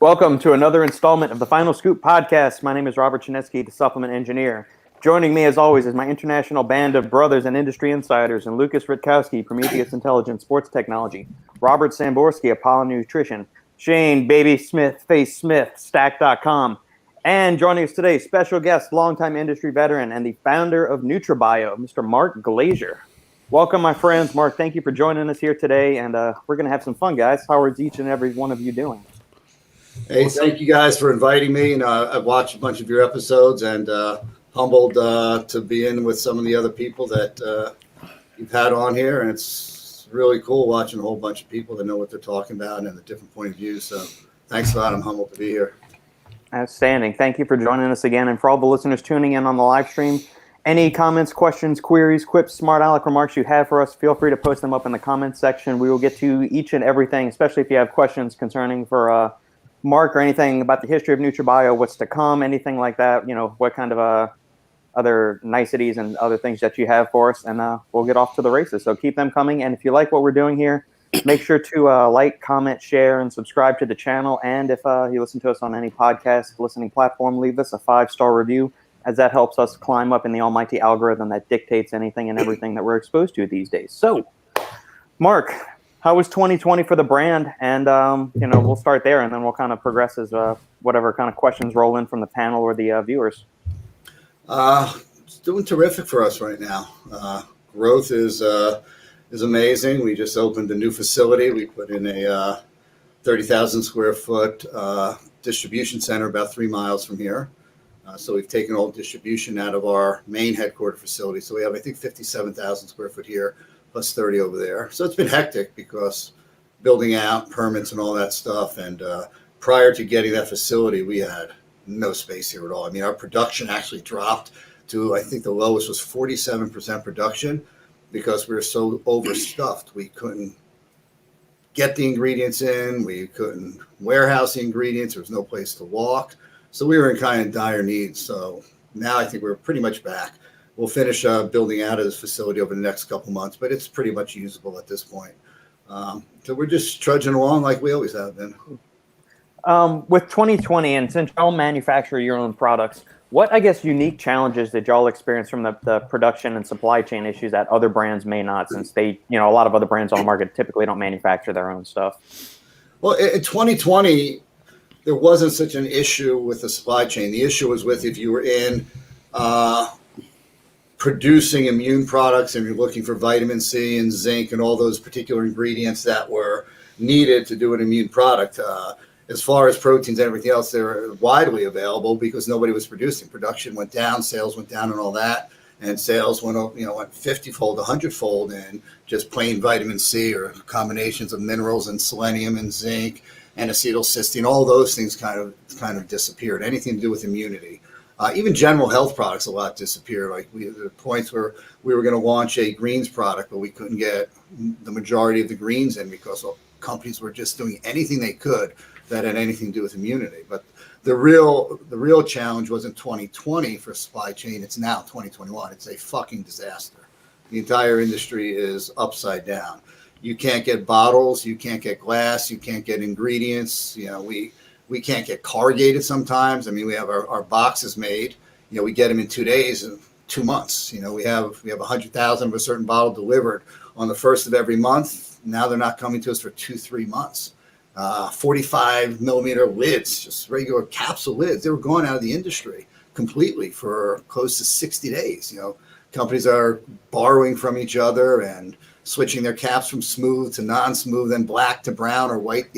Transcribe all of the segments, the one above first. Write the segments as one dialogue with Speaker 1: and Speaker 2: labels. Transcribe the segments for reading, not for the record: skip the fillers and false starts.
Speaker 1: Welcome to another installment of the Final Scoop podcast. My name is Robert Schinetsky, the supplement engineer. Joining me, as always, is my international band of brothers and industry insiders, and Lukasz, Rytkowski, Prometeus Intelligence Sports Technology, Robert Samborsky, Apollon Nutrition, Shane Baby Smith, Face Smith, Stack.com, and joining us today, special guest, longtime industry veteran, and the founder of NutraBio, Mr. Mark Glazier. Welcome, my friends. Mark, thank you for joining us here today, and we're going to have some fun, guys. How is each and every one of you doing?
Speaker 2: Hey, thank you guys for inviting me. I've watched a bunch of your episodes and humbled to be in with some of the other people that you've had on here. And it's really cool watching a whole bunch of people that know what they're talking about and the different point of view. So thanks a lot. I'm humbled to be here.
Speaker 1: Outstanding. Thank you for joining us again. And for all the listeners tuning in on the live stream, any comments, questions, queries, quips, smart aleck remarks you have for us, feel free to post them up in the comments section. We will get to each and everything, especially if you have questions concerning for Mark or anything about the history of NutraBio, what's to come, anything like that, what kind of other niceties and other things that you have for us, and we'll get off to the races. So keep them coming. And if you like what we're doing here, make sure to like, comment, share, and subscribe to the channel. And if you listen to us on any podcast listening platform, leave us a 5-star review, as that helps us climb up in the almighty algorithm that dictates anything and everything that we're exposed to these days. So, Mark, how was 2020 for the brand? And, we'll start there, and then we'll kind of progress as whatever kind of questions roll in from the panel or the viewers.
Speaker 2: It's doing terrific for us right now. Growth is amazing. We just opened a new facility. We put in a 30,000 square foot distribution center about 3 miles from here. So we've taken all distribution out of our main headquarter facility. So we have, I think, 57,000 square foot here, plus 30 over there. So it's been hectic because building out permits and all that stuff. And prior to getting that facility, we had no space here at all. I mean, our production actually dropped to, I think the lowest was 47% production because we were so overstuffed. We couldn't get the ingredients in. We couldn't warehouse the ingredients. There was no place to walk. So we were in kind of dire need. So now I think we're pretty much back. We'll finish building out of this facility over the next couple months, but it's pretty much usable at this point. So we're just trudging along like we always have been.
Speaker 1: With 2020, and since y'all manufacture your own products, what, I guess, unique challenges did y'all experience from the production and supply chain issues that other brands may not, since they, a lot of other brands on the market typically don't manufacture their own stuff?
Speaker 2: Well, in 2020, there wasn't such an issue with the supply chain. The issue was with if you were in producing immune products and you're looking for vitamin C and zinc and all those particular ingredients that were needed to do an immune product. As far as proteins and everything else, they were widely available because nobody was producing. Production went down, sales went down and all that. And sales went up, went 50-fold, 100-fold in just plain vitamin C or combinations of minerals and selenium and zinc and acetylcysteine. All those things kind of disappeared. Anything to do with immunity. Even general health products, a lot disappeared. Like there were points where we were going to launch a greens product, but we couldn't get the majority of the greens in because companies were just doing anything they could that had anything to do with immunity. But the real challenge wasn't 2020 for supply chain. It's now 2021. It's a fucking disaster. The entire industry is upside down. You can't get bottles. You can't get glass. You can't get ingredients. We can't get corrugated sometimes. I mean, we have our boxes made. We get them in 2 days and 2 months. We have 100,000 of a certain bottle delivered on the first of every month. Now they're not coming to us for 2-3 months. 45 millimeter lids, just regular capsule lids. They were going out of the industry completely for close to 60 days. Companies are borrowing from each other and switching their caps from smooth to non-smooth and black to brown or white.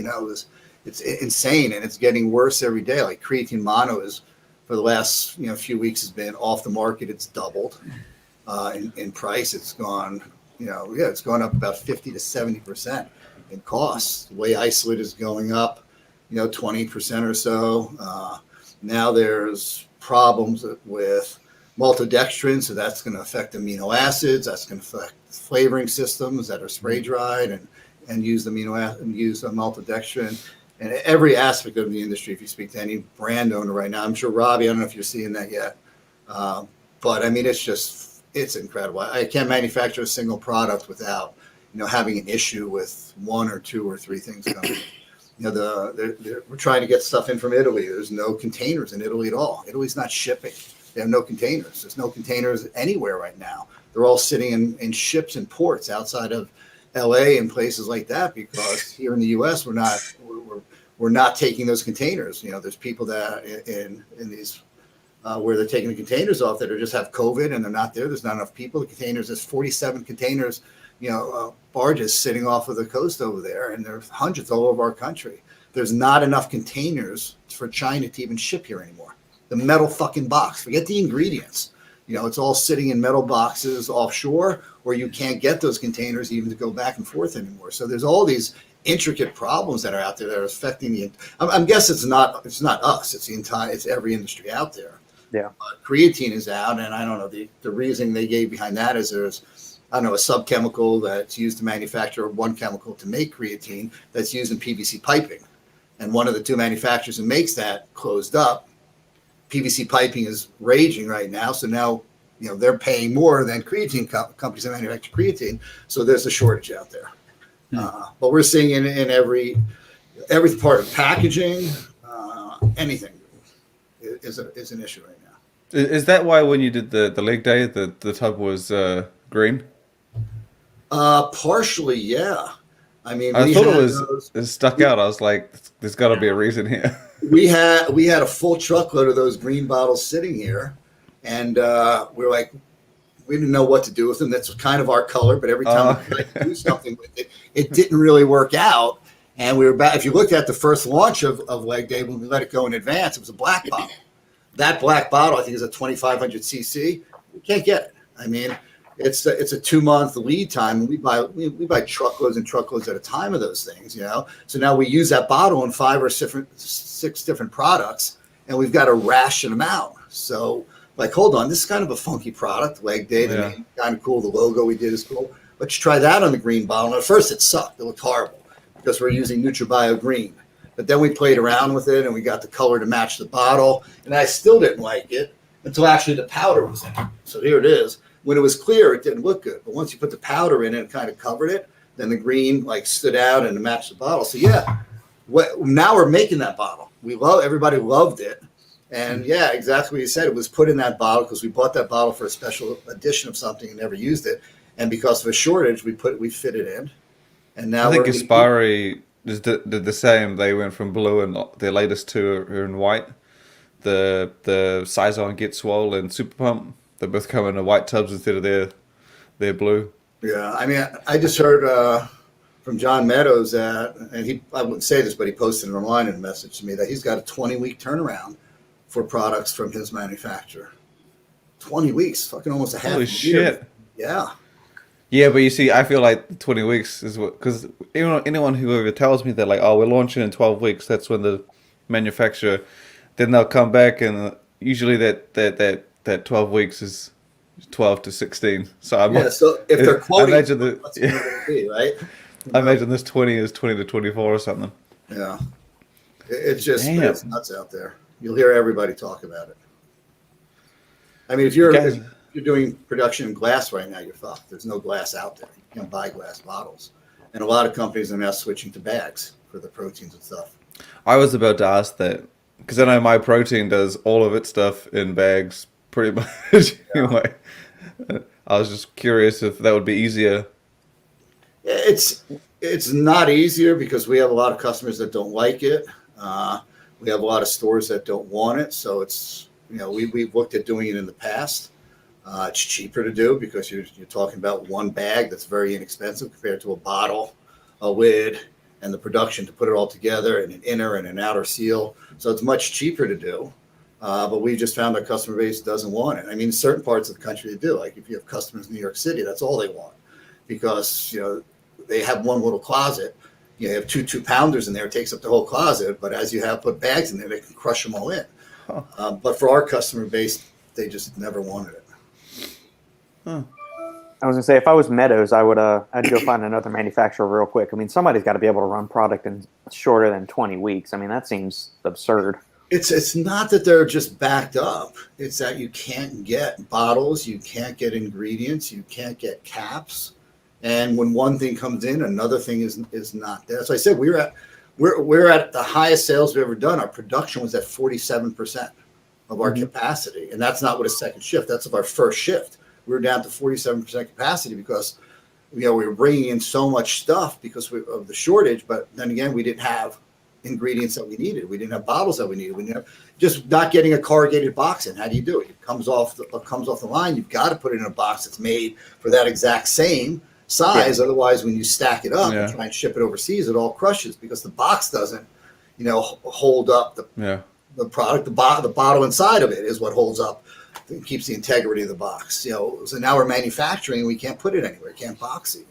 Speaker 2: It's insane, and it's getting worse every day. Like creatine mono is, for the last few weeks, has been off the market. It's doubled in price. It's gone, it's gone up about 50 to 70% in costs. The way isolate is going up, 20% or so. Now there's problems with maltodextrin, so that's going to affect amino acids. That's going to affect flavoring systems that are spray dried and use maltodextrin. And every aspect of the industry, if you speak to any brand owner right now, I'm sure Robbie, I don't know if you're seeing that yet, but I mean, it's incredible. I can't manufacture a single product without, having an issue with 1 or 2 or 3 things coming. we're trying to get stuff in from Italy. There's no containers in Italy at all. Italy's not shipping. They have no containers. There's no containers anywhere right now. They're all sitting in ships and ports outside of LA and places like that, because here in the US we're not taking those containers. There's people that in these where they're taking the containers off that are just have COVID and they're not there. There's not enough people. The containers, there's 47 containers, barges sitting off of the coast over there, and there's hundreds all over our country. There's not enough containers for China to even ship here anymore. The metal fucking box, forget the ingredients. It's all sitting in metal boxes offshore, or you can't get those containers even to go back and forth anymore. So there's all these intricate problems that are out there that are affecting the. I'm guessing it's not us. It's every industry out there.
Speaker 1: Yeah.
Speaker 2: Creatine is out, and I don't know the reason they gave behind that is there's a subchemical that's used to manufacture one chemical to make creatine that's used in PVC piping, and one of the two manufacturers who makes that closed up. PVC piping is raging right now, so now they're paying more than creatine companies that manufacture creatine, so there's a shortage out there. But we're seeing in every part of packaging, anything is an issue right now.
Speaker 3: Is that why when you did the leg day, the tub was green?
Speaker 2: Partially, yeah. I mean,
Speaker 3: I thought it stuck out. I was like, there's got to be a reason here.
Speaker 2: We had a full truckload of those green bottles sitting here, and we're like, we didn't know what to do with them. That's kind of our color, but every time we tried to do something with it, it didn't really work out. And we were back. If you looked at the first launch of Leg Day, when we let it go in advance, it was a black bottle. That black bottle, I think, is a 2,500 cc. We can't get it. I mean, it's a 2-month lead time. We buy truckloads and truckloads at a time of those things, So now we use that bottle in 5 or 6 different products, and we've got to ration them out. So, hold on, this is kind of a funky product. Leg Day, the name kind of cool. The logo we did is cool. Let's try that on the green bottle. And at first, it sucked. It looked horrible because we're using NutraBio green. But then we played around with it, and we got the color to match the bottle. And I still didn't like it until actually the powder was in it. So here it is. When it was clear, it didn't look good. But once you put the powder in it and kind of covered it, then the green stood out and matched the bottle. So now we're making that bottle. Everybody loved it. And yeah, exactly what you said. It was put in that bottle because we bought that bottle for a special edition of something and never used it. And because of a shortage, we fit it in. And now
Speaker 3: I think Aspari did the same. They went from blue, and their latest two are in white. The Saison Get Swole and Super Pump. They both come in white tubs instead of their blue.
Speaker 2: Yeah, I mean, I just heard from John Meadows and I wouldn't say this, but he posted it online in a message to me that he's got a 20-week turnaround for products from his manufacturer. 20 weeks, fucking almost a half
Speaker 3: Holy
Speaker 2: a
Speaker 3: shit.
Speaker 2: year. Yeah.
Speaker 3: Yeah, but you see, I feel like 20 weeks is what, because anyone who ever tells me that, we're launching in 12 weeks, that's when the manufacturer, then they'll come back, and usually that 12 weeks is 12 to 16. So
Speaker 2: so if they're quoting,
Speaker 3: I imagine
Speaker 2: what's it going to be, right?
Speaker 3: I imagine this 20 is 20 to 24 or something.
Speaker 2: Yeah. It's just it's nuts out there. You'll hear everybody talk about it. I mean, if you're doing production in glass right now, you're fucked. There's no glass out there. You can't buy glass bottles. And a lot of companies are now switching to bags for the proteins and stuff.
Speaker 3: I was about to ask that, because I know My Protein does all of its stuff in bags pretty much. Anyway, I was just curious if that would be easier.
Speaker 2: It's not easier because we have a lot of customers that don't like it. We have a lot of stores that don't want it. So it's, we've looked at doing it in the past. It's cheaper to do because you're talking about one bag that's very inexpensive compared to a bottle, a lid, and the production to put it all together, and an inner and an outer seal. So it's much cheaper to do. But we just found our customer base doesn't want it. I mean, certain parts of the country they do. Like if you have customers in New York City, that's all they want because, they have one little closet. You have two 2-pounders in there. It takes up the whole closet. But as you have put bags in there, they can crush them all in.
Speaker 3: Huh.
Speaker 2: But for our customer base, they just never wanted it.
Speaker 3: Huh.
Speaker 1: I was gonna say, if I was Meadows, I'd go find another manufacturer real quick. I mean, somebody's got to be able to run product in shorter than 20 weeks. I mean, that seems absurd.
Speaker 2: It's not that they're just backed up. It's that you can't get bottles, you can't get ingredients, you can't get caps. And when one thing comes in, another thing is not there. So I said we we're at the highest sales we've ever done. Our production was at 47% of our capacity, and that's not with a second shift. That's of our first shift. We were down to 47% capacity because we were bringing in so much stuff because of the shortage. But then again, we didn't have ingredients that we needed. We didn't have bottles that we needed. We didn't have, just not getting a corrugated box in. How do you do it? It comes off the line. You've got to put it in a box that's made for that exact same size. Otherwise, when you stack it up and try and ship it overseas, it all crushes because the box doesn't, hold up the product. The bottle inside of it is what holds up and keeps the integrity of the box. So now we're manufacturing. We can't put it anywhere. Can't box it.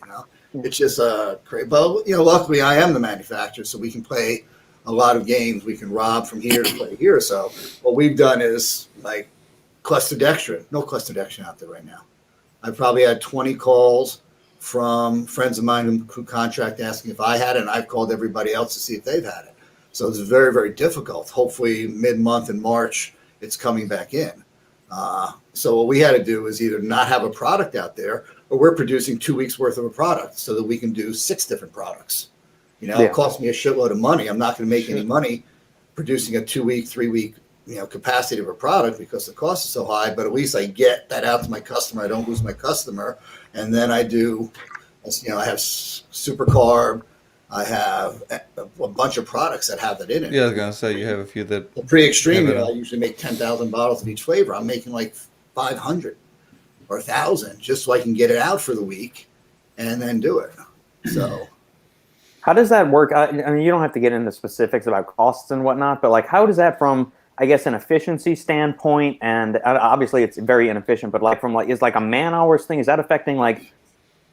Speaker 2: It's just crazy. But luckily I am the manufacturer, so we can play a lot of games. We can rob from here to play here. So what we've done is like clusterdextrin. No clusterdextrin out there right now. I've probably had 20 calls from friends of mine who contract asking if I had it, and I've called everybody else to see if they've had it. So it's very, very difficult. Hopefully mid-month in March, it's coming back in. So what we had to do is either not have a product out there, or we're producing 2 weeks worth of a product so that we can do 6 different products. It costs me a shitload of money. I'm not going to make any money producing a 2-week, 3-week, capacity of a product because the cost is so high, but at least I get that out to my customer. I don't lose my customer. And then I do, I have super carb. I have a bunch of products that have that in it.
Speaker 3: Yeah, I was going to say you have a few that...
Speaker 2: Pretty extreme. I usually make 10,000 bottles of each flavor. I'm making like 500 or 1,000 just so I can get it out for the week and then do it. So...
Speaker 1: How does that work? I mean, you don't have to get into specifics about costs and whatnot, but like, how does that from, I guess, an efficiency standpoint, and obviously it's very inefficient, but like from is like a man hours thing, is that affecting like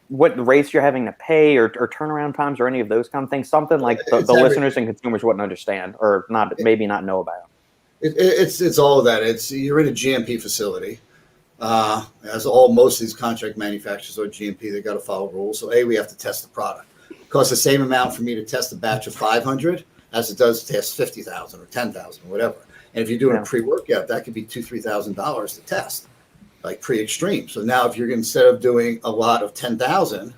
Speaker 1: what rates you're having to pay or turnaround times or any of those kind of things? Something like the listeners and consumers wouldn't understand or maybe not know about.
Speaker 2: It's all of that. You're in a GMP facility. As most of these contract manufacturers are GMP, they got to follow rules. So we have to test the product. It costs the same amount for me to test a batch of 500 as it does to test 50,000 or 10,000, whatever. And if you're doing a pre-workout, that could be $2,000-$3,000 to test, like pre-extreme. So now if you're instead of doing a lot of 10,000,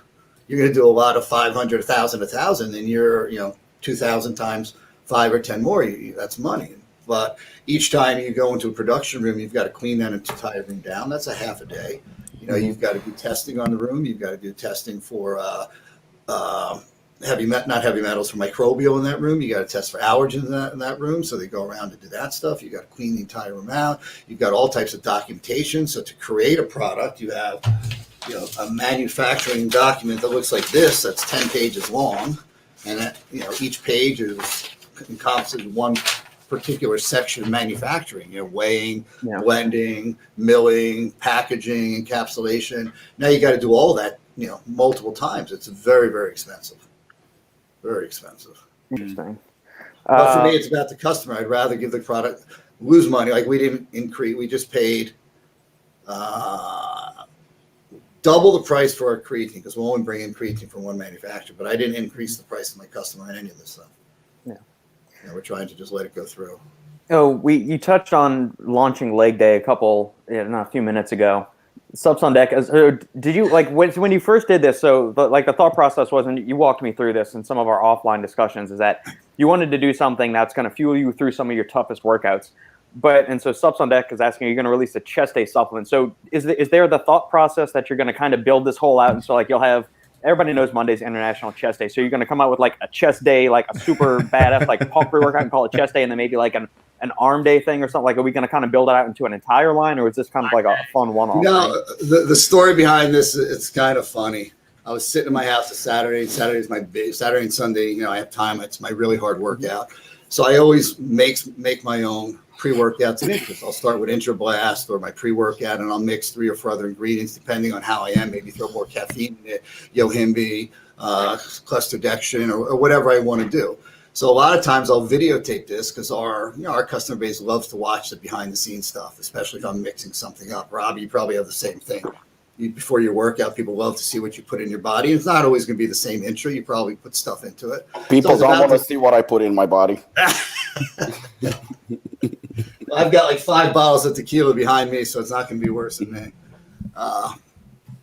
Speaker 2: you're going to do a lot of 500, 1,000, 1,000, and you're 2,000 times 5 or 10 more. That's money. But each time you go into a production room, you've got to clean that entire room down. That's a half a day. You've got to do testing on the room. You've got to do testing for not heavy metals, for microbial in that room. You got to test for allergens in that room. So they go around to do that stuff. You got to clean the entire room out. You've got all types of documentation. So to create a product, you have a manufacturing document that looks like this. That's 10 pages long, and that each page encompasses one particular section of manufacturing, weighing, blending, milling, packaging, encapsulation. Now you got to do all that, multiple times. It's very, very expensive. Very expensive.
Speaker 1: Interesting.
Speaker 2: But for me, it's about the customer. I'd rather give the product, lose money. Like we didn't increase, we just paid double the price for our creatine because we'll only bring in creatine from one manufacturer, but I didn't increase the price to my customer on any of this stuff. We're trying to just let it go through.
Speaker 1: Oh, you touched on launching leg day a few minutes ago. Subs on deck. Did you when you first did this? So the thought process wasn't. You walked me through this in some of our offline discussions. Is that you wanted to do something that's going to fuel you through some of your toughest workouts. So Subs on Deck is asking, are you going to release a chest day supplement? So is there the thought process that you're going to kind of build this whole out, and so like you'll have. Everybody knows Monday's International Chest Day, so you're going to come out with like a chest day, like a super badass like pump pre-workout and call it chest day, and then maybe like an arm day thing or something. Like, are we going to kind of build it out into an entire line, or is this kind of like a fun one-off?
Speaker 2: The story behind this, it's kind of funny. I was sitting in my house on Saturday. Saturday's my big Saturday and Sunday. I have time. It's my really hard workout, so I always make my own pre-workouts and intras. I'll start with Intra Blast or my pre-workout, and I'll mix 3 or 4 other ingredients depending on how I am. Maybe throw more caffeine in it, Yohimbe, clusterdextrin, or whatever I want to do. So a lot of times I'll videotape this because our customer base loves to watch the behind-the-scenes stuff, especially if I'm mixing something up. Rob, you probably have the same thing. Before your workout, people love to see what you put in your body. It's not always going to be the same intro. You probably put stuff into it.
Speaker 4: People don't want to see what I put in my body.
Speaker 2: I've got like 5 bottles of tequila behind me, so it's not going to be worse than me.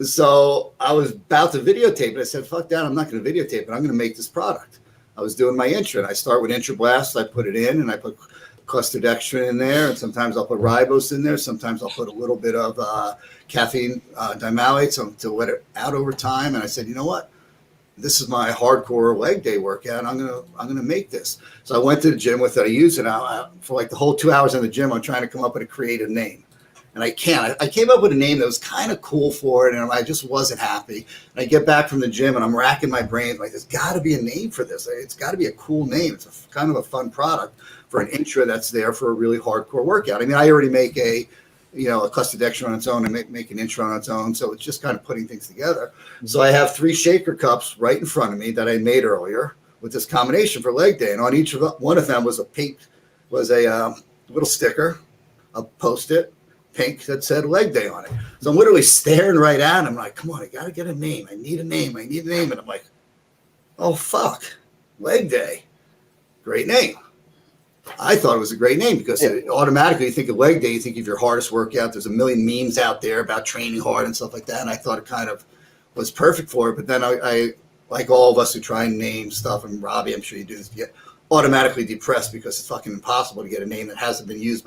Speaker 2: So I was about to videotape it. I said, fuck that. I'm not going to videotape it. I'm going to make this product. I was doing my intra, and I start with intra blast. I put it in, and I put clustered extra in there, and sometimes I'll put ribose in there. Sometimes I'll put a little bit of caffeine dimalates to let it out over time. And I said, you know what? This is my hardcore leg day workout. I'm gonna make this. So I went to the gym with it. I used it for like the whole 2 hours in the gym. I'm trying to come up with a creative name, and I can't. I came up with a name that was kind of cool for it, and I just wasn't happy. And I get back from the gym, and I'm racking my brains like, there's got to be a name for this. It's got to be a cool name. It's kind of a fun product for an intra that's there for a really hardcore workout. I mean, I already make a clustered extra on its own and make an intra on its own. So it's just kind of putting things together. So I have 3 shaker cups right in front of me that I made earlier with this combination for leg day. And on each of one of them was a little sticker, a Post-it, pink, that said leg day on it. So I'm literally staring right at him. I'm like, come on, I got to get a name. I need a name. And I'm like, oh, fuck, leg day. Great name. I thought it was a great name because automatically you think of leg day, you think of your hardest workout. There's a million memes out there about training hard and stuff like that. And I thought it kind of was perfect for it. But then I like all of us who try and name stuff, and Robbie, I'm sure you do this, get automatically depressed because it's fucking impossible to get a name that hasn't been used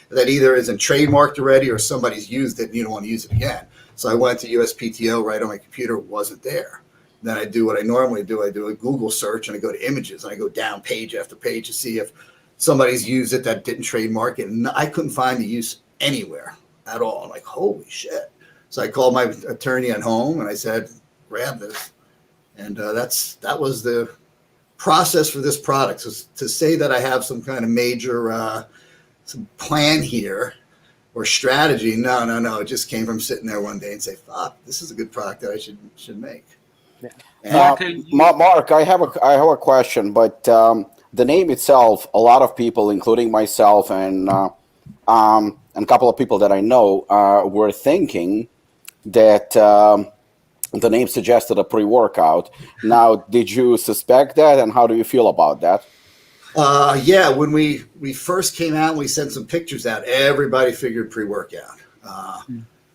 Speaker 2: that either isn't trademarked already or somebody's used it and you don't want to use it again. So I went to USPTO right on my computer. It wasn't there. Then I do what I normally do. I do a Google search and I go to images and I go down page after page to see if somebody's used it that didn't trademark it. And I couldn't find the use anywhere at all. I'm like, holy shit. So I called my attorney at home and I said, grab this. And that was the process for this product. So to say that I have some kind of major some plan here or strategy, no. It just came from sitting there one day and say, fuck, this is a good product that I should make.
Speaker 1: Yeah.
Speaker 4: Mark, I have a question, but the name itself, a lot of people, including myself and a couple of people that I know, were thinking that the name suggested a pre-workout. Now, did you suspect that, and how do you feel about that?
Speaker 2: Yeah, when we first came out and we sent some pictures out, everybody figured pre-workout.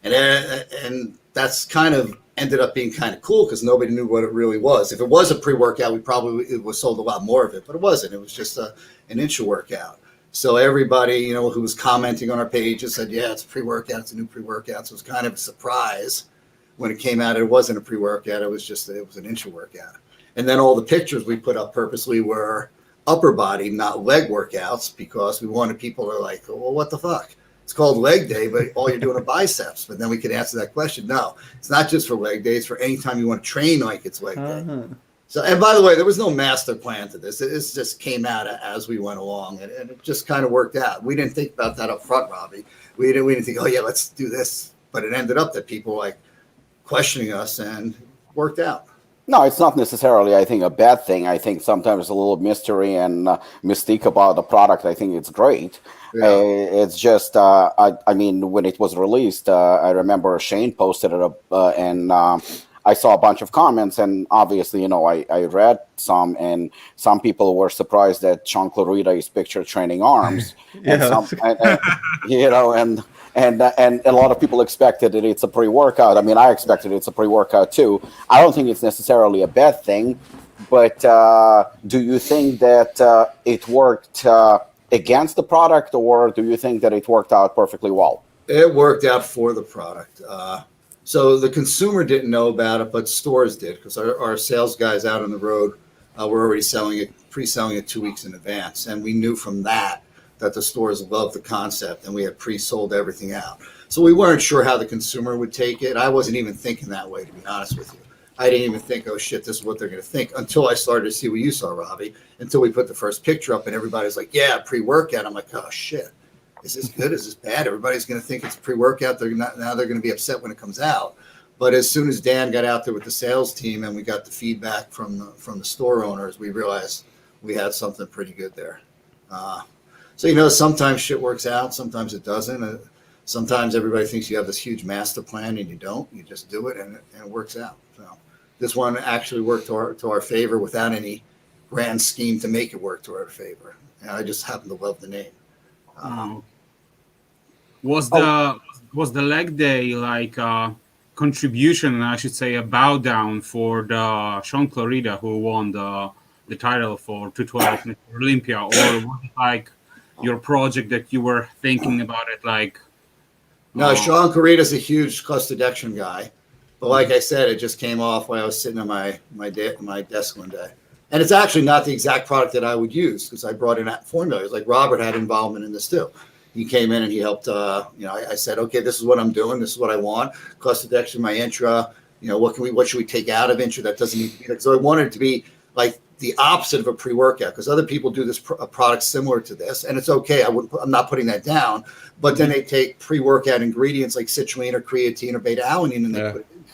Speaker 2: And that's kind of ended up being kind of cool because nobody knew what it really was. If it was a pre-workout, it was sold a lot more of it, but it wasn't. It was just an intra workout. So everybody, who was commenting on our page just said, yeah, it's a pre-workout. It's a new pre-workout. So it was kind of a surprise when it came out. It wasn't a pre-workout. It was an intra workout. And then all the pictures we put up purposely were upper body, not leg workouts, because we wanted people to like, well, what the fuck? It's called leg day, but all you're doing are biceps. But then we could answer that question. No, it's not just for leg day. It's for any time you want to train like it's leg day. So, and by the way, there was no master plan to this. This just came out as we went along, and it just kind of worked out. We didn't think about that up front, Robbie. We didn't think, oh yeah, let's do this. But it ended up that people like questioning us, and worked out.
Speaker 4: No, it's not necessarily, I think, a bad thing. I think sometimes a little mystery and mystique about the product, I think it's great. Yeah. It's just, I mean, when it was released, I remember Shane posted it up, and I saw a bunch of comments, and obviously, I read some, and some people were surprised that Sean Clarita is pictured training arms.
Speaker 3: Yeah.
Speaker 4: And a lot of people expected that it's a pre-workout. I mean, I expected it's a pre-workout too. I don't think it's necessarily a bad thing, but do you think that it worked against the product, or do you think that it worked out perfectly well?
Speaker 2: It worked out for the product. So the consumer didn't know about it, but stores did, because our sales guys out on the road were already pre-selling it 2 weeks in advance. And we knew from that the stores loved the concept, and we had pre-sold everything out. So we weren't sure how the consumer would take it. I wasn't even thinking that way, to be honest with you. I didn't even think, oh shit, this is what they're going to think, until I started to see what you saw, Robbie, until we put the first picture up and everybody's like, yeah, pre-workout. I'm like, oh shit, is this good? Is this bad? Everybody's going to think it's pre-workout. Now they're going to be upset when it comes out. But as soon as Dan got out there with the sales team and we got the feedback from the store owners, we realized we had something pretty good there. So, sometimes shit works out, sometimes it doesn't. Sometimes everybody thinks you have this huge master plan and you don't. You just do it and it works out. So this one actually worked to our favor without any grand scheme to make it work to our favor. And I just happen to love the name.
Speaker 5: Was the leg day like a contribution, I should say, a bow down for the Sean Clarita who won the the title for 212 Olympia, or was it like your project that you were thinking about it like?
Speaker 2: No, Sean Corrida's a huge cost deduction guy, but like I said, it just came off while I was sitting on my desk one day. And it's actually not the exact product that I would use because I brought in formulas. Like Robert had involvement in this too. He came in and he helped. I said, okay, this is what I'm doing. This is what I want. Cost deduction, my intra. What should we take out of intra that doesn't need to be there? So I wanted it to be like the opposite of a pre-workout because other people do this a product similar to this, and it's okay. I'm not putting that down. But then they take pre-workout ingredients like citrulline or creatine or beta-alanine and they put it in.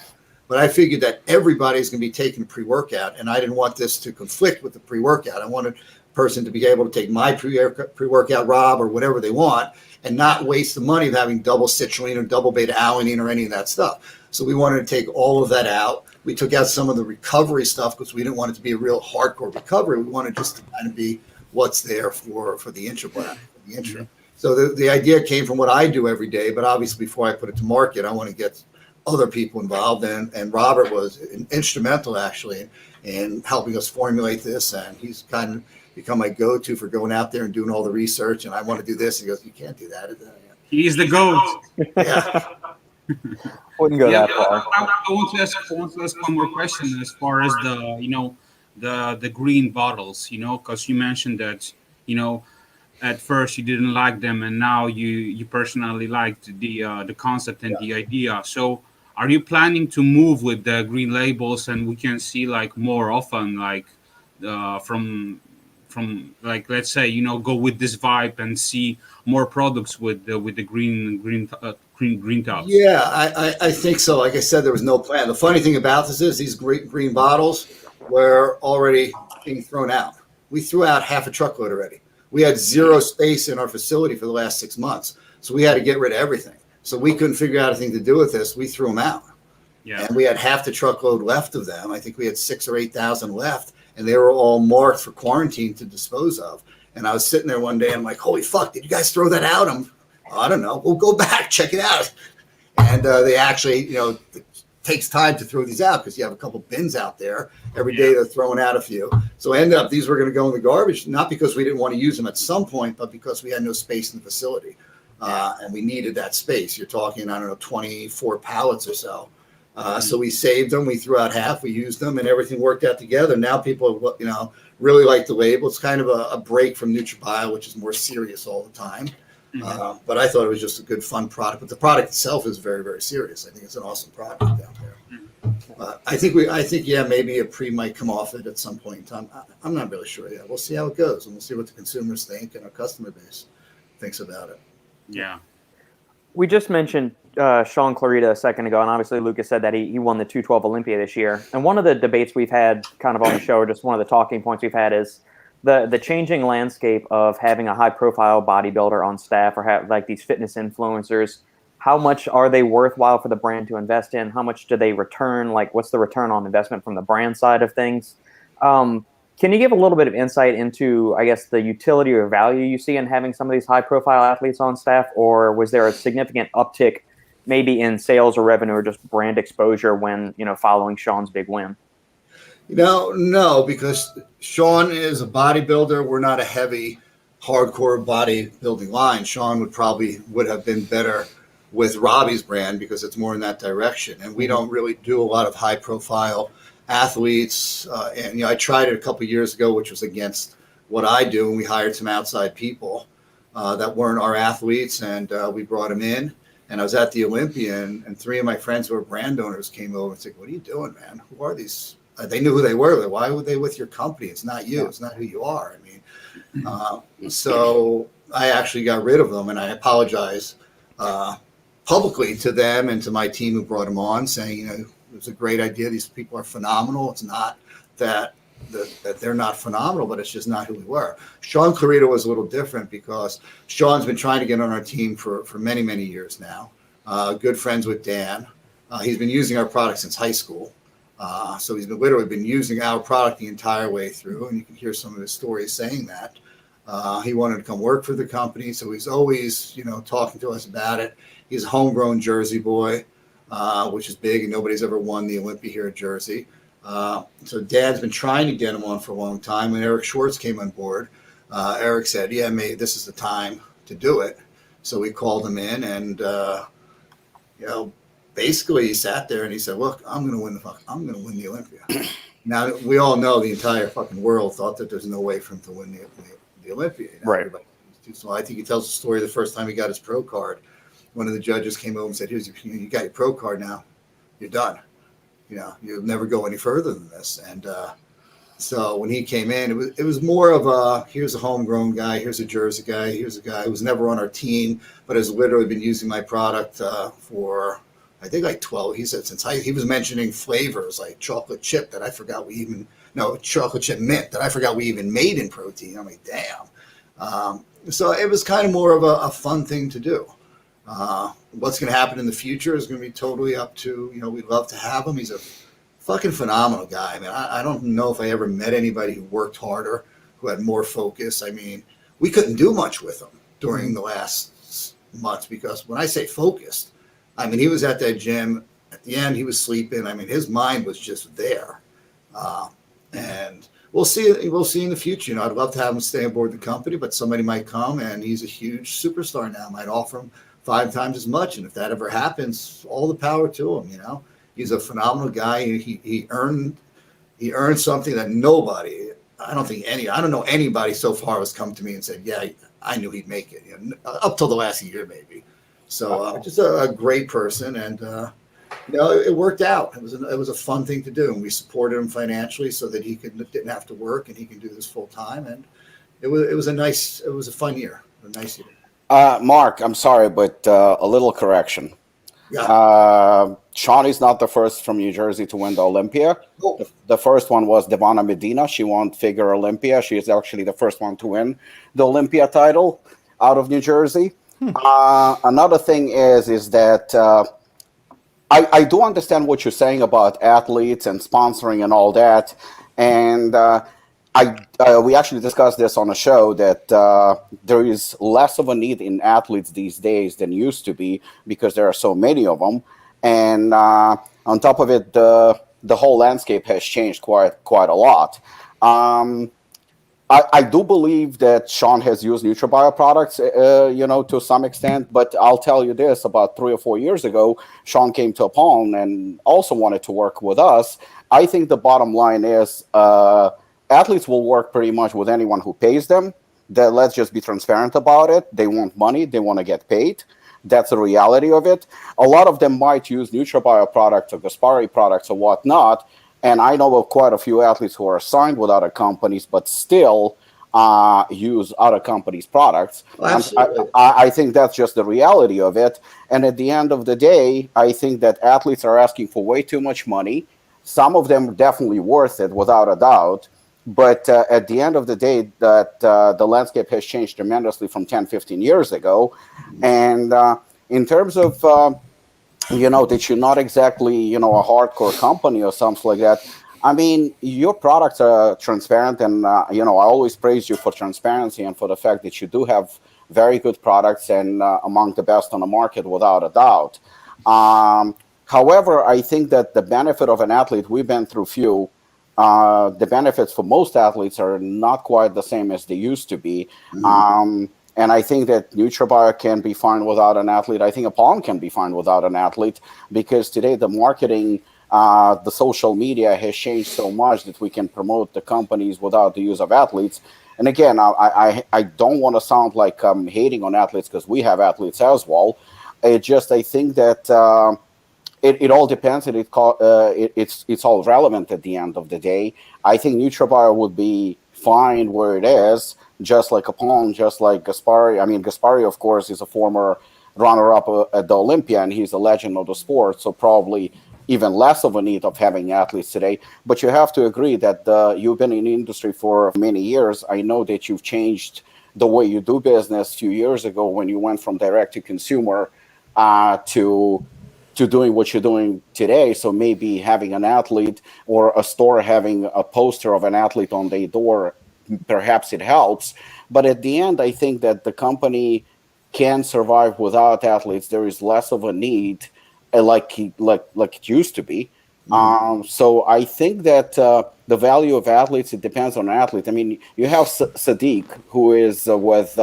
Speaker 2: But I figured that everybody's going to be taking pre-workout, and I didn't want this to conflict with the pre-workout. I wanted a person to be able to take my pre-workout Rob or whatever they want and not waste the money of having double citrulline or double beta-alanine or any of that stuff. So we wanted to take all of that out. We took out some of the recovery stuff because we didn't want it to be a real hardcore recovery. We wanted just to kind of be what's there for the intra blend, the intra. So the idea came from what I do every day, but obviously before I put it to market, I want to get other people involved, and Robert was instrumental actually in helping us formulate this, and he's kind of become my go-to for going out there and doing all the research, and I want to do this. He goes, you can't do that.
Speaker 5: He's the GOAT.
Speaker 2: Yeah.
Speaker 1: Wouldn't go that far.
Speaker 5: I want to ask one more question as far as the green bottles, because you mentioned that, at first you didn't like them, and now you personally liked the concept and the idea. So are you planning to move with the green labels, and we can see like more often, like from like, let's say, go with this vibe and see more products with the green tops?
Speaker 2: Yeah, I think so. Like I said, there was no plan. The funny thing about this is these green bottles were already being thrown out. We threw out half a truckload already. We had zero space in our facility for the last 6 months. So we had to get rid of everything. So we couldn't figure out anything to do with this. We threw them out. Yeah. And we had half the truckload left of them. I think we had 6,000 or 8,000 left, and they were all marked for quarantine to dispose of. And I was sitting there one day, and I'm like, holy fuck, did you guys throw that out? I don't know. We'll go back, check it out. And they actually, it takes time to throw these out because you have a couple bins out there. Every day they're throwing out a few. So ended up, these were going to go in the garbage, not because we didn't want to use them at some point, but because we had no space in the facility. And we needed that space. You're talking, 24 pallets or so. So we saved them. We threw out half. We used them, and everything worked out together. Now people, really like the label. It's kind of a break from NutraBio, which is more serious all the time. But I thought it was just a good, fun product. But the product itself is very, very serious. I think it's an awesome product down there. I think maybe a pre might come off it at some point in time. I'm not really sure yet. We'll see how it goes, and we'll see what the consumers think and our customer base thinks about it.
Speaker 5: Yeah.
Speaker 1: We just mentioned Sean Clarita a second ago, and obviously Lukasz said that he won the 212 Olympia this year. And one of the debates we've had kind of on the show, or just one of the talking points we've had, is the changing landscape of having a high-profile bodybuilder on staff or have like these fitness influencers. How much are they worthwhile for the brand to invest in? How much do they return? Like, what's the return on investment from the brand side of things? Can you give a little bit of insight into, I guess, the utility or value you see in having some of these high-profile athletes on staff, or was there a significant uptick maybe in sales or revenue or just brand exposure when, following Sean's big win?
Speaker 2: No, because Sean is a bodybuilder. We're not a heavy, hardcore bodybuilding line. Sean would have been better with Robbie's brand because it's more in that direction. And we don't really do a lot of high-profile athletes. And I tried it a couple of years ago, which was against what I do. And we hired some outside people that weren't our athletes, and we brought them in. And I was at the Olympia, and 3 of my friends who were brand owners came over and said, "What are you doing, man? Who are these?" They knew who they were. Why were they with your company? It's not you. It's not who you are. So I actually got rid of them, and I apologized publicly to them and to my team who brought them on, saying, it was a great idea. These people are phenomenal. It's not that they're not phenomenal, but it's just not who we were. Sean Clarita was a little different because Sean's been trying to get on our team for many, many years now. Good friends with Dan. He's been using our product since high school. So he's literally been using our product the entire way through, and you can hear some of his stories saying that. He wanted to come work for the company, so he's always, talking to us about it. He's a homegrown Jersey boy, which is big, and nobody's ever won the Olympia here at Jersey. So Dad's been trying to get him on for a long time. When Eric Schwartz came on board, Eric said, "Yeah, mate, this is the time to do it." So we called him in, and basically he sat there and he said, "Look, I'm going to win the Olympia." Now we all know the entire fucking world thought that there's no way for him to win the Olympia.
Speaker 1: Right.
Speaker 2: So I think he tells the story the first time he got his pro card. One of the judges came over and said, "Here's you got your pro card now. You're done. You'll never go any further than this." And so when he came in, it was more of here's a homegrown guy, here's a Jersey guy, here's a guy who was never on our team, but has literally been using my product for I think like 12. He said he was mentioning flavors like chocolate chip that I forgot chocolate chip mint that I forgot we even made in protein. I'm like, damn. So it was kind of more of a fun thing to do. What's going to happen in the future is going to be totally up to, we'd love to have him. He's a fucking phenomenal guy. I mean, I don't know if I ever met anybody who worked harder, who had more focus. I mean, we couldn't do much with him during the last months because when I say focused, I mean, he was at that gym. At the end, he was sleeping. I mean, his mind was just there. And we'll see in the future. I'd love to have him stay aboard the company, but somebody might come and he's a huge superstar now. Might offer him 5 times as much. And if that ever happens, all the power to him, He's a phenomenal guy. He earned something that nobody, I don't know anybody so far has come to me and said, "Yeah, I knew he'd make it." Up till the last year, maybe. So just a great person, and it worked out. It was a fun thing to do, and we supported him financially so that he didn't have to work and he can do this full time. And it was a fun year, a nice year.
Speaker 4: Mark, I'm sorry, but a little correction.
Speaker 2: Yeah.
Speaker 4: Sean is not the first from New Jersey to win the Olympia.
Speaker 2: Oh.
Speaker 4: The first one was Devana Medina. She won Figure Olympia. She is actually the first one to win the Olympia title out of New Jersey. Another thing is that I do understand what you're saying about athletes and sponsoring and all that. And we actually discussed this on a show that there is less of a need in athletes these days than used to be because there are so many of them. And on top of it, the whole landscape has changed quite a lot. I do believe that Sean has used NutraBio products, to some extent. But I'll tell you this: about 3 or 4 years ago, Sean came to Apollon and also wanted to work with us. I think the bottom line is athletes will work pretty much with anyone who pays them. Let's just be transparent about it. They want money. They want to get paid. That's the reality of it. A lot of them might use NutraBio products or Gaspari products or whatnot. And I know of quite a few athletes who are signed with other companies, but still use other companies' products.
Speaker 2: Absolutely.
Speaker 4: I think that's just the reality of it. And at the end of the day, I think that athletes are asking for way too much money. Some of them are definitely worth it, without a doubt. But at the end of the day, that the landscape has changed tremendously from 10, 15 years ago. And in terms of, that you're not exactly, a hardcore company or something like that. I mean, your products are transparent. And, I always praise you for transparency and for the fact that you do have very good products and among the best on the market, without a doubt. However, I think that the benefit of an athlete, we've been through few. The benefits for most athletes are not quite the same as they used to be. And I think that NutraBio can be fine without an athlete. I think Apollon can be fine without an athlete because today the marketing, the social media has changed so much that we can promote the companies without the use of athletes. And again, I don't want to sound like I'm hating on athletes because we have athletes as well. I think that it all depends, and it's all relevant at the end of the day. I think NutraBio would be fine where it is, just like Apollon, just like Gaspari. I mean, Gaspari, of course, is a former runner-up at the Olympia, and he's a legend of the sport, so probably even less of a need of having athletes today. But you have to agree that you've been in the industry for many years. I know that you've changed the way you do business a few years ago when you went from direct-to-consumer to doing what you're doing today. So maybe having an athlete or a store having a poster of an athlete on their door, perhaps it helps. But at the end, I think that the company can survive without athletes. There is less of a need like it used to be. So I think that the value of athletes, it depends on an athlete. I mean, you have Sadiq, who is with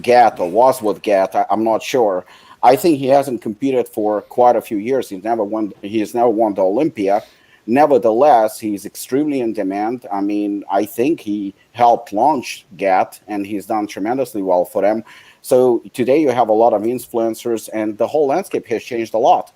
Speaker 4: GAT or was with GAT. I'm not sure. I think he hasn't competed for quite a few years. He has never won the Olympia. Nevertheless, he's extremely in demand. I mean, I think he helped launch GAT, and he's done tremendously well for them. So today you have a lot of influencers, and the whole landscape has changed a lot.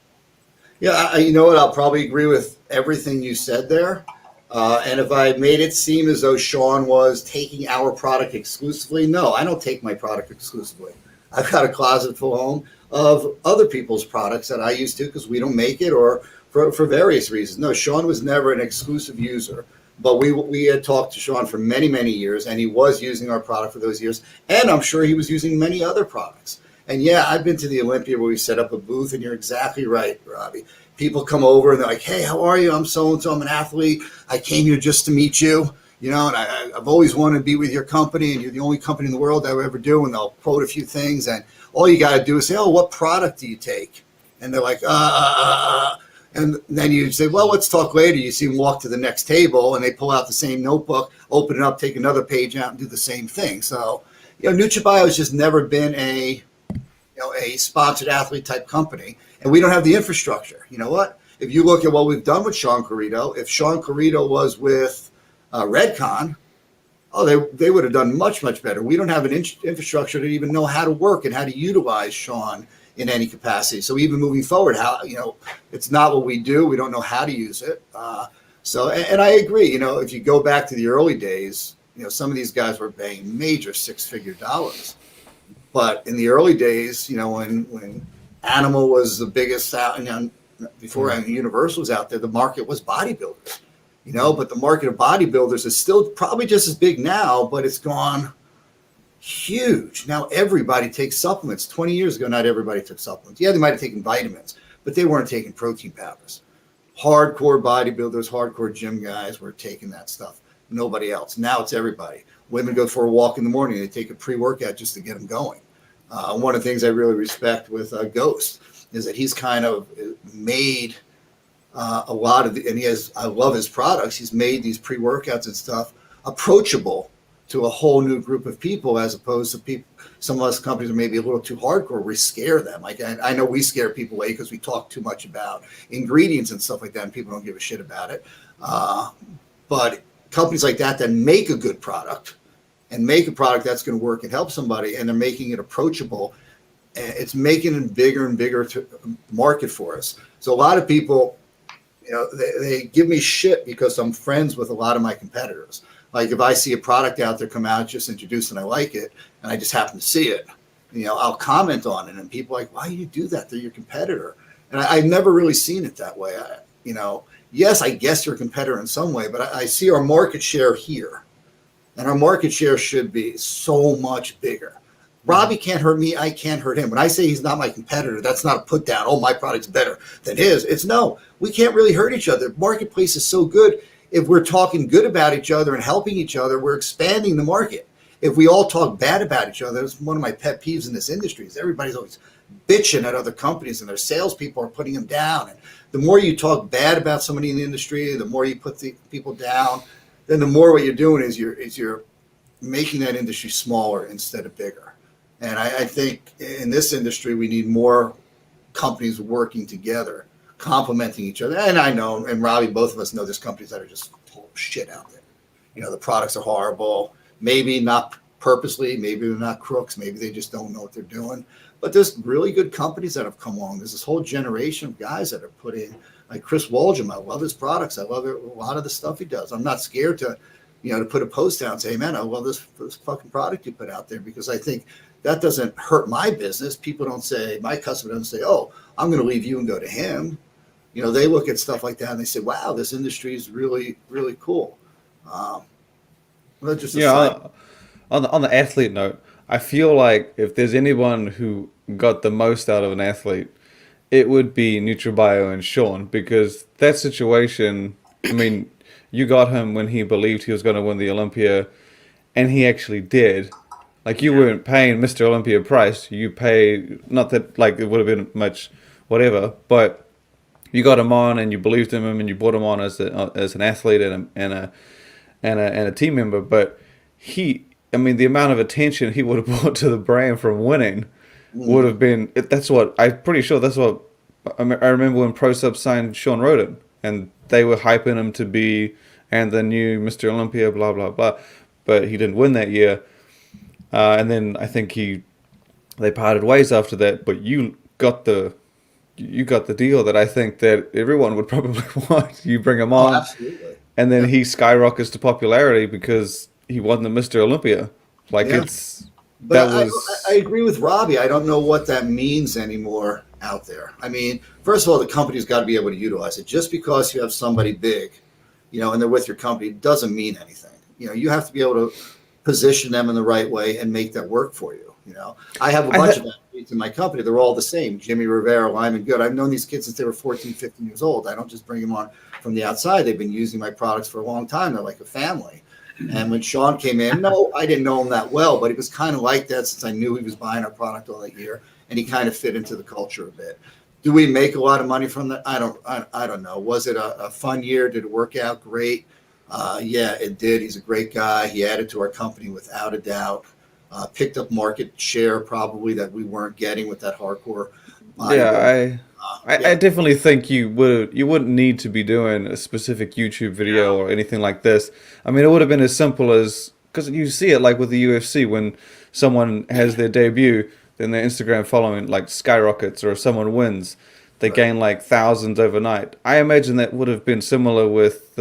Speaker 2: Yeah, you know what? I'll probably agree with everything you said there. And if I made it seem as though Sean was taking our product exclusively, no, I don't take my product exclusively. I've got a closet full home of other people's products that I use too, because we don't make it or for various reasons. No, Sean was never an exclusive user, but we had talked to Sean for many, many years, and he was using our product for those years. And I'm sure he was using many other products. And yeah, I've been to the Olympia where we set up a booth, and you're exactly right, Robbie. People come over and they're like, "Hey, how are you? I'm so-and-so. I'm an athlete. I came here just to meet you. You know, and I've always wanted to be with your company, and you're the only company in the world I would ever do." And they'll quote a few things, and all you got to do is say, "Oh, what product do you take?" And they're like, And then you say, "Well, let's talk later." You see them walk to the next table, and they pull out the same notebook, open it up, take another page out, and do the same thing. So, NutraBio has just never been a sponsored athlete type company, and we don't have the infrastructure. You know what? If you look at what we've done with Sean Corrido, if Sean Corrido was with Redcon, they would have done much, much better. We don't have an infrastructure to even know how to work and how to utilize Sean in any capacity. So even moving forward, it's not what we do. We don't know how to use it. And I agree. If you go back to the early days, some of these guys were paying major six-figure dollars. But in the early days, when Animal was the biggest out, before Universal was out there, the market was bodybuilders. But the market of bodybuilders is still probably just as big now, but it's gone huge. Now everybody takes supplements. 20 years ago, not everybody took supplements. Yeah, they might have taken vitamins, but they weren't taking protein powders. Hardcore bodybuilders, hardcore gym guys were taking that stuff. Nobody else. Now it's everybody. Women go for a walk in the morning. They take a pre-workout just to get them going. One of the things I really respect with Ghost is that he's kind of made a lot of I love his products. He's made these pre-workouts and stuff approachable to a whole new group of people, as opposed to people. Some of us companies are maybe a little too hardcore. We scare them. Like I know we scare people away because we talk too much about ingredients and stuff like that, and people don't give a shit about it. But companies like that make a good product and make a product that's going to work and help somebody, and they're making it approachable, and it's making it bigger and bigger to market for us. So a lot of people, they give me shit because I'm friends with a lot of my competitors. Like if I see a product out there come out, just introduced, and I like it, and I just happen to see it, I'll comment on it, and people are like, "Why do you do that? They're your competitor." And I've never really seen it that way. Yes, I guess you're a competitor in some way, but I see our market share here, and our market share should be so much bigger. Robbie can't hurt me. I can't hurt him. When I say he's not my competitor, that's not a put down. Oh, my product's better than his. It's no, we can't really hurt each other. Marketplace is so good. If we're talking good about each other and helping each other, we're expanding the market. If we all talk bad about each other, it's one of my pet peeves in this industry is everybody's always bitching at other companies, and their salespeople are putting them down. And the more you talk bad about somebody in the industry, the more you put the people down, then the more what you're doing is you're making that industry smaller instead of bigger. And I think in this industry, we need more companies working together, complementing each other. And I know, and Robbie, both of us know there's companies that are just total shit out there. The products are horrible, maybe not purposely, maybe they're not crooks, maybe they just don't know what they're doing. But there's really good companies that have come along. There's this whole generation of guys that are putting, like Chris Waldrum. I love his products. I love a lot of the stuff he does. I'm not scared to put a post out and say, "Hey, man, I love this fucking product you put out there," because I think that doesn't hurt my business. People don't say, my customer doesn't say, "Oh, I'm going to leave you and go to him." They look at stuff like that and they say, "Wow, this industry is really, really cool." Just
Speaker 3: on the athlete note, I feel like if there's anyone who got the most out of an athlete, it would be NutraBio and Sean, because that situation, I mean, you got him when he believed he was going to win the Olympia, and he actually did. Like, you weren't paying Mr. Olympia price. You paid, not that like it would have been much whatever, but you got him on and you believed in him and you brought him on as an athlete and a team member. But I mean, the amount of attention he would have brought to the brand from winning would have been. I'm pretty sure that's what I remember when ProSub signed Sean Roden, and they were hyping him to be and the new Mr. Olympia, blah blah blah. But he didn't win that year, and then I think they parted ways after that. But you got the deal that I think that everyone would probably want. You bring him on,
Speaker 2: absolutely.
Speaker 3: and then he skyrockets to popularity because he won the Mr. Olympia. Like
Speaker 2: But I agree with Robbie. I don't know what that means anymore out there. I mean, first of all, the company's got to be able to utilize it. Just because you have somebody big, and they're with your company, doesn't mean anything. You have to be able to position them in the right way and make that work for you. I have a bunch of athletes in my company. They're all the same. Jimmy Rivera, Lyman Good. I've known these kids since they were 14, 15 years old. I don't just bring them on from the outside. They've been using my products for a long time. They're like a family. And when Sean came in, no, I didn't know him that well, but he was kind of like that since I knew he was buying our product all that year, and he kind of fit into the culture a bit. Do we make a lot of money from that? I don't know. Was it a fun year? Did it work out great? Yeah, it did. He's a great guy. He added to our company without a doubt. Picked up market share probably that we weren't getting with that hardcore.
Speaker 3: I definitely think you wouldn't need to be doing a specific YouTube video or anything like this. I mean, it would have been as simple as, because you see it like with the UFC when someone has their debut, then their Instagram following like skyrockets, or if someone wins, they gain like thousands overnight. I imagine that would have been similar with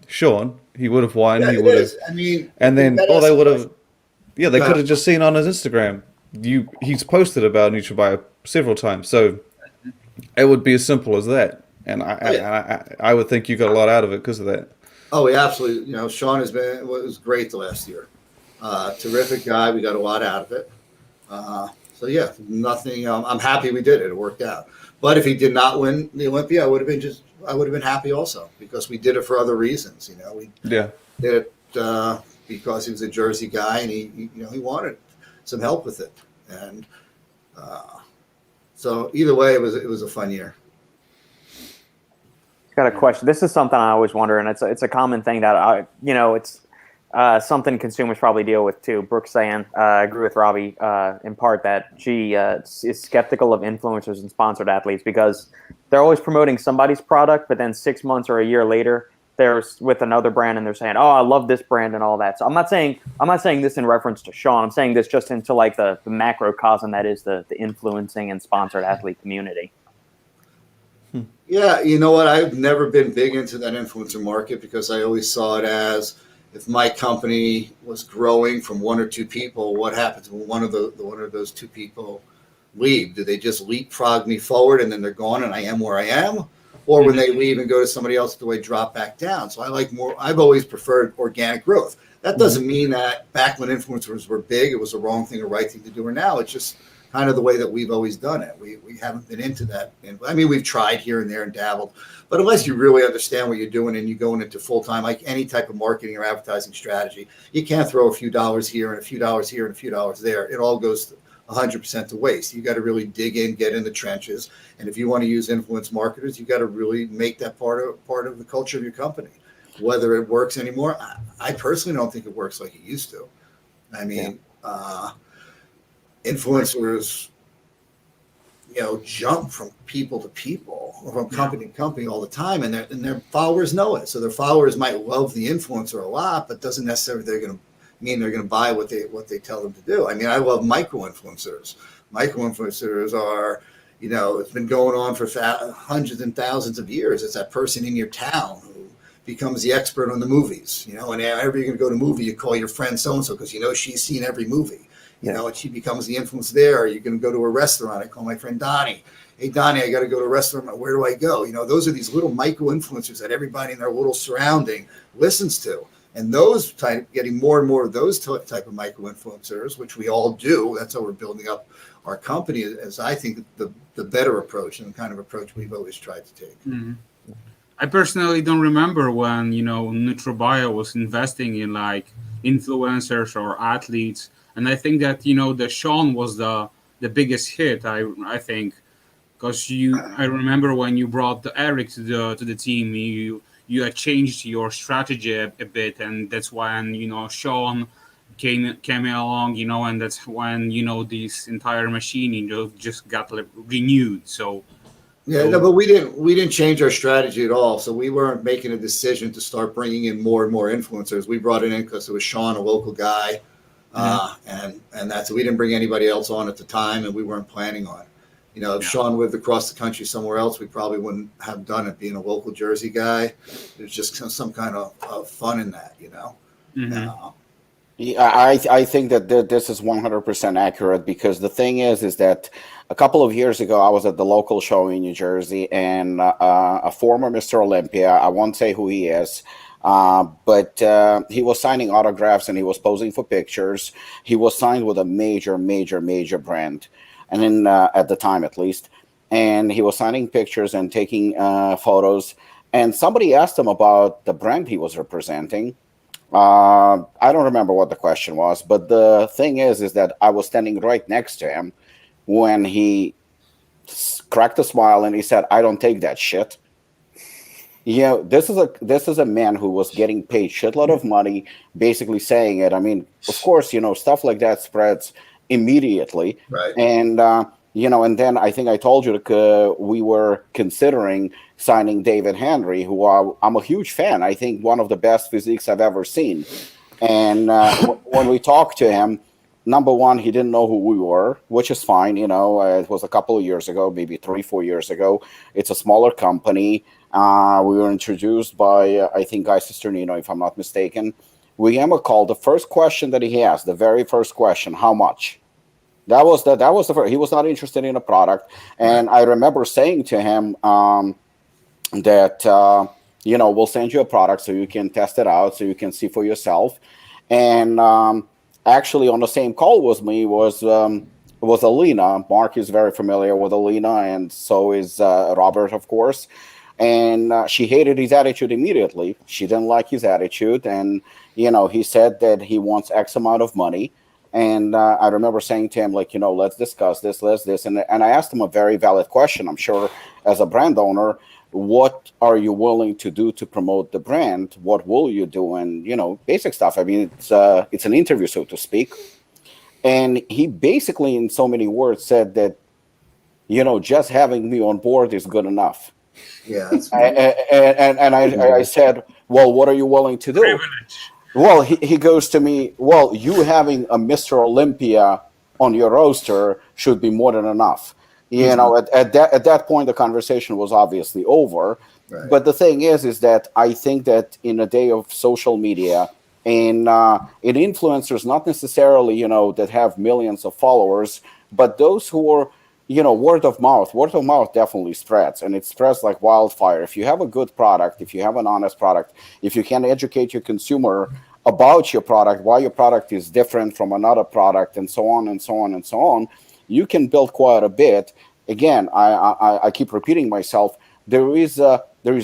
Speaker 3: Sean. He would have won.
Speaker 2: Yeah,
Speaker 3: he would have.
Speaker 2: I mean,
Speaker 3: and then they would have. Yeah, they could have just seen on his Instagram. He's posted about NutraBio several times, so it would be as simple as that. And I would think you got a lot out of it because of that.
Speaker 2: Oh, yeah, absolutely. Sean was great the last year. Terrific guy. We got a lot out of it. So yeah, nothing. I'm happy we did it. It worked out. But if he did not win the Olympia, I would have been happy also, because we did it for other reasons. We did it because he was a Jersey guy, and he wanted some help with it, and so either way, it was a fun year.
Speaker 1: Got a question. This is something I always wonder, and it's a common thing that it's something consumers probably deal with too. Brooke saying, I agree with Robbie in part that she is skeptical of influencers and sponsored athletes because they're always promoting somebody's product, but then 6 months or a year later, they're with another brand and they're saying, "Oh, I love this brand," and all that. So I'm not saying this in reference to Sean. I'm saying this just into like the macrocosm that is the influencing and sponsored athlete community.
Speaker 2: Yeah, you know what? I've never been big into that influencer market because I always saw it as, if my company was growing from one or two people, what happens when one of those two people leave? Do they just leapfrog me forward and then they're gone and I am where I am? Or when they leave and go to somebody else, do I drop back down? So I've always preferred organic growth. That doesn't mean that back when influencers were big, it was the wrong thing or right thing to do, or now it's just kind of the way that we've always done it. We haven't been into that. I mean, we've tried here and there and dabbled, but unless you really understand what you're doing and you're going into full-time, like any type of marketing or advertising strategy, you can't throw a few dollars here and a few dollars here and a few dollars there. It all goes 100% to waste. You got to really dig in, get in the trenches. And if you want to use influence marketers, you got to really make that part of the culture of your company. Whether it works anymore, I personally don't think it works like it used to. I mean, influencers, jump from people to people, or from company to company all the time, and their followers know it. So their followers might love the influencer a lot, but doesn't necessarily they're going to buy what they tell them to do. I mean, I love micro-influencers. Micro-influencers are, it's been going on for hundreds and thousands of years. It's that person in your town who becomes the expert on the movies, and whenever you're going to go to a movie, you call your friend so-and-so because she's seen every movie, and she becomes the influence there. Or you're going to go to a restaurant. I call my friend Donnie. Hey, Donnie, I got to go to a restaurant. Where do I go? Those are these little micro-influencers that everybody in their little surrounding listens to. And those getting more and more of those type of micro-influencers, which we all do. That's how we're building up our company, as I think the better approach and the kind of approach we've always tried to take.
Speaker 5: Mm-hmm. I personally don't remember when, NutraBio was investing in like influencers or athletes. And I think that, the Sean was the biggest hit, I think. Because I remember when you brought Eric to the team, you had changed your strategy a bit, and that's when Sean came along, and that's when this entire machine just got like renewed. So
Speaker 2: Yeah, no, but we didn't change our strategy at all. So we weren't making a decision to start bringing in more and more influencers. We brought it in because it was Sean, a local guy, and that's we didn't bring anybody else on at the time, and we weren't planning on. If Sean lived across the country somewhere else, we probably wouldn't have done it. Being a local Jersey guy, there's just some kind of fun in that,
Speaker 4: Yeah, I think that this is 100% accurate, because the thing is that a couple of years ago I was at the local show in New Jersey, and a former Mr. Olympia, I won't say who he is, but he was signing autographs and he was posing for pictures. He was signed with a major brand, and then at the time at least, and he was signing pictures and taking photos. And somebody asked him about the brand he was representing. I don't remember what the question was, but the thing is that I was standing right next to him when he cracked a smile and he said, "I don't take that shit." This is a man who was getting paid shitload of money, basically saying it. I mean, of course, stuff like that spreads immediately,
Speaker 2: right?
Speaker 4: And and then I think I told you that we were considering signing David Henry, who I'm a huge fan. I think one of the best physiques I've ever seen. And when we talked to him, number one, he didn't know who we were, which is fine. It was a couple of years ago, maybe 3-4 years ago. It's a smaller company. We were introduced by, I think, Guy Cisternino, if I'm not mistaken. We gave him a call. The first question that he asked, the very first question, how much? That was the first. He was not interested in a product. And I remember saying to him that, we'll send you a product so you can test it out, so you can see for yourself. And actually on the same call with me was Alina. Mark is very familiar with Alina, and so is Robert, of course. And she hated his attitude immediately. She didn't like his attitude. And, he said that he wants X amount of money. And I remember saying to him, let's discuss this, And I asked him a very valid question. I'm sure as a brand owner, what are you willing to do to promote the brand? What will you do? And, basic stuff. I mean, it's an interview, so to speak. And he basically, in so many words, said that, just having me on board is good enough.
Speaker 2: Yeah.
Speaker 4: And I said, well, what are you willing to do?
Speaker 5: Privilege.
Speaker 4: Well, he goes to me, well, you having a Mr. Olympia on your roster should be more than enough. At that point, the conversation was obviously over.
Speaker 2: Right.
Speaker 4: But the thing is that I think that in a day of social media, in influencers, not necessarily, that have millions of followers, but those who are, word of mouth definitely spreads, and it spreads like wildfire. If you have a good product, if you have an honest product, if you can educate your consumer about your product, why your product is different from another product, and so on and so on and so on, you can build quite a bit. Again, I keep repeating myself. There is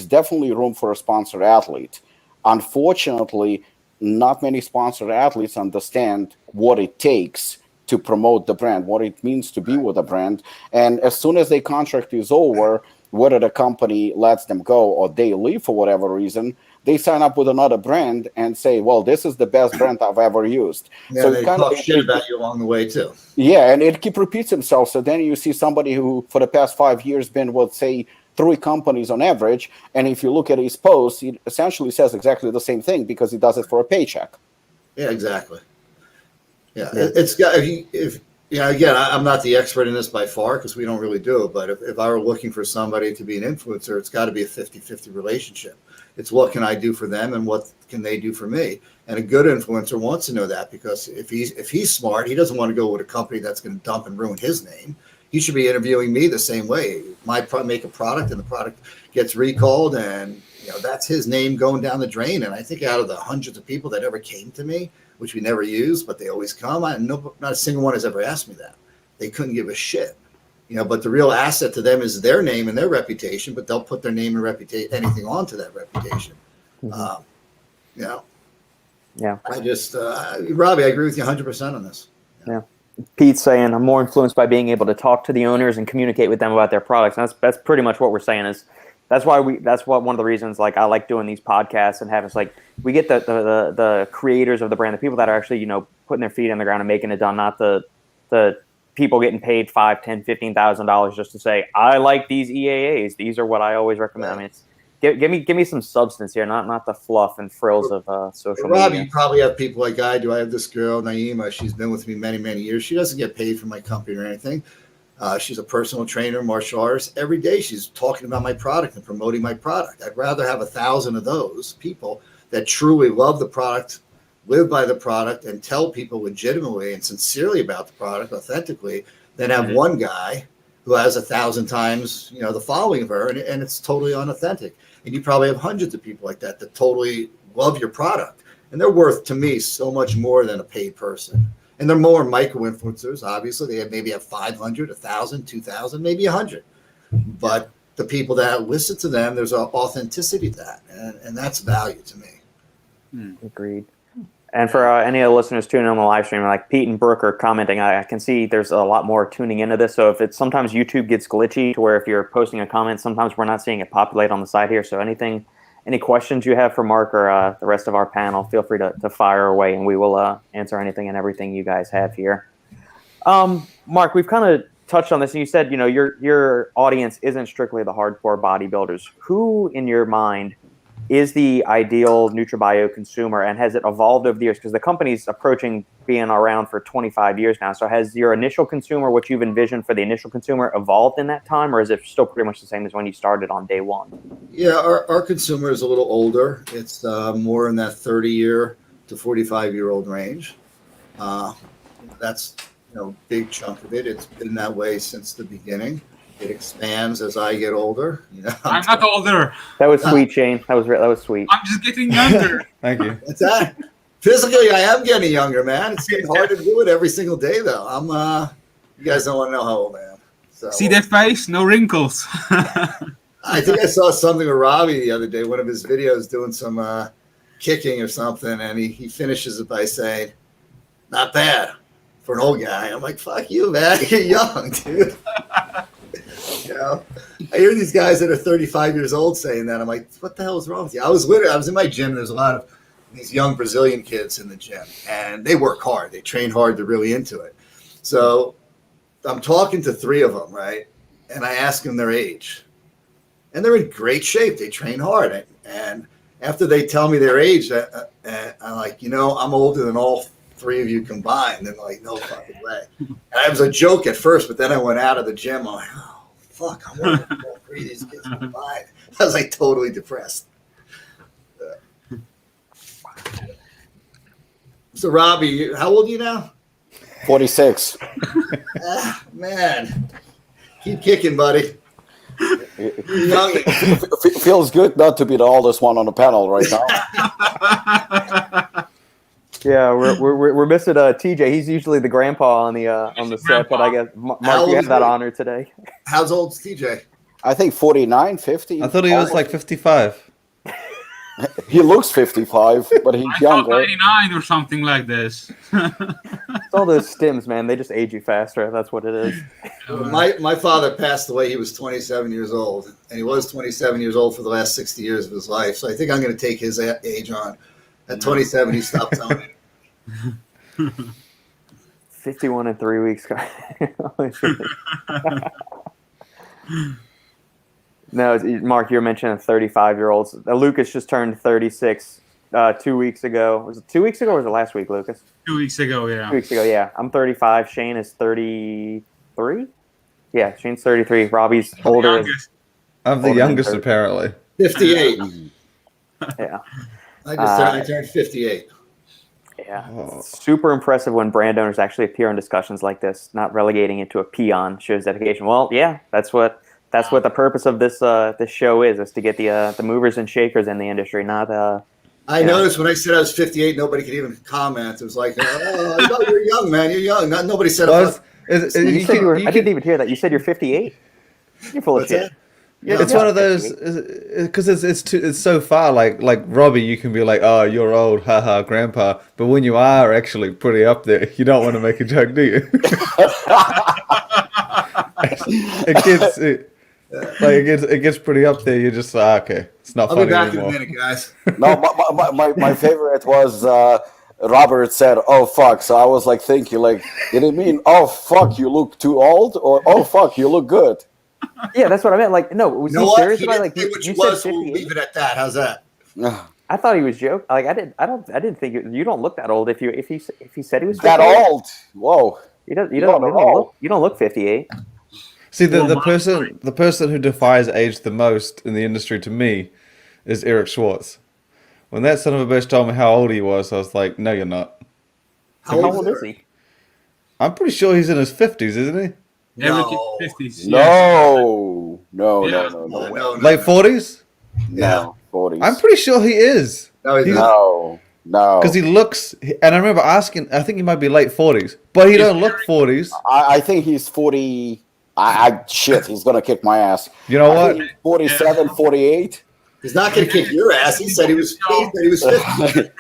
Speaker 4: definitely room for a sponsored athlete. Unfortunately, not many sponsored athletes understand what it takes to promote the brand, what it means to be with a brand. And as soon as their contract is over, whether the company lets them go or they leave for whatever reason, they sign up with another brand and say, well, this is the best brand I've ever used.
Speaker 2: Yeah,
Speaker 4: so
Speaker 2: they talk shit about you along the way too.
Speaker 4: Yeah, and it keep repeats himself. So then you see somebody who for the past 5 years been with, say, 3 companies on average, and if you look at his posts, he essentially says exactly the same thing because he does it for a paycheck.
Speaker 2: Yeah, exactly. Yeah, it's got. Again, I'm not the expert in this by far because we don't really do it. But if I were looking for somebody to be an influencer, it's got to be a 50-50 relationship. It's what can I do for them and what can they do for me. And a good influencer wants to know that, because if he's smart, he doesn't want to go with a company that's going to dump and ruin his name. He should be interviewing me the same way. Might make a product and the product gets recalled, and that's his name going down the drain. And I think out of the hundreds of people that ever came to me, which we never use, but they always come, not a single one has ever asked me that. They couldn't give a shit. But the real asset to them is their name and their reputation, but they'll put their name and anything onto that reputation.
Speaker 1: Mm-hmm.
Speaker 2: Yeah.
Speaker 1: Yeah.
Speaker 2: I just, Robbie, I agree with you 100% on this.
Speaker 1: Yeah. Pete's saying I'm more influenced by being able to talk to the owners and communicate with them about their products. And that's pretty much what we're saying is that's what one of the reasons like I like doing these podcasts and having like we get the creators of the brand, the people that are actually, putting their feet on the ground and making it done, not the people getting paid $5, $10, $15,000 just to say, I like these EAAs. These are what I always recommend. I mean, it's give me some substance here, not the fluff and frills of social media.
Speaker 2: Rob, you probably have people like I do. I have this girl, Naima. She's been with me many, many years. She doesn't get paid for my company or anything. She's a personal trainer, martial artist. Every day she's talking about my product and promoting my product. I'd rather have 1,000 of those people that truly love the product, live by the product, and tell people legitimately and sincerely about the product, authentically, than have one guy who has 1,000 times, the following of her, and it's totally unauthentic. And you probably have hundreds of people like that totally love your product. And they're worth, to me, so much more than a paid person. And they're more micro-influencers, obviously. They maybe have 500, 1,000, 2,000, maybe 100. But the people that listen to them, there's an authenticity to that. And that's value to me.
Speaker 1: Agreed. And for any of the listeners tuning in on the live stream, like Pete and Brooke are commenting, I can see there's a lot more tuning into this. So if it's sometimes YouTube gets glitchy to where if you're posting a comment, sometimes we're not seeing it populate on the side here. So any questions you have for Mark or the rest of our panel, feel free to fire away and we will answer anything and everything you guys have here. Mark, we've kind of touched on this and you said, your audience isn't strictly the hardcore bodybuilders. Who in your mind is the ideal NutraBio consumer, and has it evolved over the years? Because the company's approaching being around for 25 years now. So has your initial consumer, what you've envisioned for the initial consumer, evolved in that time, or is it still pretty much the same as when you started on day one?
Speaker 2: Yeah, our consumer is a little older. It's more in that 30-year to 45-year-old range. That's big chunk of it. It's been that way since the beginning. It expands as I get older.
Speaker 5: I'm not older.
Speaker 1: That was sweet, Shane. That was sweet.
Speaker 5: I'm just getting younger.
Speaker 3: Thank you.
Speaker 2: What's that? Physically, I am getting younger, man. It's getting hard to do it every single day, though. You guys don't want to know how old I am. So,
Speaker 5: See that face? No wrinkles.
Speaker 2: I think I saw something with Robbie the other day, one of his videos doing some kicking or something, and he finishes it by saying, not bad for an old guy. I'm like, fuck you, man. You're young, dude. I hear these guys that are 35 years old saying that. I'm like, what the hell is wrong with you? I was in my gym. There's a lot of these young Brazilian kids in the gym, and they work hard. They train hard. They're really into it. So I'm talking to 3 of them, right? And I ask them their age. And they're in great shape. They train hard. And after they tell me their age, I'm like, I'm older than all 3 of you combined. And they're like, no fucking way. And it was a joke at first, but then I went out of the gym. I'm like, oh, fuck, I'm older than all 3 of these kids combined. I was like totally depressed. So, Robbie, how old are you now?
Speaker 4: 46.
Speaker 2: Man, keep kicking, buddy.
Speaker 4: Feels good not to be the oldest one on the panel right now.
Speaker 1: Yeah, we're missing TJ. He's usually the grandpa on the set, but I guess Mark, you have that honor today.
Speaker 2: How's old TJ?
Speaker 4: I think 49, 50.
Speaker 3: I thought he was like 55.
Speaker 4: He looks 55, but he's
Speaker 5: I thought
Speaker 4: younger.
Speaker 5: 99 or something like this.
Speaker 1: It's all those stims, man. They just age you faster. That's what it is.
Speaker 2: My father passed away. He was 27 years old, and he was 27 years old for the last 60 years of his life. So I think I'm going to take his age on. At 27, he stopped telling me.
Speaker 1: 51 in 3 weeks. No, Mark, you were mentioning 35-year-olds. Lukasz just turned 36 2 weeks ago. Was it 2 weeks ago or was it last week, Lukasz?
Speaker 5: 2 weeks ago, yeah.
Speaker 1: 2 weeks ago, yeah. I'm 35. Shane is 33? Yeah, Shane's 33. Robbie's older.
Speaker 3: I'm the youngest, apparently.
Speaker 2: 58.
Speaker 1: Yeah.
Speaker 2: I turned 58.
Speaker 1: Yeah. Super impressive when brand owners actually appear in discussions like this, not relegating it to a peon. Shows dedication. Well, yeah, that's what the purpose of this show is to get the movers and shakers in the industry, not
Speaker 2: I noticed when I said I was 58, nobody could even comment. It was like, oh, you're young, man. You're young. Nobody said
Speaker 1: I didn't even hear that. You said you're 58? You're full of shit.
Speaker 3: It's one of those because it's so far. Like Robbie, you can be like, "Oh, you're old, haha, grandpa." But when you are actually pretty up there, you don't want to make a joke, do you? it gets pretty up there. You're just like, okay, it's not
Speaker 2: I'll
Speaker 3: funny
Speaker 2: be back
Speaker 3: anymore.
Speaker 2: in a minute, guys.
Speaker 4: No, my favorite was Robert said, "Oh fuck." So I was like thinking, like, did it mean, "Oh fuck, you look too old," or "Oh fuck, you look good"?
Speaker 1: Yeah, that's what I meant. Like, no, was
Speaker 2: You
Speaker 1: he
Speaker 2: know what?
Speaker 1: serious
Speaker 2: He
Speaker 1: about
Speaker 2: didn't
Speaker 1: like
Speaker 2: say
Speaker 1: you,
Speaker 2: which
Speaker 1: you
Speaker 2: was,
Speaker 1: said
Speaker 2: so we'll
Speaker 1: 58?
Speaker 2: leave it at that. How's that?
Speaker 1: I thought he was joking. Like, I didn't think you don't look that old. If he said he was 58,
Speaker 4: That old? Whoa!
Speaker 1: you don't look 58.
Speaker 3: See, the person who defies age the most in the industry to me is Eric Schwartz. When that son of a bitch told me how old he was, I was like, "No, you're not."
Speaker 1: How old is he?
Speaker 3: I'm pretty sure he's in his 50s, isn't he?
Speaker 5: Everything
Speaker 2: No.
Speaker 5: 50s.
Speaker 4: No, no,
Speaker 5: Yeah.
Speaker 4: no, no, no,
Speaker 2: No,
Speaker 3: Late 40s?
Speaker 4: no, 40s.
Speaker 3: I'm pretty sure he is.
Speaker 2: No, he's not.
Speaker 4: No.
Speaker 3: Because he looks, and I remember asking, I think he might be late 40s, but he don't look 40s.
Speaker 4: I think he's 40. Shit, he's gonna kick my ass.
Speaker 3: You know
Speaker 4: I
Speaker 3: what?
Speaker 4: think he's 47, 48.
Speaker 2: He's not going to kick your ass. He said he was 50.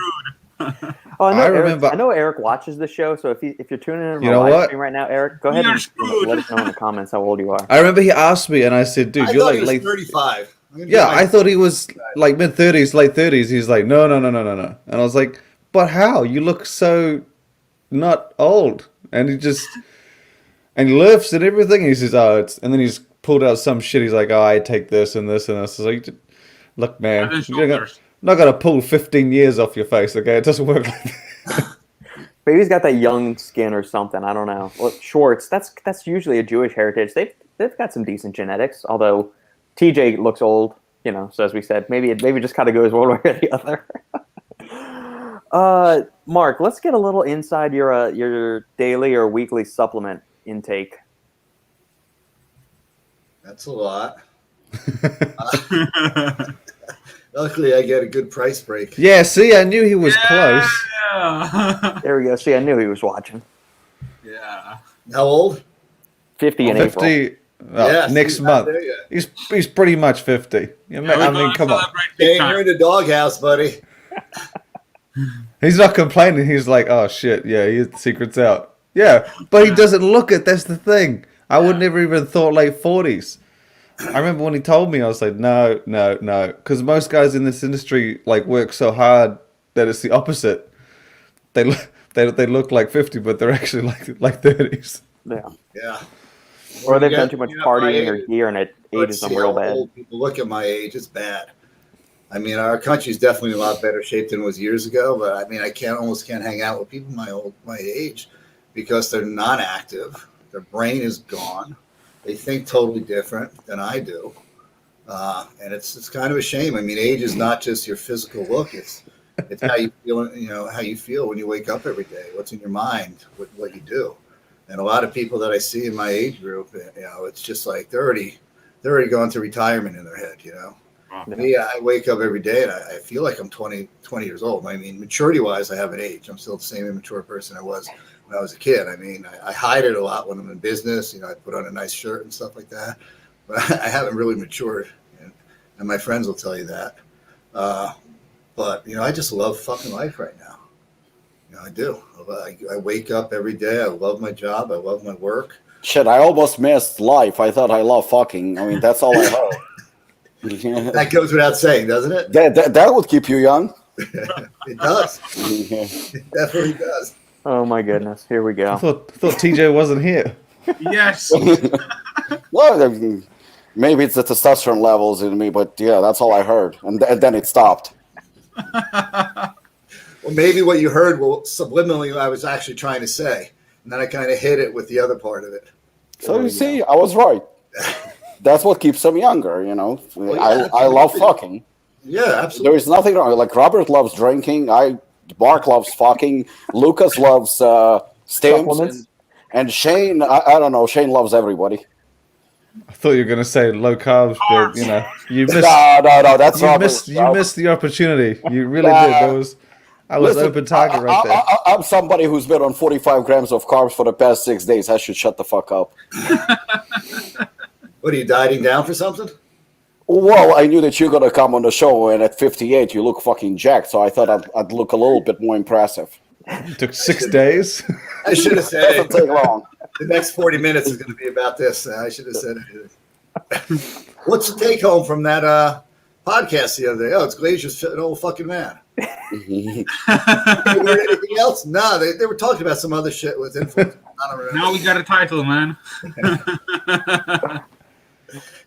Speaker 1: Oh, I know.
Speaker 3: I
Speaker 1: Eric,
Speaker 3: remember-
Speaker 1: I know Eric watches the show, so if you're tuning in on
Speaker 3: You
Speaker 1: the
Speaker 3: know
Speaker 1: live
Speaker 3: what?
Speaker 1: stream right now, Eric, go ahead
Speaker 5: You're
Speaker 1: and
Speaker 5: screwed.
Speaker 1: let us know in the comments how old you are.
Speaker 3: I remember he asked me, and I said, dude,
Speaker 2: I
Speaker 3: you're
Speaker 2: thought
Speaker 3: like
Speaker 2: he was
Speaker 3: late.
Speaker 2: 35.
Speaker 3: Yeah, I thought he was like mid 30s, late 30s. He's like, no. And I was like, but how? You look so not old. And and he lifts and everything. And he says, oh, and then he's pulled out some shit. He's like, oh, I take this and this and this. I was like, look, man,
Speaker 5: Head and
Speaker 3: you're
Speaker 5: shoulders.
Speaker 3: not going to pull 15 years off your face, okay? It doesn't work like that.
Speaker 1: Maybe he's got that young skin or something. I don't know. Well, Schwartz, that's usually a Jewish heritage. They've got some decent genetics, although TJ looks old, so as we said, maybe it just kind of goes one way or the other. Mark, let's get a little inside your daily or weekly supplement intake.
Speaker 2: That's a lot. Luckily, I get a good price break.
Speaker 3: Yeah, see, I knew he was close.
Speaker 5: Yeah.
Speaker 1: There we go. See, I knew he was watching.
Speaker 5: Yeah.
Speaker 2: How old?
Speaker 1: 50 in April.
Speaker 3: 50
Speaker 2: Yeah,
Speaker 3: next
Speaker 2: he's not
Speaker 3: month.
Speaker 2: there yet.
Speaker 3: He's pretty much 50. I mean, come on.
Speaker 2: Hey, you're in the doghouse, buddy.
Speaker 3: He's not complaining. He's like, oh shit, yeah, the secret's out. Yeah, but he doesn't look it. That's the thing. I would never even thought late 40s. I remember when he told me, I was like, no. Because most guys in this industry like work so hard that it's the opposite. They look like 50, but they're actually like 30s.
Speaker 1: Yeah.
Speaker 2: Yeah.
Speaker 1: Or they've
Speaker 2: You
Speaker 1: done
Speaker 2: got-
Speaker 1: too much
Speaker 2: you got my
Speaker 1: partying or
Speaker 2: age.
Speaker 1: gear, and it ages them
Speaker 2: See
Speaker 1: real
Speaker 2: how
Speaker 1: bad.
Speaker 2: old people look at my age. It's bad. I mean, our country's definitely in a lot better shape than it was years ago. But I mean, I almost can't hang out with people my age because they're not active. Their brain is gone. They think totally different than I do, and it's kind of a shame. I mean, age is not just your physical look; it's how you feel. How you feel when you wake up every day. What's in your mind? What you do. And a lot of people that I see in my age group, it's just like they're already going to retirement in their head. Me, I wake up every day and I feel like I'm 20 years old. I mean, maturity-wise, I haven't aged. I'm still the same immature person I was when I was a kid. I mean, I hide it a lot when I'm in business. I put on a nice shirt and stuff like that. But I haven't really matured, and my friends will tell you that. But I just love fucking life right now. I do. I wake up every day. I love my job. I love my work.
Speaker 4: Shit, I almost missed life. I thought I love fucking. I mean, that's all I heard.
Speaker 2: That goes without saying, doesn't it?
Speaker 4: That would keep you young.
Speaker 2: It does. It definitely does.
Speaker 1: Oh my goodness! Here we go.
Speaker 3: I thought TJ wasn't here.
Speaker 5: Yes.
Speaker 4: Well, I mean, maybe it's the testosterone levels in me, but yeah, that's all I heard, and then it stopped.
Speaker 2: Well, maybe what you heard, subliminally, I was actually trying to say, and then I kind of hit it with the other part of it.
Speaker 4: So you see, I was right. That's what keeps them younger,
Speaker 2: Well, yeah,
Speaker 4: I love fucking.
Speaker 2: Yeah, absolutely.
Speaker 4: There is nothing wrong. Like Robert loves drinking. Mark loves fucking. Lukasz loves stamps.
Speaker 1: Supplements?
Speaker 4: And Shane, I don't know. Shane loves everybody.
Speaker 3: I thought you were going to say low carbs, but you missed.
Speaker 4: No, that's
Speaker 3: You
Speaker 4: Robert.
Speaker 3: missed the opportunity. You really did. I was
Speaker 4: Listen,
Speaker 3: open target right there.
Speaker 4: I'm somebody who's been on 45 grams of carbs for the past 6 days. I should shut the fuck up.
Speaker 2: What are you dieting down for something?
Speaker 4: Well, I knew that you're gonna come on the show, and at 58, you look fucking jacked. So I thought I'd look a little bit more impressive.
Speaker 3: It took 6 days.
Speaker 2: I should have said
Speaker 4: Doesn't take long.
Speaker 2: the next 40 minutes is going to be about this. I should have said it. What's the take home from that podcast the other day? Oh, it's Glazier's an old fucking man. Anything else? No, they were talking about some other shit with influence. I don't remember.
Speaker 5: Now we got a title, man.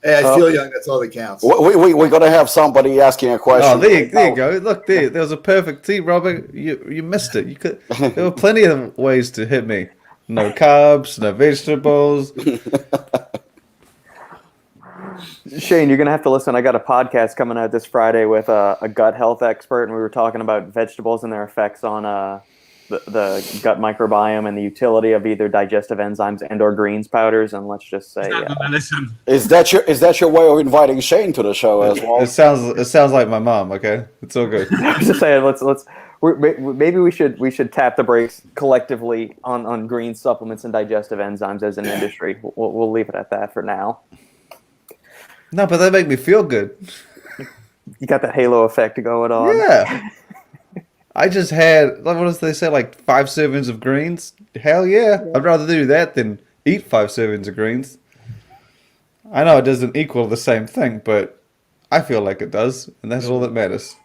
Speaker 2: Hey, I feel young. That's all that counts.
Speaker 4: We're gonna have somebody asking a question.
Speaker 3: Oh, there you go. Look, there was a perfect tea, Robert. You missed it. You could. There were plenty of ways to hit me. No carbs, no vegetables.
Speaker 1: Shane, you're gonna have to listen. I got a podcast coming out this Friday with a gut health expert, and we were talking about vegetables and their effects on the gut microbiome and the utility of either digestive enzymes and or greens powders. And let's just say,
Speaker 5: Listen.
Speaker 4: Is that your way of inviting Shane to the show as well?
Speaker 3: It sounds like my mom. Okay, it's all good.
Speaker 1: I was just saying, maybe we should tap the brakes collectively on green supplements and digestive enzymes as an industry. We'll leave it at that for now.
Speaker 3: No, but they make me feel good.
Speaker 1: You got that halo effect going on.
Speaker 3: Yeah. I just had, what does they say, like 5 servings of greens? Hell yeah. I'd rather do that than eat 5 servings of greens. I know it doesn't equal the same thing, but I feel like it does, and that's all that matters.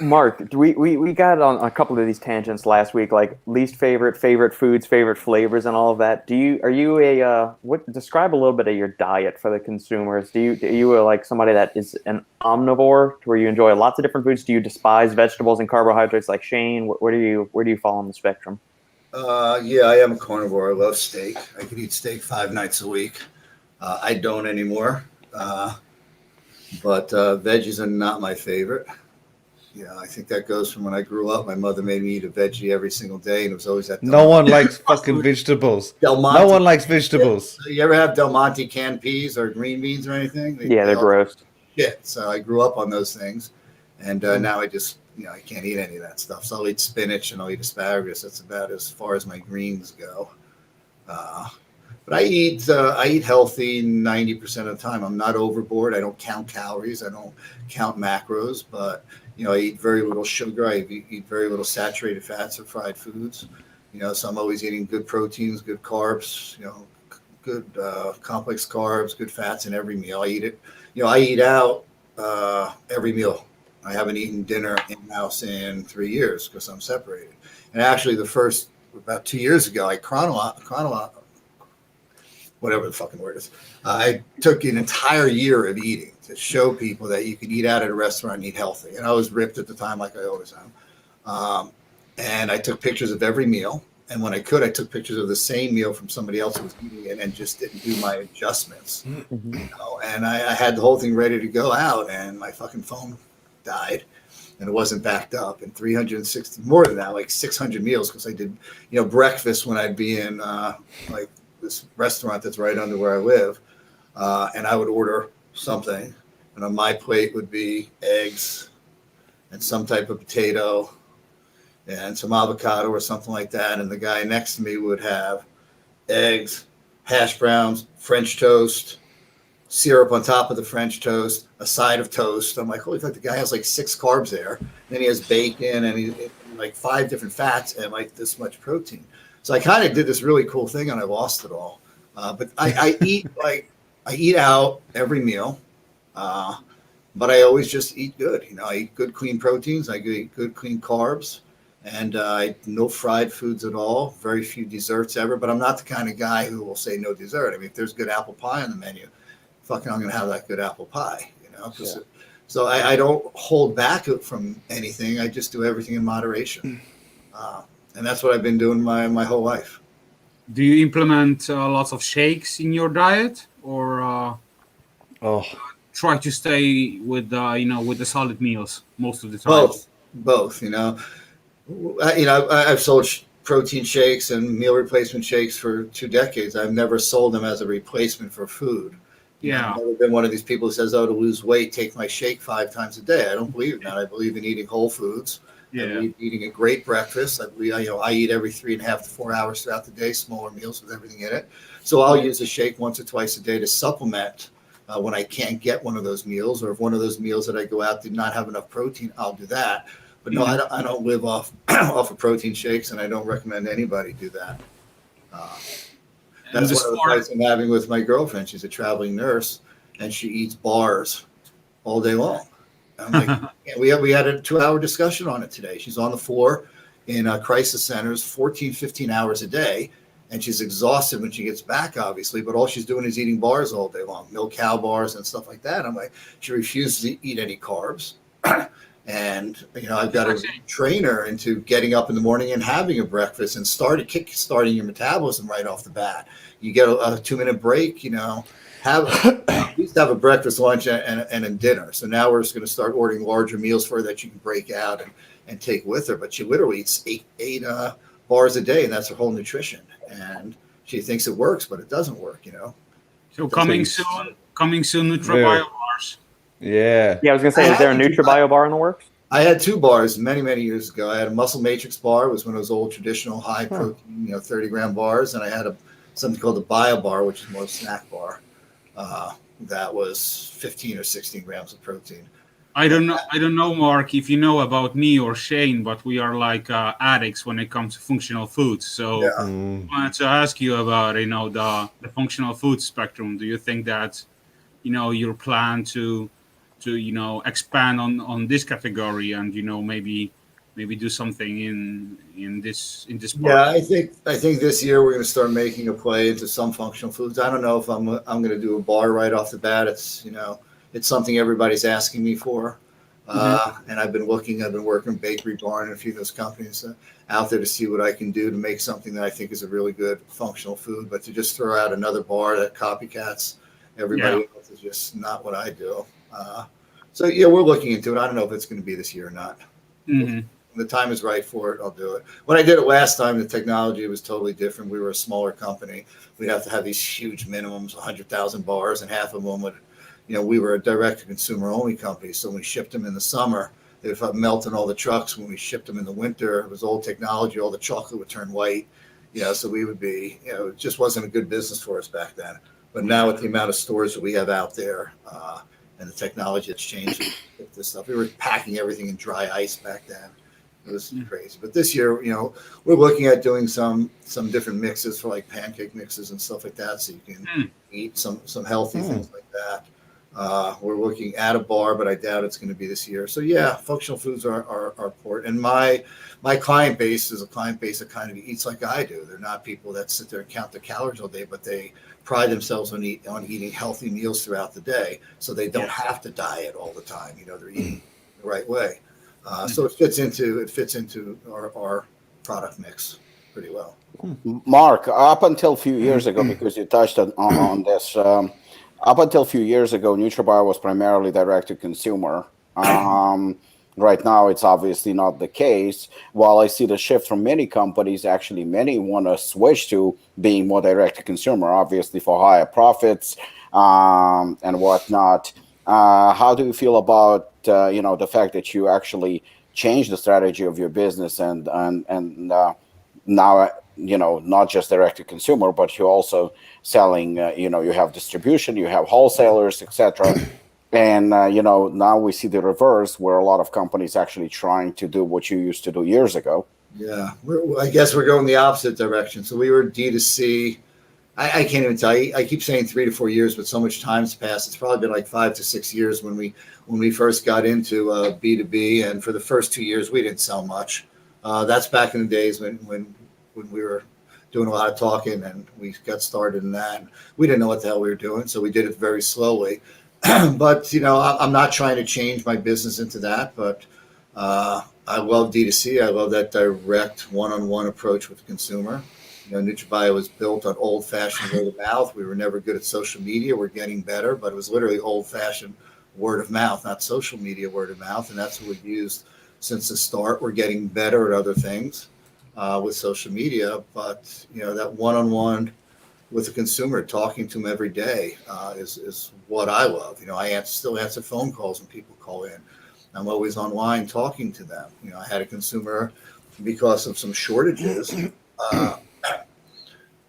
Speaker 1: Mark, we got on a couple of these tangents last week, like least favorite foods, favorite flavors, and all of that. Describe a little bit of your diet for the consumers? Are you like somebody that is an omnivore, where you enjoy lots of different foods? Do you despise vegetables and carbohydrates like Shane? Where do you fall on the spectrum?
Speaker 2: Yeah, I am a carnivore. I love steak. I could eat steak 5 nights a week. I don't anymore, but veggies are not my favorite. Yeah, I think that goes from when I grew up. My mother made me eat a veggie every single day, and it was always that.
Speaker 3: No one likes fucking vegetables.
Speaker 2: Del Monte.
Speaker 3: No one likes vegetables.
Speaker 2: You ever have Del Monte canned peas or green beans or anything?
Speaker 1: They're gross.
Speaker 2: Yeah, so I grew up on those things, and now I just, I can't eat any of that stuff. So I'll eat spinach and I'll eat asparagus. That's about as far as my greens go. But I eat healthy 90% of the time. I'm not overboard. I don't count calories. I don't count macros, but I eat very little sugar. I eat very little saturated fats or fried foods. So I'm always eating good proteins, good carbs, good complex carbs, good fats in every meal. I eat it. I eat out every meal. I haven't eaten dinner in-house in 3 years because I'm separated. And actually about 2 years ago, I whatever the fucking word is. I took an entire year of eating to show people that you can eat out at a restaurant and eat healthy. And I was ripped at the time, like I always am. And I took pictures of every meal. And when I could, I took pictures of the same meal from somebody else who was eating it and just didn't do my adjustments. Mm-hmm. And I had the whole thing ready to go out, and my fucking phone died. And it wasn't backed up. And 360, more than that, like 600 meals, because I did, breakfast when I'd be in like this restaurant that's right under where I live. And I would order something, and on my plate would be eggs and some type of potato and some avocado or something like that. And the guy next to me would have eggs, hash browns, French toast, syrup on top of the French toast, a side of toast. I'm like, holy fuck, the guy has like 6 carbs there. Then he has bacon and like 5 different fats and like this much protein. So I kind of did this really cool thing, and I lost it all. But I eat out every meal, but I always just eat good. I eat good, clean proteins. I eat good, clean carbs, and no fried foods at all. Very few desserts ever. But I'm not the kind of guy who will say no dessert. I mean, if there's good apple pie on the menu, fucking, I'm going to have that good apple pie. Yeah. So I don't hold back from anything. I just do everything in moderation. And that's what I've been doing my whole life.
Speaker 5: Do you implement lots of shakes in your diet, or try to stay with with the solid meals most of the time?
Speaker 2: Both. I've sold protein shakes and meal replacement shakes for 2 decades. I've never sold them as a replacement for food.
Speaker 5: Yeah,
Speaker 2: I've never been one of these people who says, "Oh, to lose weight, take my shake 5 times a day." I don't believe in that. I believe in eating whole foods. Yeah. Eating a great breakfast. I believe, I eat every 3.5 to 4 hours throughout the day, smaller meals with everything in it. So I'll use a shake once or twice a day to supplement when I can't get one of those meals, or if one of those meals that I go out did not have enough protein, I'll do that. But no, I don't live off off of protein shakes, and I don't recommend anybody do that. That's one of the fights I'm having with my girlfriend. She's a traveling nurse, and she eats bars all day long. I'm like, we had a 2-hour discussion on it today. She's on the floor in crisis centers 14, 15 hours a day, and she's exhausted when she gets back, obviously, but all she's doing is eating bars all day long, milk cow bars and stuff like that. I'm like, she refuses to eat any carbs. And, I've got to train her into getting up in the morning and having a breakfast and starting your metabolism right off the bat. You get a 2-minute break, at least have a breakfast, lunch, and a dinner. So now we're just going to start ordering larger meals for her that you can break out and take with her. But she literally eats eight bars a day, and that's her whole nutrition. And she thinks it works, but it doesn't work,
Speaker 5: So coming soon, NutraBio bars.
Speaker 3: Yeah.
Speaker 1: Yeah, I was gonna say, is there a NutraBio bar in the works?
Speaker 2: I had 2 bars many, many years ago. I had a muscle matrix bar. It was one of those old traditional high protein, 30-gram bars, and I had something called the Bio bar, which is more a snack bar. That was 15 or 16 grams of protein.
Speaker 5: I don't know, Mark, if you know about me or Shane, but we are like addicts when it comes to functional foods. So I wanted to ask you about, the functional food spectrum. Do you think that, your plan to expand on this category and, maybe do something in this part?
Speaker 2: Yeah, I think this year we're going to start making a play into some functional foods. I don't know if I'm going to do a bar right off the bat. It's it's something everybody's asking me for, and I've been working Bakery Barn and a few of those companies out there to see what I can do to make something that I think is a really good functional food. But to just throw out another bar that copycats everybody else is just not what I do. So yeah, we're looking into it. I don't know if it's going to be this year or not. When the time is right for it, I'll do it. When I did it last time, the technology was totally different. We were a smaller company. We'd have to have these huge minimums, 100,000 bars, and half of them would, we were a direct-to-consumer only company. So when we shipped them in the summer, they would melt in all the trucks. When we shipped them in the winter, it was old technology. All the chocolate would turn white. So we would be, it just wasn't a good business for us back then. But now with the amount of stores that we have out there, and the technology that's changed this stuff. We were packing everything in dry ice back then. It was crazy. But this year, we're looking at doing some different mixes for like pancake mixes and stuff like that, so you can eat some healthy things like that. We're looking at a bar, but I doubt it's going to be this year. So yeah, functional foods are important. And my client base is a client base that kind of eats like I do. They're not people that sit there and count their calories all day, but they pride themselves on eating healthy meals throughout the day, so they don't have to diet all the time. They're eating the right way. So it fits into our product mix pretty well.
Speaker 4: Mark, up until a few years ago, because you touched on this, up until a few years ago, NutraBio was primarily direct to consumer. Right now, it's obviously not the case. While I see the shift from many companies, actually many want to switch to being more direct to consumer, obviously for higher profits and whatnot. How do you feel about the fact that you actually changed the strategy of your business and now not just direct to consumer, but you're also selling? You have distribution, you have wholesalers, etc. And, now we see the reverse, where a lot of companies actually trying to do what you used to do years ago.
Speaker 2: Yeah, I guess we're going the opposite direction. So we were D2C. I can't even tell you. I keep saying 3 to 4 years, but so much time's passed. It's probably been like 5 to 6 years when we first got into B2B. And for the first 2 years, we didn't sell much. That's back in the days when we were doing a lot of talking and we got started in that. We didn't know what the hell we were doing, so we did it very slowly. But, I'm not trying to change my business into that, but I love D2C. I love that direct one-on-one approach with the consumer. NutraBio was built on old-fashioned word of mouth. We were never good at social media. We're getting better, but it was literally old-fashioned word of mouth, not social media word of mouth, and that's what we've used since the start. We're getting better at other things with social media, but, that one-on-one with the consumer, talking to them every day is what I love. I still answer phone calls when people call in. I'm always online talking to them. I had a consumer, because of some shortages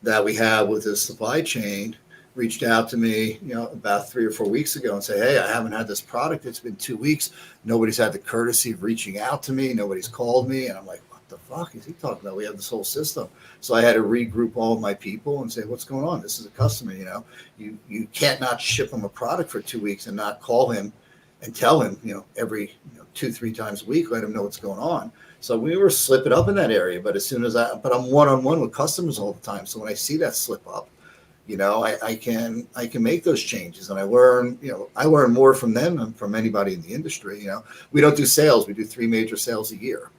Speaker 2: that we have with the supply chain, reached out to me, about 3 or 4 weeks ago and say, hey, I haven't had this product. It's been 2 weeks. Nobody's had the courtesy of reaching out to me. Nobody's called me. And I'm like, what the fuck is he talking about? We have this whole system. So I had to regroup all of my people and say, what's going on? This is a customer, you can't not ship him a product for 2 weeks and not call him and tell him, every 2-3 times a week, let him know what's going on. So we were slipping up in that area. But I'm one-on-one with customers all the time. So when I see that slip up, I can make those changes, and I learn more from them than from anybody in the industry. We don't do sales. We do 3 major sales a year,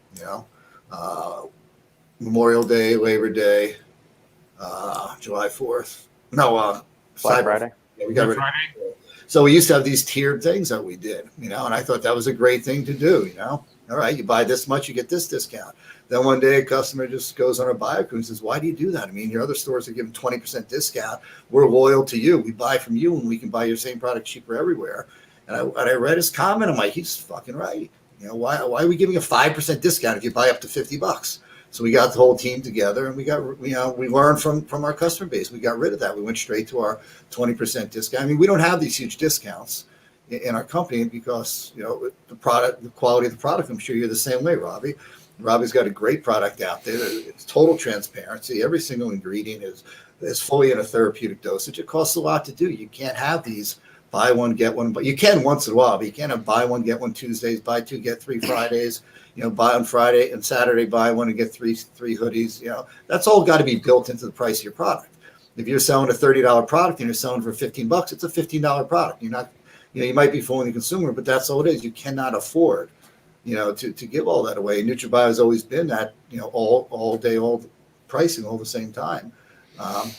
Speaker 2: Memorial Day, Labor Day, July 4th. No,
Speaker 1: Black Friday.
Speaker 2: Yeah, we got rid of it. So we used to have these tiered things that we did, and I thought that was a great thing to do, All right, you buy this much, you get this discount. Then one day a customer just goes on our BioCrew and says, why do you do that? I mean, your other stores are giving 20% discount. We're loyal to you. We buy from you and we can buy your same product cheaper everywhere. And I read his comment. I'm like, he's fucking right. Why are we giving a 5% discount if you buy up to $50? So we got the whole team together and we learned from our customer base. We got rid of that. We went straight to our 20% discount. I mean, we don't have these huge discounts in our company because, the quality of the product, I'm sure you're the same way, Robbie. Robbie's got a great product out there. It's total transparency. Every single ingredient is fully in a therapeutic dosage. It costs a lot to do. You can't have these buy one, get one, but you can once in a while, but you can't have buy one, get one Tuesdays, buy 2, get 3 Fridays, buy on Friday and Saturday, buy one and get three hoodies. That's all got to be built into the price of your product. If you're selling a $30 product and you're selling for $15, it's a $15 product. You're not, you might be fooling the consumer, but that's all it is. You cannot afford to give all that away. NutraBio has always been that, all day, all pricing all the same time.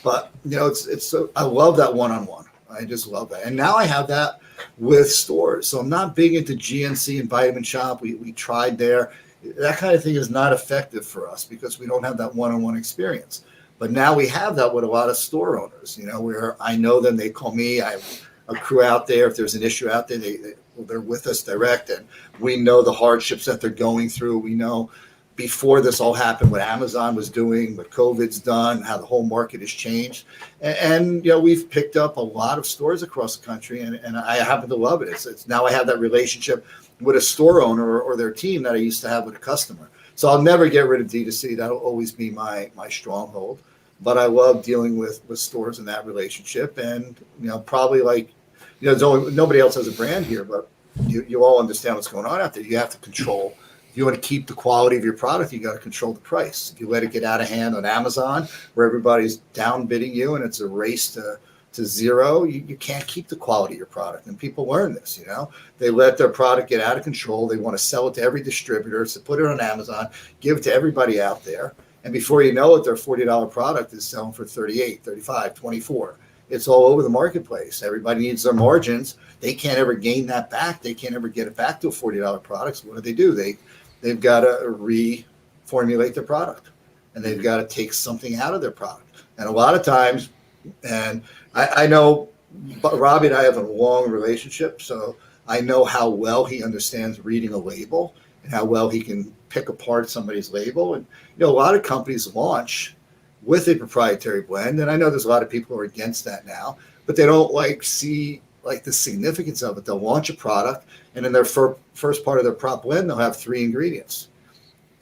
Speaker 2: But it's so, I love that one-on-one. I just love that. And now I have that with stores. So I'm not big into GNC and Vitamin Shop. We tried there. That kind of thing is not effective for us because we don't have that one-on-one experience. But now we have that with a lot of store owners, where I know them, they call me, I have a crew out there. If there's an issue out there, they're with us direct, and we know the hardships that they're going through. We know before this all happened what Amazon was doing, what COVID's done, how the whole market has changed. And we've picked up a lot of stores across the country, and I happen to love it. It's now I have that relationship with a store owner or their team that I used to have with a customer. So I'll never get rid of D2C. That'll always be my stronghold. But I love dealing with stores in that relationship. And, probably like, nobody else has a brand here, but you all understand what's going on out there. You have to control. If you want to keep the quality of your product, you got to control the price. If you let it get out of hand on Amazon, where everybody's downbidding you and it's a race to zero, you can't keep the quality of your product. And people learn this, They let their product get out of control. They want to sell it to every distributor, so put it on Amazon, give it to everybody out there. And before you know it, their $40 product is selling for $38, $35, $24. It's all over the marketplace. Everybody needs their margins. They can't ever gain that back. They can't ever get it back to a $40 product. So what do? They've got to reformulate their product, and they've got to take something out of their product. And a lot of times, and I know Robbie and I have a long relationship, so I know how well he understands reading a label and how well he can pick apart somebody's label. And a lot of companies launch with a proprietary blend, and I know there's a lot of people who are against that now, but they don't see the significance of it. They'll launch a product, and in their first part of their prop blend, they'll have 3 ingredients,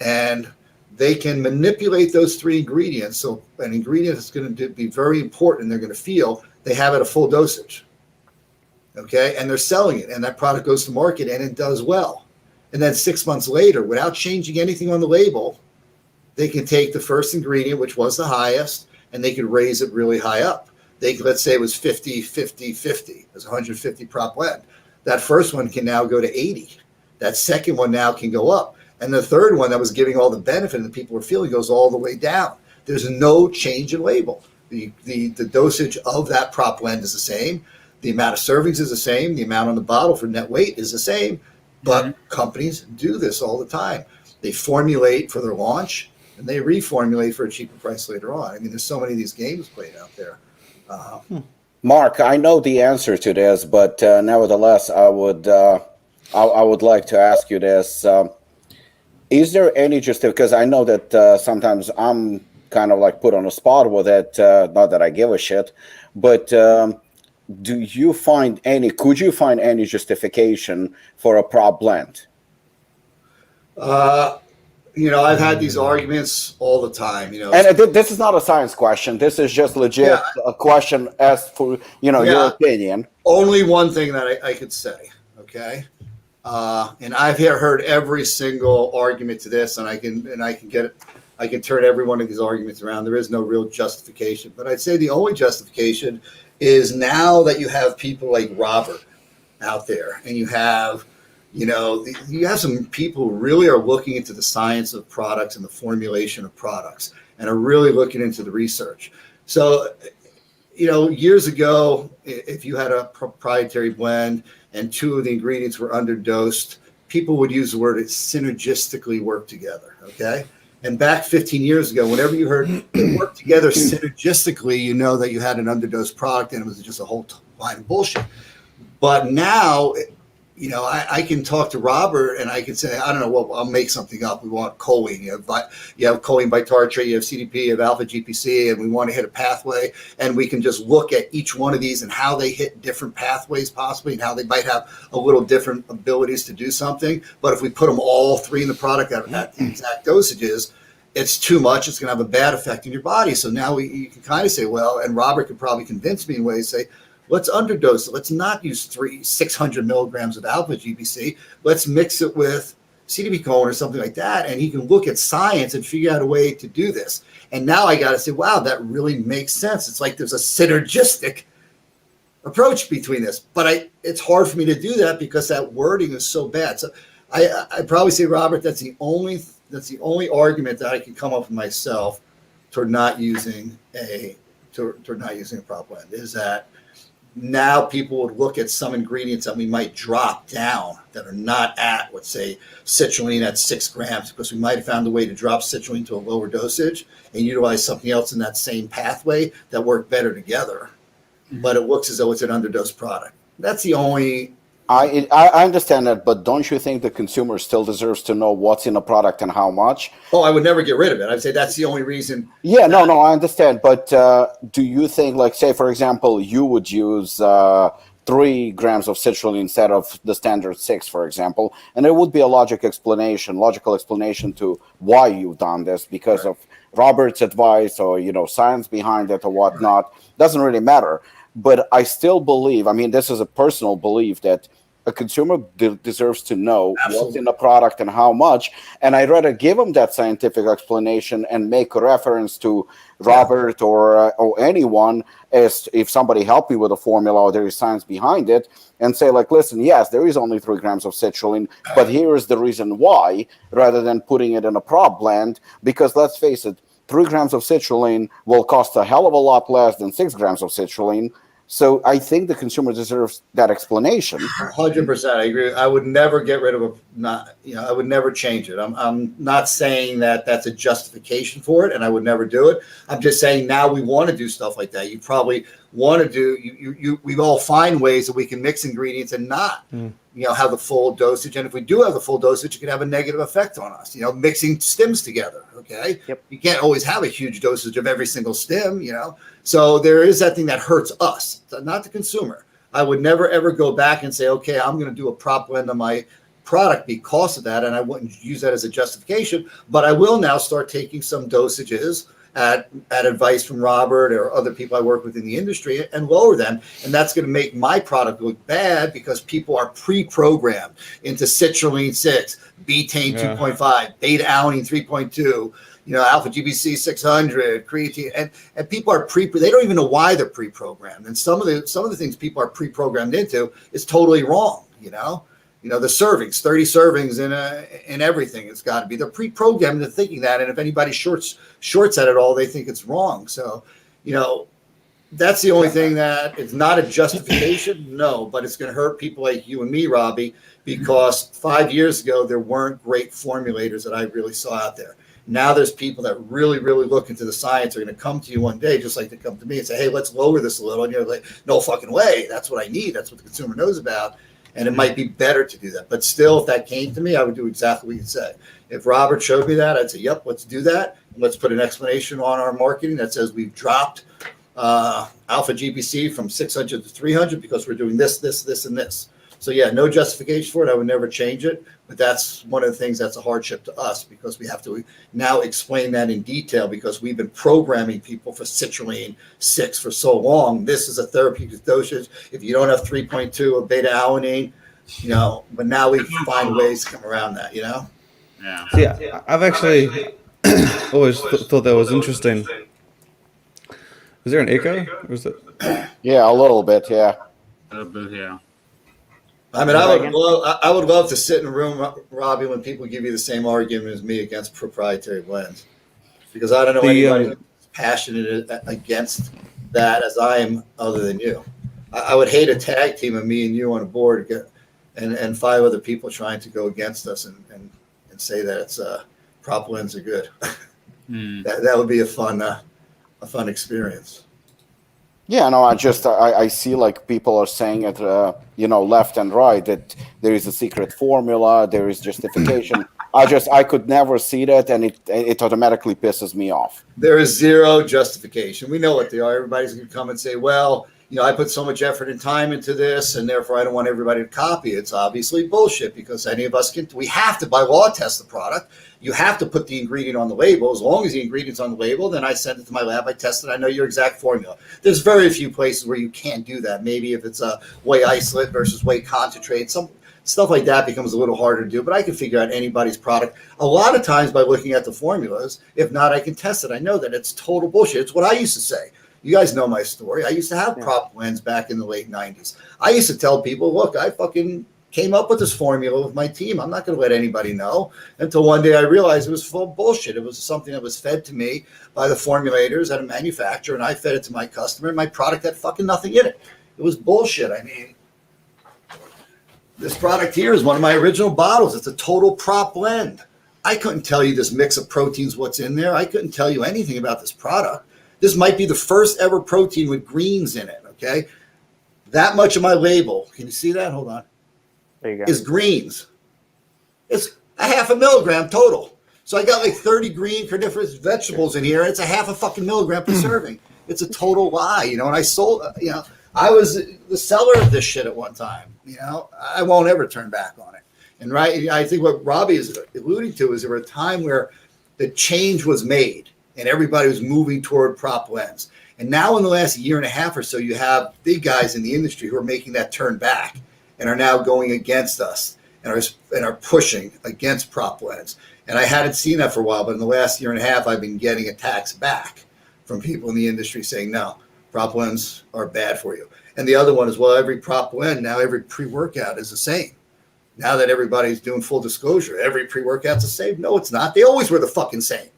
Speaker 2: and they can manipulate those 3 ingredients. So an ingredient is going to be very important. They're going to feel they have it a full dosage. Okay. And they're selling it, and that product goes to market and it does well. And then 6 months later, without changing anything on the label, they can take the first ingredient, which was the highest, and they could raise it really high up. Let's say it was 50, 50, 50. It was 150 prop blend. That first one can now go to 80. That second one now can go up. And the third one that was giving all the benefit and the people were feeling goes all the way down. There's no change in label. The dosage of that prop blend is the same. The amount of servings is the same. The amount on the bottle for net weight is the same. But companies do this all the time. They formulate for their launch, and they reformulate for a cheaper price later on. I mean, there's so many of these games played out there.
Speaker 4: Mark, I know the answer to this, but nevertheless, I would like to ask you this: is there any because I know that sometimes I'm kind of like put on a spot with it. Not that I give a shit, but could you find any justification for a prop blend?
Speaker 2: I've had these arguments all the time.
Speaker 4: And this is not a science question. This is just legit a question as for your opinion.
Speaker 2: Only one thing that I could say, okay? And I've heard every single argument to this, and I can turn every one of these arguments around. There is no real justification, but I'd say the only justification is now that you have people like Robert out there, and you have some people who really are looking into the science of products and the formulation of products, and are really looking into the research. So, years ago, if you had a proprietary blend and two of the ingredients were underdosed, people would use the word it synergistically work together, okay? And back 15 years ago, whenever you heard it work together synergistically, you know that you had an underdosed product and it was just a whole line of bullshit. But now, I can talk to Robert and I can say, I don't know, well, I'll make something up. We want choline. You have choline bitartrate, you have CDP, you have alpha GPC, and we want to hit a pathway. And we can just look at each one of these and how they hit different pathways possibly, and how they might have a little different abilities to do something. But if we put them all three in the product at the exact dosages, it's too much. It's going to have a bad effect in your body. So now you can kind of say, well, and Robert could probably convince me in ways, say, let's underdose it. Let's not use 600 milligrams of alpha GPC. Let's mix it with CDP choline or something like that. And he can look at science and figure out a way to do this. And now I got to say, wow, that really makes sense. It's like there's a synergistic approach between this. But it's hard for me to do that because that wording is so bad. So I'd probably say, Robert, that's the only argument that I can come up with myself toward not using a prop blend, is that now people would look at some ingredients that we might drop down that are not at, let's say, citrulline at 6 grams, because we might have found a way to drop citrulline to a lower dosage and utilize something else in that same pathway that work better together. But it looks as though it's an underdosed product. That's the only...
Speaker 4: I understand that, but don't you think the consumer still deserves to know what's in a product and how much?
Speaker 2: Oh, I would never get rid of it. I'd say that's the only reason.
Speaker 4: Yeah, no, I understand. But do you think, like, say, for example, you would use 3 grams of citrulline instead of the standard 6, for example, and there would be a logical explanation to why you've done this because of Robert's advice or, science behind it or whatnot. Doesn't really matter. But I still believe, this is a personal belief, that a consumer deserves to know what's in the product and how much. And I'd rather give them that scientific explanation and make a reference to Robert or anyone, as if somebody helped me with a formula or there is science behind it, and say, like, listen, yes, there is only 3 grams of citrulline, but here is the reason why, rather than putting it in a prop blend. Because let's face it, 3 grams of citrulline will cost a hell of a lot less than 6 grams of citrulline. So I think the consumer deserves that explanation.
Speaker 2: 100%, I agree. I would never get rid of I would never change it. I'm not saying that that's a justification for it, and I would never do it. I'm just saying now we want to do stuff like that. You probably want to do. We all find ways that we can mix ingredients and not, have the full dosage. And if we do have the full dosage, it can have a negative effect on us. Mixing stems together. Okay. Yep. You can't always have a huge dosage of every single stem. So there is that thing that hurts us, not the consumer. I would never, ever go back and say, okay, I'm going to do a prop blend on my product because of that. And I wouldn't use that as a justification, but I will now start taking some dosages at advice from Robert or other people I work with in the industry and lower them. And that's going to make my product look bad because people are pre-programmed into citrulline 6, betaine 2.5, beta-alanine 3.2, alpha GBC 600, creatine, and people are they don't even know why they're pre-programmed. And some of the things people are pre-programmed into is totally wrong. The servings, 30 servings in everything. It's got to be. They're pre-programmed into thinking that, and if anybody shorts at it all, they think it's wrong. So, that's the only thing that it's not a justification. No, but it's going to hurt people like you and me, Robbie, because 5 years ago there weren't great formulators that I really saw out there. Now there's people that really, really look into the science are going to come to you one day, just like they come to me and say, hey, let's lower this a little. And you're like, no fucking way. That's what I need. That's what the consumer knows about. And it might be better to do that. But still, if that came to me, I would do exactly what you said. If Robert showed me that, I'd say, yep, let's do that. Let's put an explanation on our marketing that says we've dropped alpha GPC from 600 to 300 because we're doing this, and this. So yeah, no justification for it. I would never change it. But that's one of the things that's a hardship to us because we have to now explain that in detail because we've been programming people for citrulline 6 for so long. This is a therapeutic dosage. If you don't have 3.2 of beta alanine, but now we find ways to come around that,
Speaker 5: Yeah.
Speaker 3: See, I've actually always thought that was interesting. Is there an echo? Or is it?
Speaker 4: Yeah, a little bit. Yeah.
Speaker 5: A little bit, yeah.
Speaker 2: I mean, I would love to sit in a room, Robbie, when people give you the same argument as me against proprietary blends, because I don't know anybody who's passionate against that as I am, other than you. I would hate a tag team of me and you on a board, and 5 other people trying to go against us and say that it's prop blends are good. That would be a fun experience.
Speaker 4: Yeah, no, I see like people are saying it, left and right, that there is a secret formula, there is justification. I could never see that, and it automatically pisses me off.
Speaker 2: There is zero justification. We know what they are. Everybody's going to come and say, well, I put so much effort and time into this, and therefore I don't want everybody to copy it. It's obviously bullshit because any of us we have to, by law, test the product. You have to put the ingredient on the label. As long as the ingredient's on the label, then I send it to my lab. I test it. I know your exact formula. There's very few places where you can't do that. Maybe if it's a whey isolate versus whey concentrate, some stuff like that becomes a little harder to do. But I can figure out anybody's product a lot of times by looking at the formulas. If not, I can test it. I know that it's total bullshit. It's what I used to say. You guys know my story. I used to have prop blends back in the late 90s. I used to tell people, look, I fucking came up with this formula with my team. I'm not going to let anybody know until one day I realized it was full of bullshit. It was something that was fed to me by the formulators at a manufacturer, and I fed it to my customer, and my product had fucking nothing in it. It was bullshit. I mean, this product here is one of my original bottles. It's a total prop blend. I couldn't tell you this mix of proteins, what's in there. I couldn't tell you anything about this product. This might be the first ever protein with greens in it, okay? That much of my label, can you see that? Hold on.
Speaker 1: There you go.
Speaker 2: Is greens. It's a 0.5 milligram total. So I got like 30 green carnivorous vegetables in here. It's a 0.5 milligram per serving. It's a total lie, and I sold, I was the seller of this shit at one time, I won't ever turn back on it. And right, I think what Robbie is alluding to is there were a time where the change was made and everybody was moving toward prop blends. And now in the last year and a half or so, you have big guys in the industry who are making that turn back and are now going against us and are pushing against prop blends. And I hadn't seen that for a while, but in the last year and a half, I've been getting attacks back from people in the industry saying, no, prop blends are bad for you. And the other one is, well, every prop blend, now every pre-workout is the same. Now that everybody's doing full disclosure, every pre-workout's the same. No, it's not. They always were the fucking same.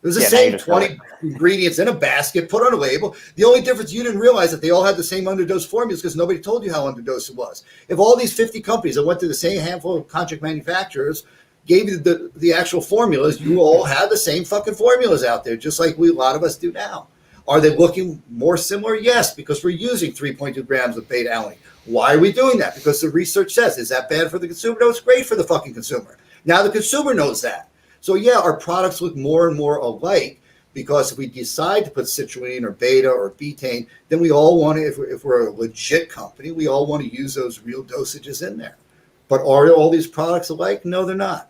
Speaker 2: It was the same 20 ingredients in a basket, put on a label. The only difference, you didn't realize that they all had the same underdose formulas because nobody told you how underdose it was. If all these 50 companies that went to the same handful of contract manufacturers gave you the actual formulas, you all had the same fucking formulas out there, just like a lot of us do now. Are they looking more similar? Yes, because we're using 3.2 grams of beta alanine. Why are we doing that? Because the research says, is that bad for the consumer? No, it's great for the fucking consumer. Now the consumer knows that. So yeah, our products look more and more alike because if we decide to put citrulline or beta or betaine, then we all want to, if we're a legit company, we all want to use those real dosages in there. But are all these products alike? No, they're not.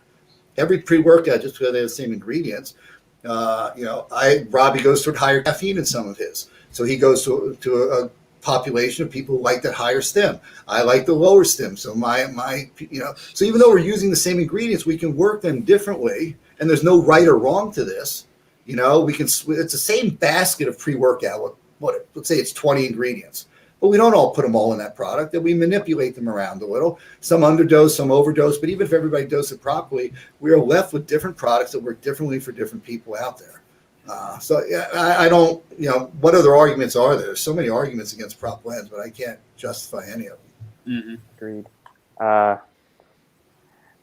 Speaker 2: Every pre-workout, just because they have the same ingredients, Robbie goes toward higher caffeine in some of his. So he goes to a population of people who like that higher stem. I like the lower stem. So so even though we're using the same ingredients, we can work them differently. And there's no right or wrong to this. We can, it's the same basket of pre-workout. Let's say it's 20 ingredients, but we don't all put them all in that product, and we manipulate them around a little. Some underdose, some overdose, but even if everybody doses it properly, we are left with different products that work differently for different people out there. I don't, what other arguments are there? There's so many arguments against prop blends, but I can't justify any of them.
Speaker 1: Agreed.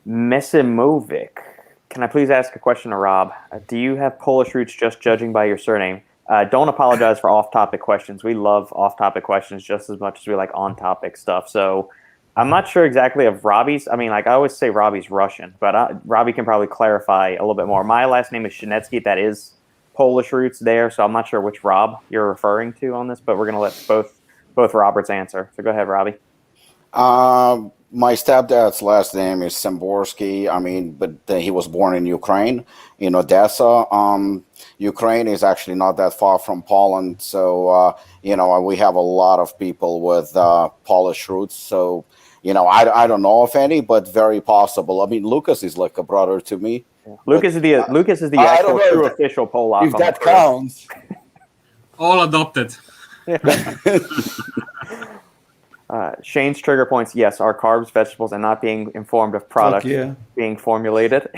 Speaker 1: Mesimovic. Can I please ask a question to Rob? Do you have Polish roots just judging by your surname? Don't apologize for off-topic questions. We love off-topic questions just as much as we like on-topic stuff. So I'm not sure exactly of Robbie's. I mean, like I always say Robbie's Russian, but Robbie can probably clarify a little bit more. My last name is Schinetsky. That is Polish roots there, so I'm not sure which Rob you're referring to on this, but we're going to let both Roberts answer. So go ahead, Robbie.
Speaker 4: My stepdad's last name is Samborsky. I mean, but he was born in Ukraine, in Odessa. Ukraine is actually not that far from Poland, so we have a lot of people with Polish roots. So, I don't know of any, but very possible. I mean, Lukasz is like a brother to me.
Speaker 1: Lukasz is the
Speaker 4: I don't
Speaker 1: actual
Speaker 4: know
Speaker 1: true
Speaker 4: if
Speaker 1: official Polak.
Speaker 4: If that counts.
Speaker 5: All adopted.
Speaker 1: Shane's trigger points, yes, are carbs, vegetables, and not being informed of products being formulated.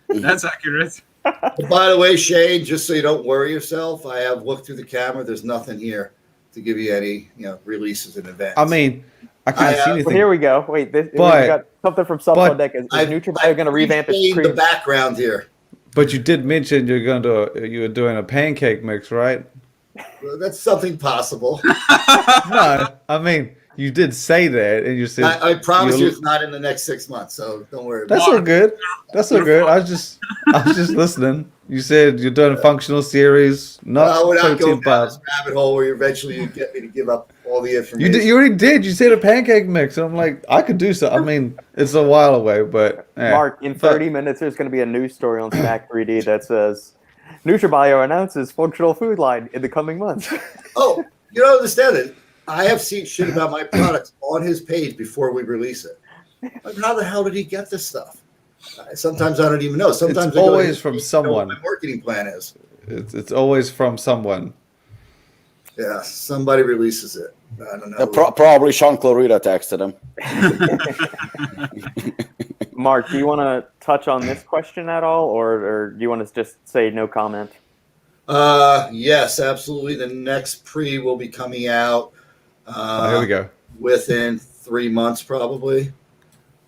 Speaker 5: That's accurate.
Speaker 2: By the way, Shane, just so you don't worry yourself, I have looked through the camera. There's nothing here to give you any releases in advance.
Speaker 3: I mean, I can't see anything.
Speaker 1: Well, here we go. Wait, we got something from Sub on deck. Is NutraBio going to revamp its
Speaker 2: the background here?
Speaker 3: But you did mention you were doing a pancake mix, right?
Speaker 2: Well, that's something possible.
Speaker 3: No, I mean, you did say that, and you said
Speaker 2: I promise you it's not in the next 6 months, so don't worry.
Speaker 3: That's all good. That's all good. I was just listening. You said you're doing a functional series, not
Speaker 2: we're not
Speaker 3: protein
Speaker 2: going down
Speaker 3: bars.
Speaker 2: this rabbit hole where eventually you get me to give up all the information.
Speaker 3: You already did. You said a pancake mix. And I'm like, I could do so. I mean, it's a while away, but
Speaker 1: Mark, in 30 minutes, there's going to be a news story on Stack 3D that says NutraBio announces functional food line in the coming months.
Speaker 2: Oh, you don't understand it. I have seen shit about my products on his page before we release it. Like, how the hell did he get this stuff? Sometimes I don't even know. Sometimes
Speaker 3: it's always from someone.
Speaker 2: What my marketing plan is.
Speaker 3: It's always from someone.
Speaker 2: Yeah, somebody releases it. I don't know.
Speaker 4: Probably Sean Clarita texted him.
Speaker 1: Mark, do you want to touch on this question at all, or do you want to just say no comment?
Speaker 2: Yes, absolutely. The next pre will be coming out.
Speaker 3: Here we go.
Speaker 2: Within 3 months, probably.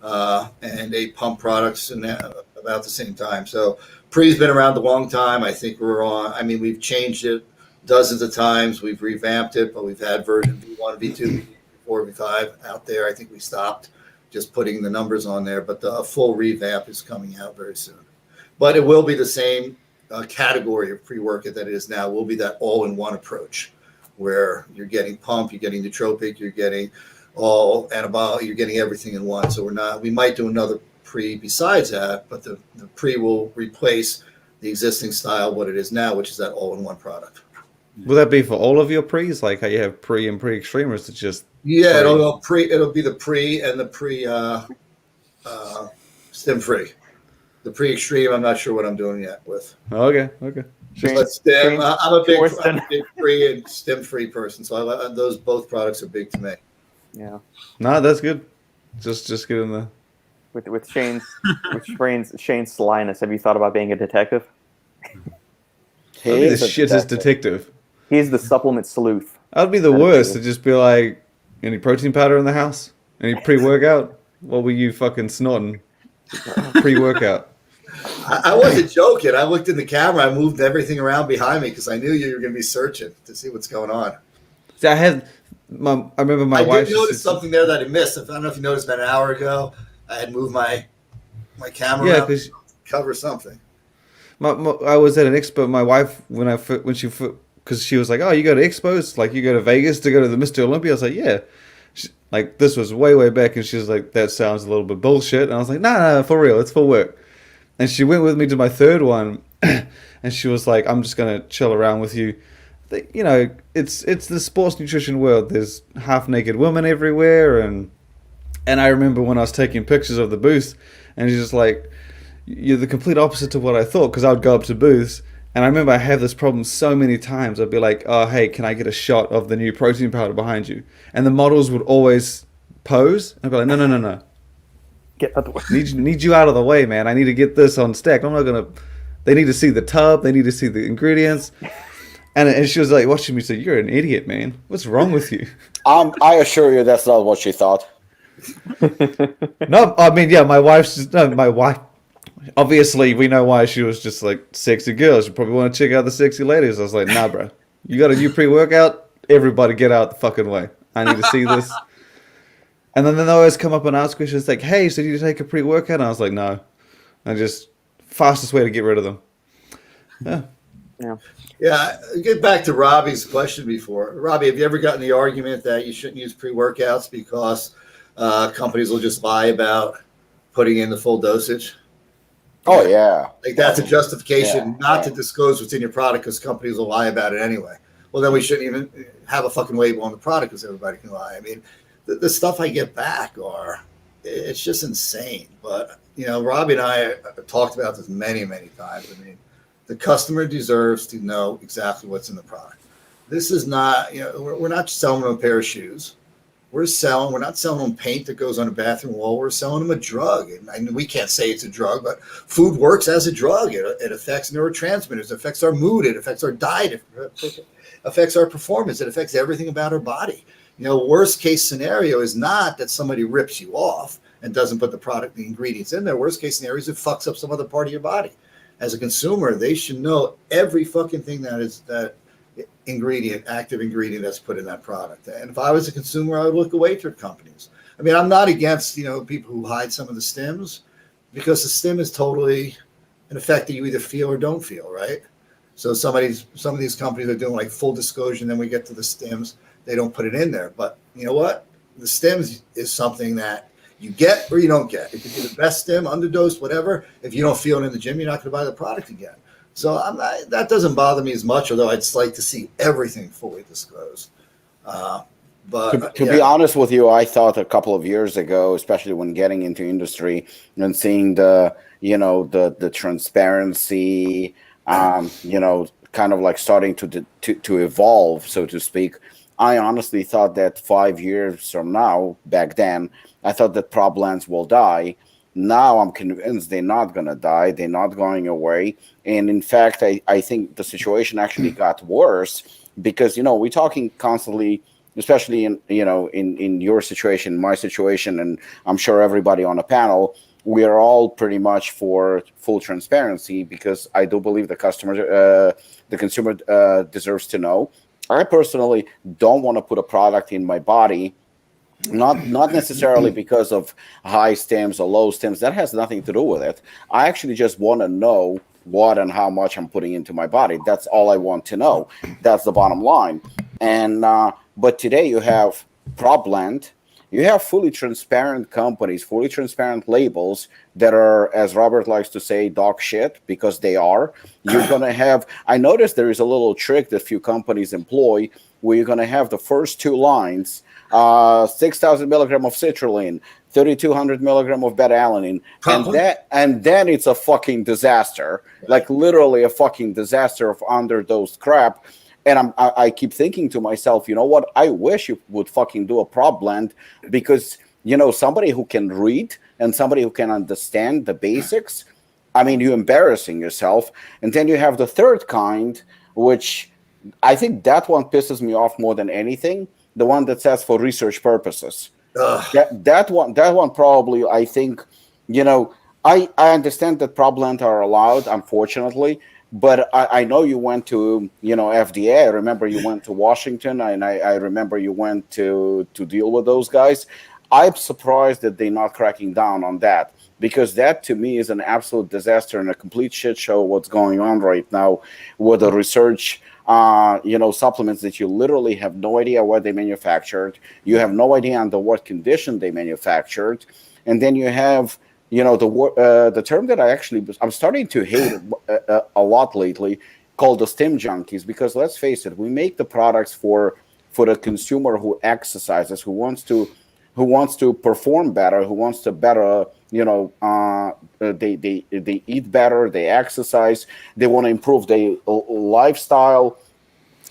Speaker 2: And a pump products in about the same time. So pre's been around a long time. I think we've changed it dozens of times. We've revamped it, but we've had version V1, V2, V4, V5 out there. I think we stopped just putting the numbers on there, but the full revamp is coming out very soon. But it will be the same category of pre-workout that it is now. Will be that all-in-one approach where you're getting pump, you're getting nootropic, you're getting all anabolic, you're getting everything in one. So we might do another pre besides that, but the pre will replace the existing style, what it is now, which is that all-in-one product.
Speaker 3: Will that be for all of your pre's, like how you have pre and pre-extreme, or is it just
Speaker 2: it'll be the pre and the pre stem free. The pre-extreme, I'm not sure what I'm doing yet with.
Speaker 3: Okay.
Speaker 2: But stem, I'm a big pre and stem free person, so those both products are big to me.
Speaker 1: Yeah.
Speaker 3: No, that's good. Just get in the
Speaker 1: with Shane's slyness. Have you thought about being a detective?
Speaker 3: I'd be the shittest detective.
Speaker 1: He's the supplement sleuth.
Speaker 3: I'd be the worst to just be like, any protein powder in the house? Any pre-workout? What were you fucking snorting? Pre-workout.
Speaker 2: I wasn't joking. I looked in the camera. I moved everything around behind me because I knew you were going to be searching to see what's going on.
Speaker 3: See, I remember my wife.
Speaker 2: I did notice something there that I missed. I don't know if you noticed about an hour ago. I had moved my camera around to cover something.
Speaker 3: I was at an expo. My wife, because she was like, "Oh, you go to expos? Like you go to Vegas to go to the Mr. Olympia?" I was like, "Yeah." Like this was way back, and she was like, "That sounds a little bit bullshit." And I was like, "No, for real, it's for work." And she went with me to my third one, and she was like, "I'm just gonna chill around with you." It's the sports nutrition world. There's half naked women everywhere, and I remember when I was taking pictures of the booth, and she's just like, "You're the complete opposite to what I thought." Because I would go up to booths, and I remember I have this problem so many times. I'd be like, "Oh, hey, can I get a shot of the new protein powder behind you?" And the models would always pose. I'd be like, "No.
Speaker 1: Get out the way.
Speaker 3: Need you out of the way, man. I need to get this on stack. I'm not gonna." They need to see the tub. They need to see the ingredients. And she was like watching me say, "You're an idiot, man. What's wrong with you?"
Speaker 4: I assure you that's not what she thought.
Speaker 3: No, I mean, yeah, my wife. Obviously, we know why she was just like sexy girl. She probably want to check out the sexy ladies. I was like, "Nah, bro. You got a new pre-workout? Everybody get out the fucking way. I need to see this." And then they always come up and ask questions like, "Hey, so did you take a pre-workout?" And I was like, "No." And just fastest way to get rid of them. Yeah.
Speaker 1: Yeah.
Speaker 2: Yeah, get back to Robbie's question before. Robbie, have you ever gotten the argument that you shouldn't use pre-workouts because companies will just lie about putting in the full dosage?
Speaker 4: Oh yeah.
Speaker 2: Like that's a justification not to disclose what's in your product because companies will lie about it anyway. Well, then we shouldn't even have a fucking label on the product because everybody can lie. I mean, the stuff I get back it's just insane. But, Robbie and I talked about this many, many times. I mean, the customer deserves to know exactly what's in the product. This is not, we're not selling them a pair of shoes. We're not selling them paint that goes on a bathroom wall. We're selling them a drug. And we can't say it's a drug, but food works as a drug. It affects neurotransmitters. It affects our mood. It affects our diet. It affects our performance. It affects everything about our body. Worst case scenario is not that somebody rips you off and doesn't put the ingredients in there. Worst case scenario is it fucks up some other part of your body. As a consumer, they should know every fucking thing that active ingredient that's put in that product. And if I was a consumer, I would look away from companies. I mean, I'm not against, people who hide some of the stims because the stim is totally an effect that you either feel or don't feel, right? So some of these companies are doing like full disclosure, and then we get to the stims, they don't put it in there. But you know what? The stims is something that you get or you don't get. It could be the best stim, underdosed, whatever. If you don't feel it in the gym, you're not going to buy the product again. So that doesn't bother me as much, although I'd like to see everything fully disclosed. But
Speaker 4: to be honest with you, I thought a couple of years ago, especially when getting into industry and seeing the transparency, kind of like starting to evolve, so to speak. I honestly thought that 5 years from now, back then, I thought that prop blends will die. Now I'm convinced they're not going to die. They're not going away. And in fact, I think the situation actually got worse because, we're talking constantly, especially in your situation, my situation, and I'm sure everybody on the panel, we are all pretty much for full transparency because I do believe the consumer deserves to know. I personally don't want to put a product in my body, not necessarily because of high stims or low stims. That has nothing to do with it. I actually just want to know what and how much I'm putting into my body. That's all I want to know. That's the bottom line. And but today you have prop blend. You have fully transparent companies, fully transparent labels that are, as Robert likes to say, dog shit, because they are. You're going to have, I noticed there is a little trick that few companies employ where you're going to have the first two lines, 6,000 milligram of citrulline, 3,200 milligram of beta-alanine, and then it's a fucking disaster, like literally a fucking disaster of underdosed crap. And I keep thinking to myself, you know what? I wish you would fucking do a prop blend because, somebody who can read and somebody who can understand the basics, I mean, you're embarrassing yourself. And then you have the third kind, which I think that one pisses me off more than anything, the one that says for research purposes. That one probably, I think, I understand that prop blend are allowed, unfortunately. But I know you went to, FDA. I remember you went to Washington, and I remember you went to deal with those guys. I'm surprised that they're not cracking down on that because that, to me, is an absolute disaster and a complete shit show what's going on right now with the research, supplements that you literally have no idea where they manufactured. You have no idea under what condition they manufactured. And then you have the term that I'm starting to hate a lot lately, called the stim junkies, because let's face it, we make the products for the consumer who exercises, who wants to perform better, who wants to better, they eat better, they exercise, they want to improve their lifestyle,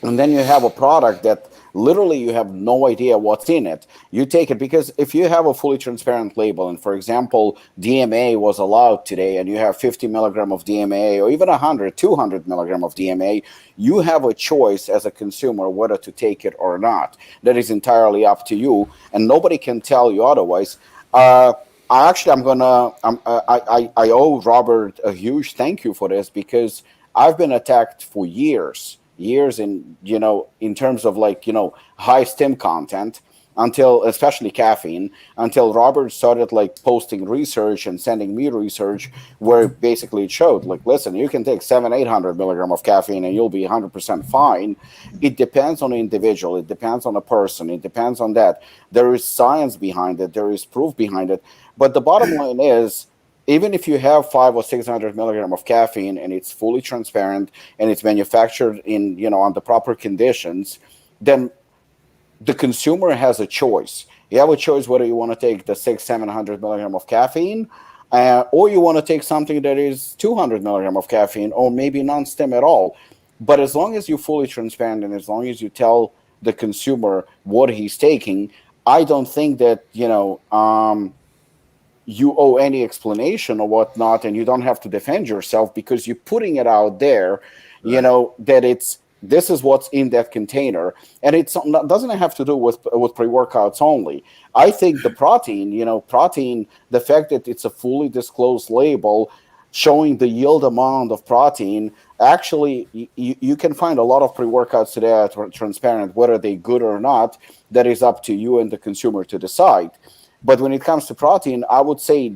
Speaker 4: and then you have a product that literally you have no idea what's in it. You take it because if you have a fully transparent label, and for example, DMA was allowed today, and you have 50 milligram of DMA or even 100, 200 milligram of DMA, you have a choice as a consumer whether to take it or not. That is entirely up to you, and nobody can tell you otherwise. I owe Robert a huge thank you for this because I've been attacked for years in terms of high stim content, until, especially caffeine, until Robert started like posting research and sending me research where basically it showed like, listen, you can take 800 milligram of caffeine and you'll be 100% fine. It depends on the individual. It depends on the person. It depends on that. There is science behind it. There is proof behind it. But the bottom line is, even if you have 500 or 600 milligram of caffeine and it's fully transparent and it's manufactured in, on the proper conditions, then the consumer has a choice. You have a choice whether you want to take the 600-700 milligram of caffeine, or you want to take something that is 200 milligram of caffeine, or maybe non-stim at all. But as long as you're fully transparent and as long as you tell the consumer what he's taking, I don't think that you owe any explanation or whatnot, and you don't have to defend yourself because you're putting it out there. Right. That this is what's in that container, and it doesn't have to do with pre-workouts only. I think the protein, the fact that it's a fully disclosed label showing the yield amount of protein, actually, you can find a lot of pre-workouts today that are transparent, whether they're good or not. That is up to you and the consumer to decide. But when it comes to protein, I would say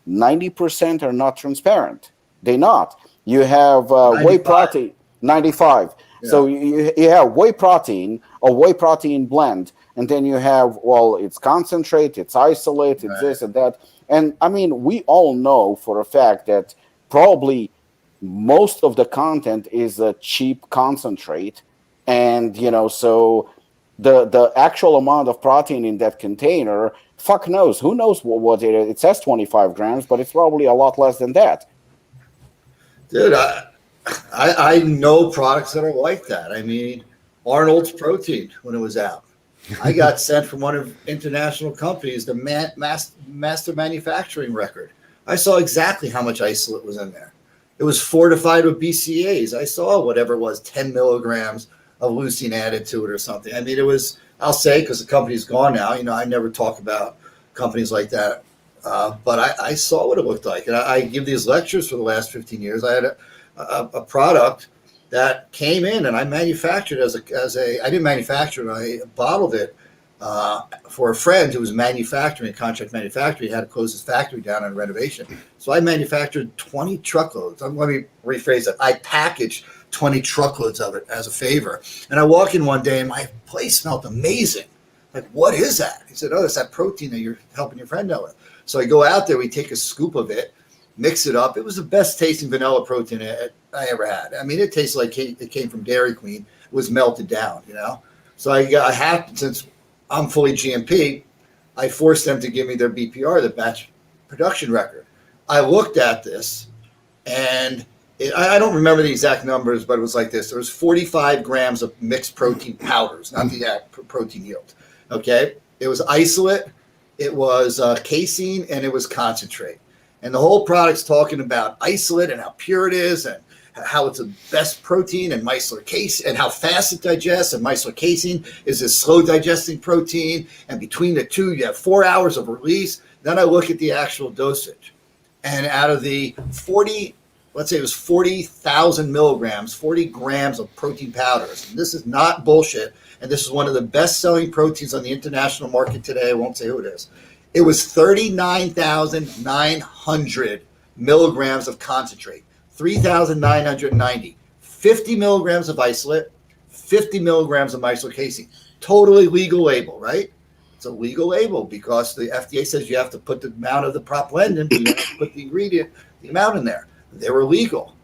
Speaker 4: 90% are not transparent. They're not. You have whey protein, 95. Yeah. So you have whey protein or whey protein blend, and then you have, it's concentrate, it's isolate, it's this and that. And I mean, we all know for a fact that probably most of the content is a cheap concentrate. And, so the actual amount of protein in that container, fuck knows. Who knows what it is? It says 25 grams, but it's probably a lot less than that.
Speaker 2: Dude, I know products that are like that. I mean, Arnold's protein, when it was out, I got sent from one of international companies the master manufacturing record. I saw exactly how much isolate was in there. It was fortified with BCAAs. I saw whatever it was, 10 milligrams of leucine added to it or something. I mean, it was, I'll say, because the company's gone now, I never talk about companies like that. But I saw what it looked like. And I give these lectures for the last 15 years. I had a product that came in and I manufactured I didn't manufacture it, I bottled it for a friend who was contract manufacturing. He had to close his factory down on renovation. So I manufactured 20 truckloads. Let me rephrase it. I packaged 20 truckloads of it as a favor. And I walk in one day and my place smelled amazing. Like, what is that? He said, it's that protein that you're helping your friend out with. So I go out there, we take a scoop of it, mix it up. It was the best tasting vanilla protein I ever had. I mean, it tasted like it came from Dairy Queen. It was melted down, So I have, since I'm fully GMP, I forced them to give me their BPR, the batch production record. I looked at this, and I don't remember the exact numbers, but it was like this. There was 45 grams of mixed protein powders, not the protein yield. Okay? It was isolate, it was casein, and it was concentrate. And the whole product's talking about isolate and how pure it is and how it's the best protein, and micellar casein, and how fast it digests, and micellar casein is a slow digesting protein. And between the two, you have 4 hours of release. Then I look at the actual dosage. And out of the 40, let's say it was 40,000 milligrams, 40 grams of protein powders. And this is not bullshit. And this is one of the best selling proteins on the international market today. I won't say who it is. It was 39,900 milligrams of concentrate, 3,990, 50 milligrams of isolate, 50 milligrams of micellar casein. Totally legal label, right? It's a legal label because the FDA says you have to put the amount of the prop blend in, you have to put the ingredient, the amount in there. They were legal,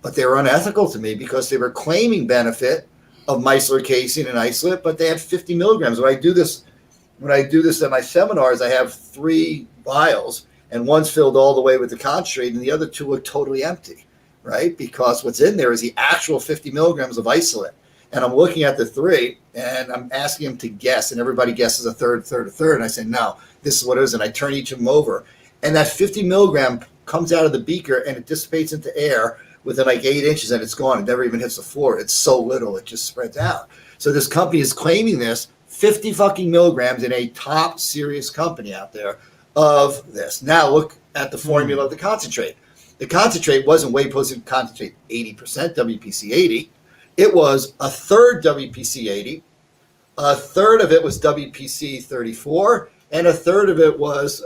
Speaker 2: but they were unethical to me because they were claiming benefit of micellar casein and isolate, but they had 50 milligrams. When I do this at my seminars, I have 3 vials, and one's filled all the way with the concentrate, and the other 2 look totally empty, right? Because what's in there is the actual 50 milligrams of isolate. And I'm looking at the 3, and I'm asking them to guess, and everybody guesses a third. And I say, no, this is what it is. And I turn each of them over. And that 50 milligram comes out of the beaker, and it dissipates into air within like 8 inches, and it's gone. It never even hits the floor. It's so little, it just spreads out. So this company is claiming this 50 fucking milligrams in a top serious company out there of this. Now look at the formula of the concentrate. The concentrate wasn't whey protein concentrate 80% WPC 80. It was a third WPC 80, A third of it was WPC 34, and a third of it was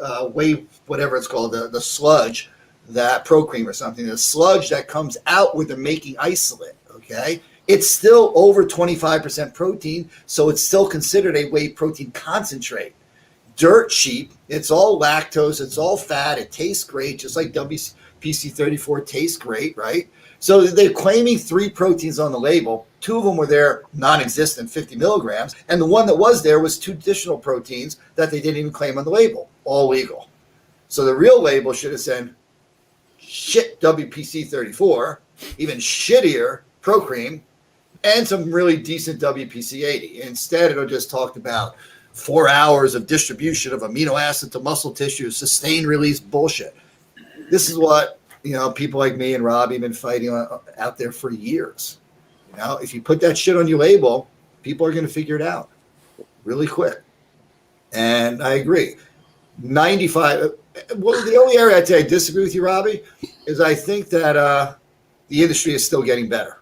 Speaker 2: whatever it's called, the sludge, that Pro Cream or something, the sludge that comes out with the making isolate. Okay, it's still over 25% protein, so it's still considered a whey protein concentrate. Dirt cheap. It's all lactose. It's all fat. It tastes great, just like WPC 34 tastes great, right? So they're claiming 3 proteins on the label. 2 of them were there, non-existent, 50 milligrams. And the one that was there was 2 additional proteins that they didn't even claim on the label, all legal. So the real label should have said, shit WPC 34, even shittier Pro Cream, and some really decent WPC 80. Instead, it'll just talk about 4 hours of distribution of amino acid to muscle tissue, sustained release bullshit. This is what, people like me and Robbie have been fighting out there for years. If you put that shit on your label, people are going to figure it out really quick. And I agree. 95. Well, the only area I'd say I disagree with you, Robbie, is I think that the industry is still getting better.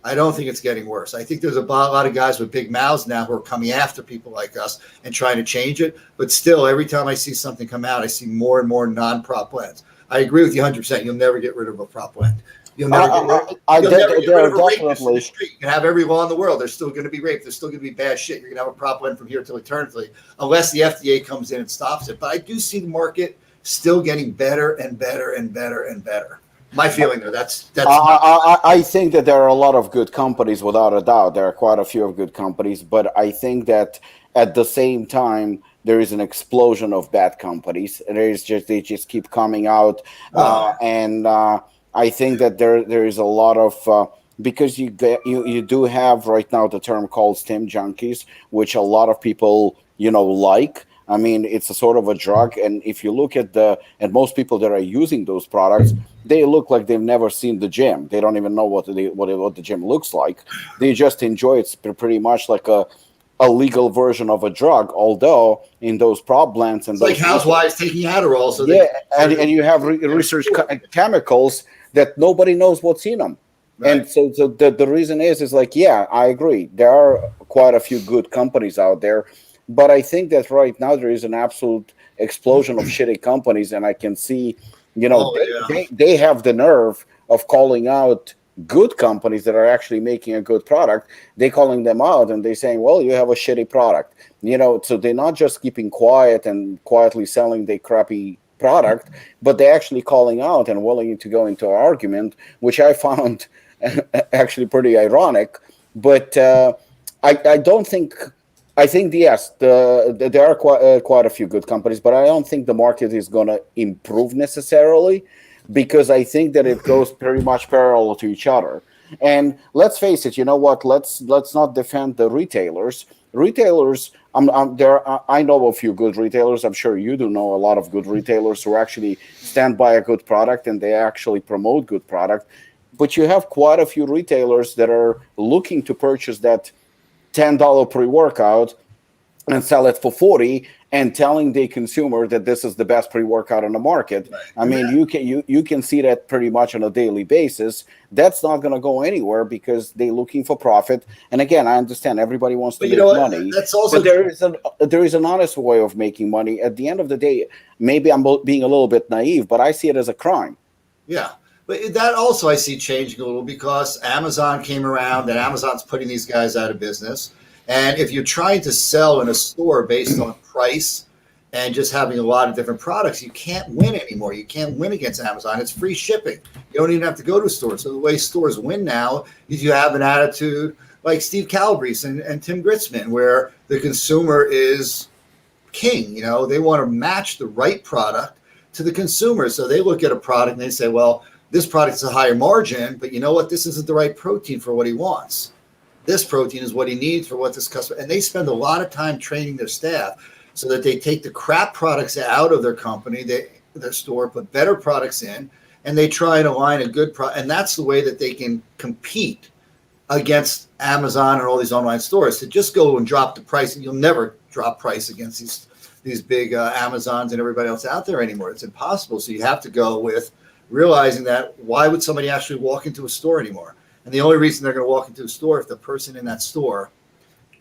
Speaker 2: I don't think it's getting worse. I think there's a lot of guys with big mouths now who are coming after people like us and trying to change it. But still, every time I see something come out, I see more and more non-prop blends. I agree with you 100%. You'll never get rid of a prop blend. You'll never get rid of a rapist in the street. You can have every law in the world. There's still going to be rape. There's still going to be bad shit. You're going to have a prop blend from here till eternity, unless the FDA comes in and stops it. But I do see the market still getting better and better and better and better. My feeling, though, that's.
Speaker 4: I think that there are a lot of good companies, without a doubt. There are quite a few of good companies, but I think that at the same time, there is an explosion of bad companies. They just keep coming out, and I think that there is a lot of because you do have right now the term called stim junkies, which a lot of people like. I mean, it's a sort of a drug, and if you look at most people that are using those products, they look like they've never seen the gym. They don't even know what the gym looks like. They just enjoy it pretty much like a legal version of a drug, although in those prop blends and
Speaker 2: it's like housewives taking Adderall. So
Speaker 4: and you have research chemicals that nobody knows what's in them. Right. And so the reason is like, yeah, I agree. There are quite a few good companies out there. But I think that right now there is an absolute explosion of shitty companies, and I can see, they have the nerve of calling out good companies that are actually making a good product. They're calling them out, and they're saying, well, you have a shitty product. So they're not just keeping quiet and quietly selling their crappy product, but they're actually calling out and willing to go into an argument, which I found actually pretty ironic. But I don't think... I think, yes, there are quite a few good companies, but I don't think the market is going to improve necessarily, because I think that it goes pretty much parallel to each other. And let's face it, you know what? Let's not defend the retailers. Retailers, I know a few good retailers. I'm sure you do know a lot of good retailers who actually stand by a good product and they actually promote good product. But you have quite a few retailers that are looking to purchase that $10 pre-workout and sell it for $40 and telling the consumer that this is the best pre-workout on the market. Right. I mean, you can see that pretty much on a daily basis. That's not going to go anywhere because they're looking for profit. And again, I understand everybody wants to make money.
Speaker 2: That's also
Speaker 4: but there is an honest way of making money. At the end of the day, maybe I'm being a little bit naive, but I see it as a crime.
Speaker 2: Yeah. But that also I see changing a little because Amazon came around and Amazon's putting these guys out of business. And if you're trying to sell in a store based on price and just having a lot of different products, you can't win anymore. You can't win against Amazon. It's free shipping. You don't even have to go to a store. So the way stores win now is you have an attitude like Steve Calabrese and Tim Gritzman, where the consumer is king. They want to match the right product to the consumer. So they look at a product and they say, well, this product's a higher margin, but you know what? This isn't the right protein for what he wants. This protein is what he needs for what this customer, and they spend a lot of time training their staff so that they take the crap products out of their company, their store, put better products in, and they try and align a good product. And that's the way that they can compete against Amazon and all these online stores. To just go and drop the price, and you'll never drop price against these big Amazons and everybody else out there anymore. It's impossible. So you have to go with realizing that why would somebody actually walk into a store anymore? And the only reason they're going to walk into a store if the person in that store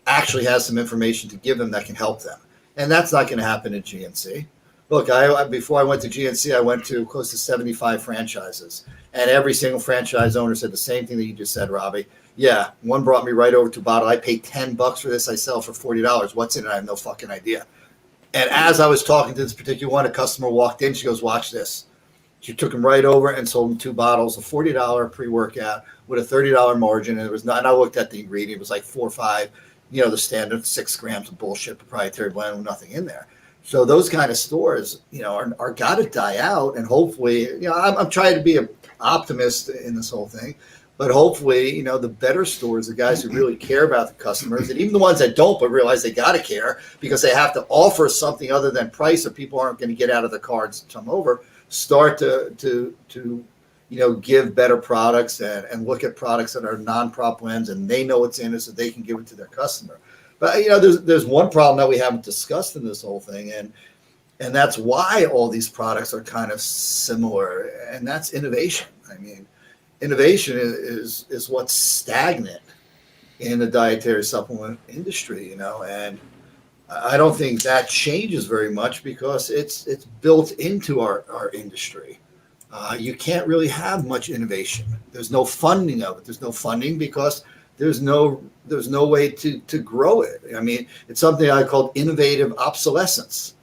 Speaker 2: actually has some information to give them that can help them. And that's not going to happen at GNC. Look, before I went to GNC, I went to close to 75 franchises. And every single franchise owner said the same thing that you just said, Robbie. Yeah, one brought me right over to a bottle. I paid $10 for this. I sell for $40. What's in it? I have no fucking idea. And as I was talking to this particular one, a customer walked in. She goes, watch this. She took him right over and sold him 2 bottles, a $40 pre-workout with a $30 margin. And it was not, and I looked at the ingredient. It was like 4 or 5, the standard 6 grams of bullshit proprietary blend with nothing in there. So those kind of stores, are got to die out. And hopefully, I'm trying to be an optimist in this whole thing. But hopefully, the better stores, the guys who really care about the customers, and even the ones that don't but realize they got to care because they have to offer something other than price or people aren't going to get out of the cards and come over, start to give better products and look at products that are non-prop blends and they know what's in it so they can give it to their customer. But, there's one problem that we haven't discussed in this whole thing, and that's why all these products are kind of similar, and that's innovation. I mean, innovation is what's stagnant in the dietary supplement industry, and I don't think that changes very much because it's built into our industry. You can't really have much innovation. There's no funding of it. There's no funding because there's no way to grow it. I mean, it's something I call innovative obsolescence.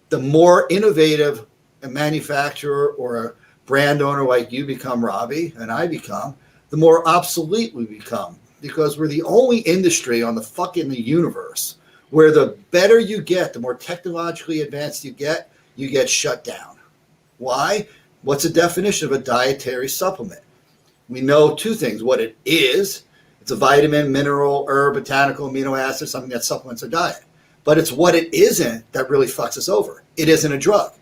Speaker 2: The more innovative a manufacturer or a brand owner like you become, Robbie, and I become, the more obsolete we become because we're the only industry on the fucking universe where the better you get, the more technologically advanced you get shut down. Why? What's the definition of a dietary supplement? We know 2 things. What it is, it's a vitamin, mineral, herb, botanical, amino acid, something that supplements our diet. But it's what it isn't that really fucks us over. It isn't a drug,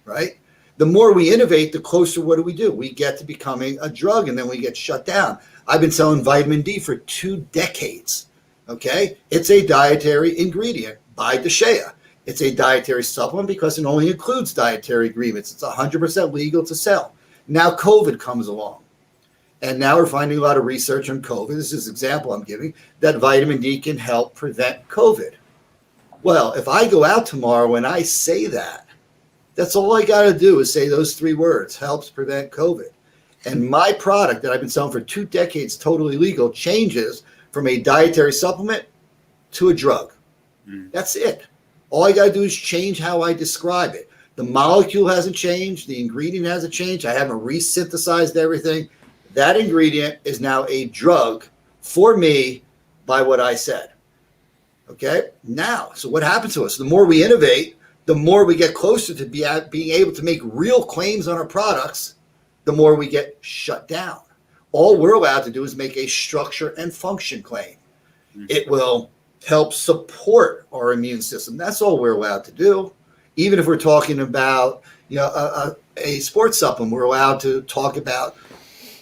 Speaker 2: right? The more we innovate, the closer what do? We get to becoming a drug, and then we get shut down. I've been selling vitamin D for 2 decades, okay? It's a dietary ingredient by DeShea. It's a dietary supplement because it only includes dietary ingredients. It's 100% legal to sell. Now COVID comes along, and now we're finding a lot of research on COVID. This is an example I'm giving, that vitamin D can help prevent COVID. Well, if I go out tomorrow and I say that, that's all I got to do is say those 3 words, helps prevent COVID. And my product that I've been selling for 2 decades, totally legal, changes from a dietary supplement to a drug. That's it. All I got to do is change how I describe it. The molecule hasn't changed. The ingredient hasn't changed. I haven't resynthesized everything. That ingredient is now a drug for me by what I said. Okay? Now, so what happens to us? The more we innovate, the more we get closer to being able to make real claims on our products, the more we get shut down. All we're allowed to do is make a structure and function claim. It will help support our immune system. That's all we're allowed to do. Even if we're talking about a sports supplement, we're allowed to talk about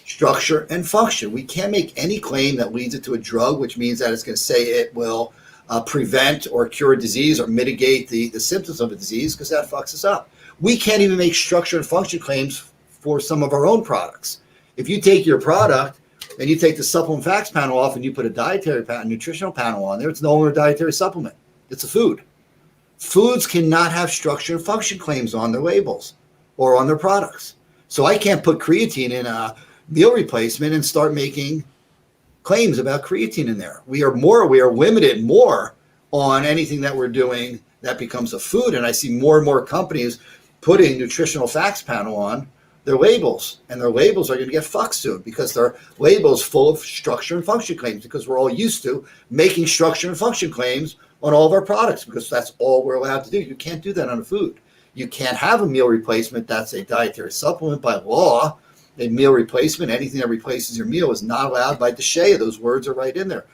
Speaker 2: structure and function. We can't make any claim that leads it to a drug, which means that it's going to say it will prevent or cure disease or mitigate the symptoms of a disease, because that fucks us up. We can't even make structure and function claims for some of our own products. If you take your product and you take the supplement facts panel off and you put a dietary panel, nutritional panel on there, it's no longer a dietary supplement. It's a food. Foods cannot have structure and function claims on their labels or on their products. So I can't put creatine in a meal replacement and start making claims about creatine in there. We are limited more on anything that we're doing that becomes a food. And I see more and more companies putting nutritional facts panel on their labels, and their labels are going to get fucked soon because their labels full of structure and function claims, because we're all used to making structure and function claims on all of our products because that's all we're allowed to do. You can't do that on a food. You can't have a meal replacement that's a dietary supplement by law. A meal replacement, anything that replaces your meal, is not allowed by DeShea. Those words are right in there.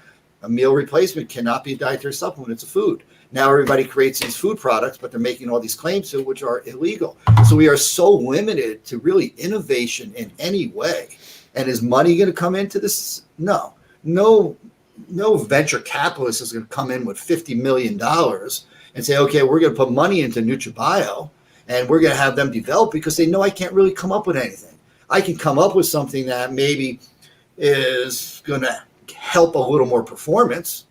Speaker 2: A meal replacement cannot be a dietary supplement. It's a food. Now everybody creates these food products, but they're making all these claims to which are illegal. So we are so limited to really innovation in any way. And is money going to come into this? No venture capitalist is going to come in with $50 million and say, okay, we're going to put money into NutraBio and we're going to have them develop, because they know I can't really come up with anything. I can come up with something that maybe is going to help a little more performance.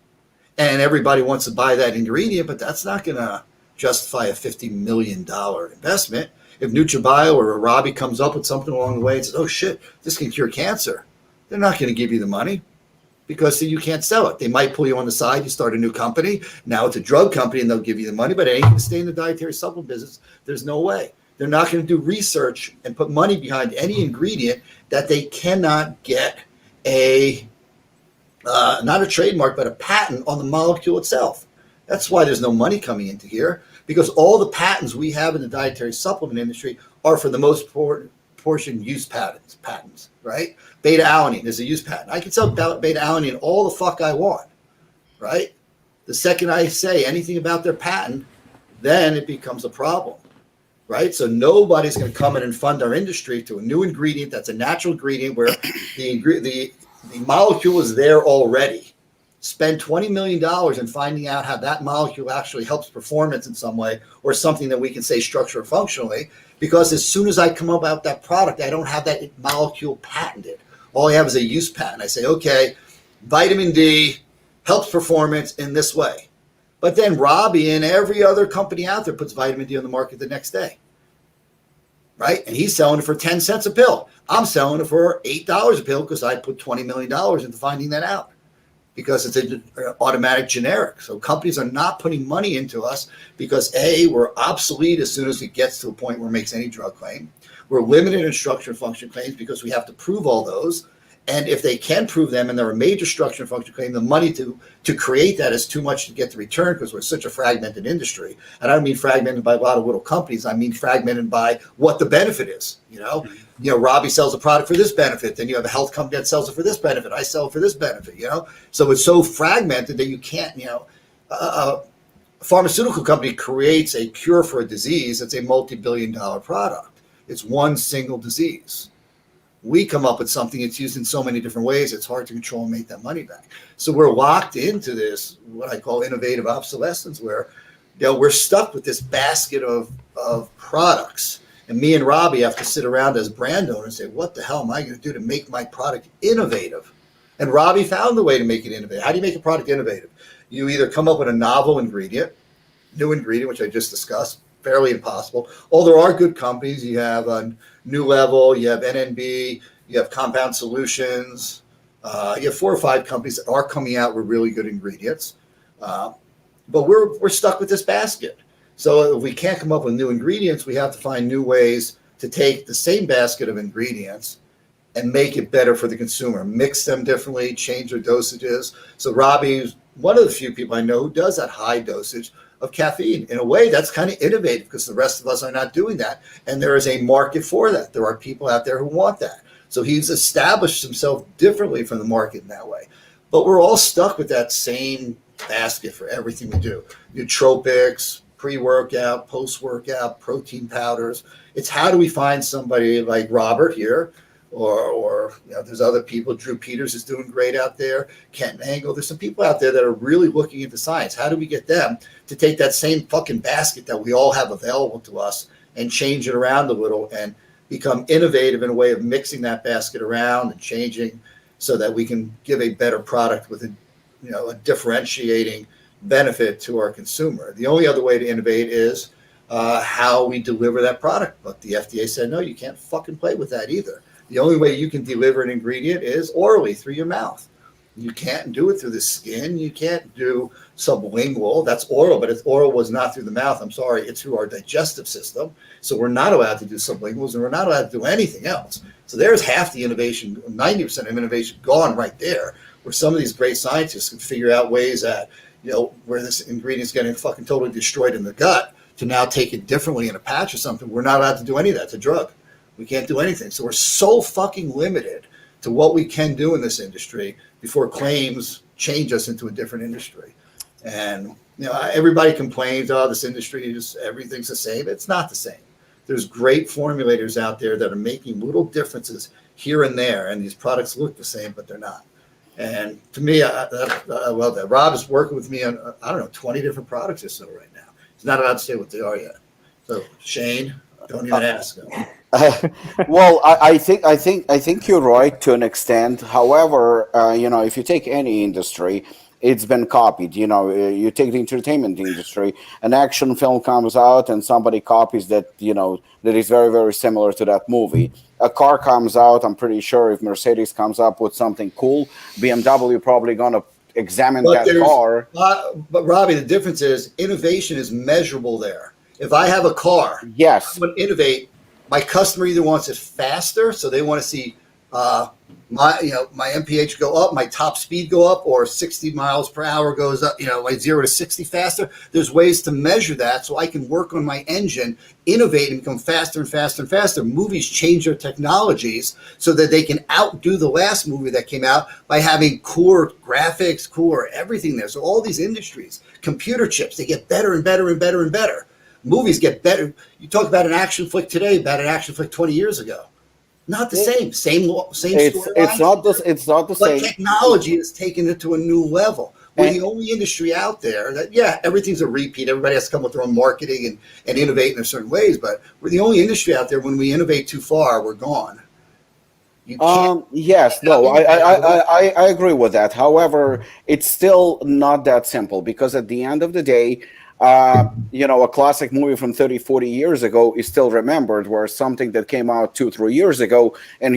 Speaker 2: and everybody wants to buy that ingredient, but that's not going to justify a $50 million investment. If NutraBio or Robbie comes up with something along the way and says, oh shit, this can cure cancer, they're not going to give you the money because you can't sell it. They might pull you on the side, you start a new company. Now it's a drug company and they'll give you the money, but it ain't going to stay in the dietary supplement business. There's no way. They're not going to do research and put money behind any ingredient that they cannot get not a trademark, but a patent on the molecule itself. That's why there's no money coming into here, because all the patents we have in the dietary supplement industry are for the most portion use patents, right? Beta-alanine is a use patent. I can sell beta-alanine all the fuck I want, right? The second I say anything about their patent, then it becomes a problem, right? So nobody's going to come in and fund our industry to a new ingredient that's a natural ingredient where the molecule is there already. Spend $20 million in finding out how that molecule actually helps performance in some way, or something that we can say structure or functionally, because as soon as I come about that product, I don't have that molecule patented. All I have is a use patent. I say, okay, vitamin D helps performance in this way. But then Robbie and every other company out there puts vitamin D on the market the next day, right? And he's selling it for 10 cents a pill. I'm selling it for $8 a pill because I put $20 million into finding that out, because it's an automatic generic. So companies are not putting money into us because A, we're obsolete as soon as it gets to a point where it makes any drug claim. We're limited in structure and function claims because we have to prove all those. And if they can prove them and they're a major structure and function claim, the money to create that is too much to get the return because we're such a fragmented industry. And I don't mean fragmented by a lot of little companies. I mean fragmented by what the benefit is. You know, Robbie sells a product for this benefit. Then you have a health company that sells it for this benefit. I sell it for this benefit, you know. So it's so fragmented that you can't, a pharmaceutical company creates a cure for a disease. It's a multi-billion-dollar product. It's one single disease. We come up with something that's used in so many different ways, it's hard to control and make that money back. So we're locked into this, what I call innovative obsolescence, where we're stuck with this basket of products. And me and Robbie have to sit around as brand owners and say, what the hell am I going to do to make my product innovative? And Robbie found the way to make it innovative. How do you make a product innovative? You either come up with a novel ingredient, new ingredient, which I just discussed, fairly impossible. Oh, there are good companies. You have a New Level, you have NNB, you have Compound Solutions. You have 4 or 5 companies that are coming out with really good ingredients. But we're stuck with this basket. So if we can't come up with new ingredients, we have to find new ways to take the same basket of ingredients and make it better for the consumer. Mix them differently, change their dosages. So Robbie is one of the few people I know who does that high dosage of caffeine. In a way, that's kind of innovative because the rest of us are not doing that. And there is a market for that. There are people out there who want that. So he's established himself differently from the market in that way. But we're all stuck with that same basket for everything we do. Nootropics, pre-workout, post-workout, protein powders. It's how do we find somebody like Robert here, or there's other people. Drew Peters is doing great out there. Kent Angle. There's some people out there that are really looking into science. How do we get them to take that same fucking basket that we all have available to us and change it around a little and become innovative in a way of mixing that basket around and changing so that we can give a better product with a differentiating benefit to our consumer. The only other way to innovate is how we deliver that product. But the FDA said, no, you can't fucking play with that either. The only way you can deliver an ingredient is orally through your mouth. You can't do it through the skin. You can't do sublingual. That's oral, but if oral was not through the mouth, I'm sorry, it's through our digestive system. So we're not allowed to do sublinguals and we're not allowed to do anything else. So there's half the innovation, 90% of innovation gone right there, where some of these great scientists can figure out ways that, where this ingredient is getting fucking totally destroyed in the gut to now take it differently in a patch or something. We're not allowed to do any of that. It's a drug. We can't do anything. So we're so fucking limited to what we can do in this industry before claims change us into a different industry. And, everybody complains, this industry is everything's the same. It's not the same. There's great formulators out there that are making little differences here and there. And these products look the same, but they're not. And to me, I love that. Rob is working with me on, 20 different products or so right now. He's not allowed to say what they are yet. So Shane, don't even ask him.
Speaker 4: Well, I think you're right to an extent. However, if you take any industry, it's been copied. You take the entertainment industry, an action film comes out and somebody copies that, that is very, very similar to that movie. A car comes out, I'm pretty sure if Mercedes comes up with something cool, BMW probably going to examine that car.
Speaker 2: But Robbie, the difference is innovation is measurable there. If I have a car,
Speaker 4: yes,
Speaker 2: I'm going to innovate. My customer either wants it faster, so they want to see my MPH go up, my top speed go up, or 60 miles per hour goes up, like 0 to 60 faster. There's ways to measure that so I can work on my engine, innovate, and become faster and faster and faster. Movies change their technologies so that they can outdo the last movie that came out by having cooler graphics, cooler everything there. So all these industries, computer chips, they get better and better and better and better. Movies get better. You talk about an action flick today, about an action flick 20 years ago. Not the same story.
Speaker 4: It's not the same.
Speaker 2: Technology has taken it to a new level. We're the only industry out there that, everything's a repeat. Everybody has to come with their own marketing and innovate in certain ways. But we're the only industry out there when we innovate too far, we're gone.
Speaker 4: Yes, no, I agree with that. However, it's still not that simple because at the end of the day, a classic movie from 30, 40 years ago is still remembered, whereas something that came out 2-3 years ago and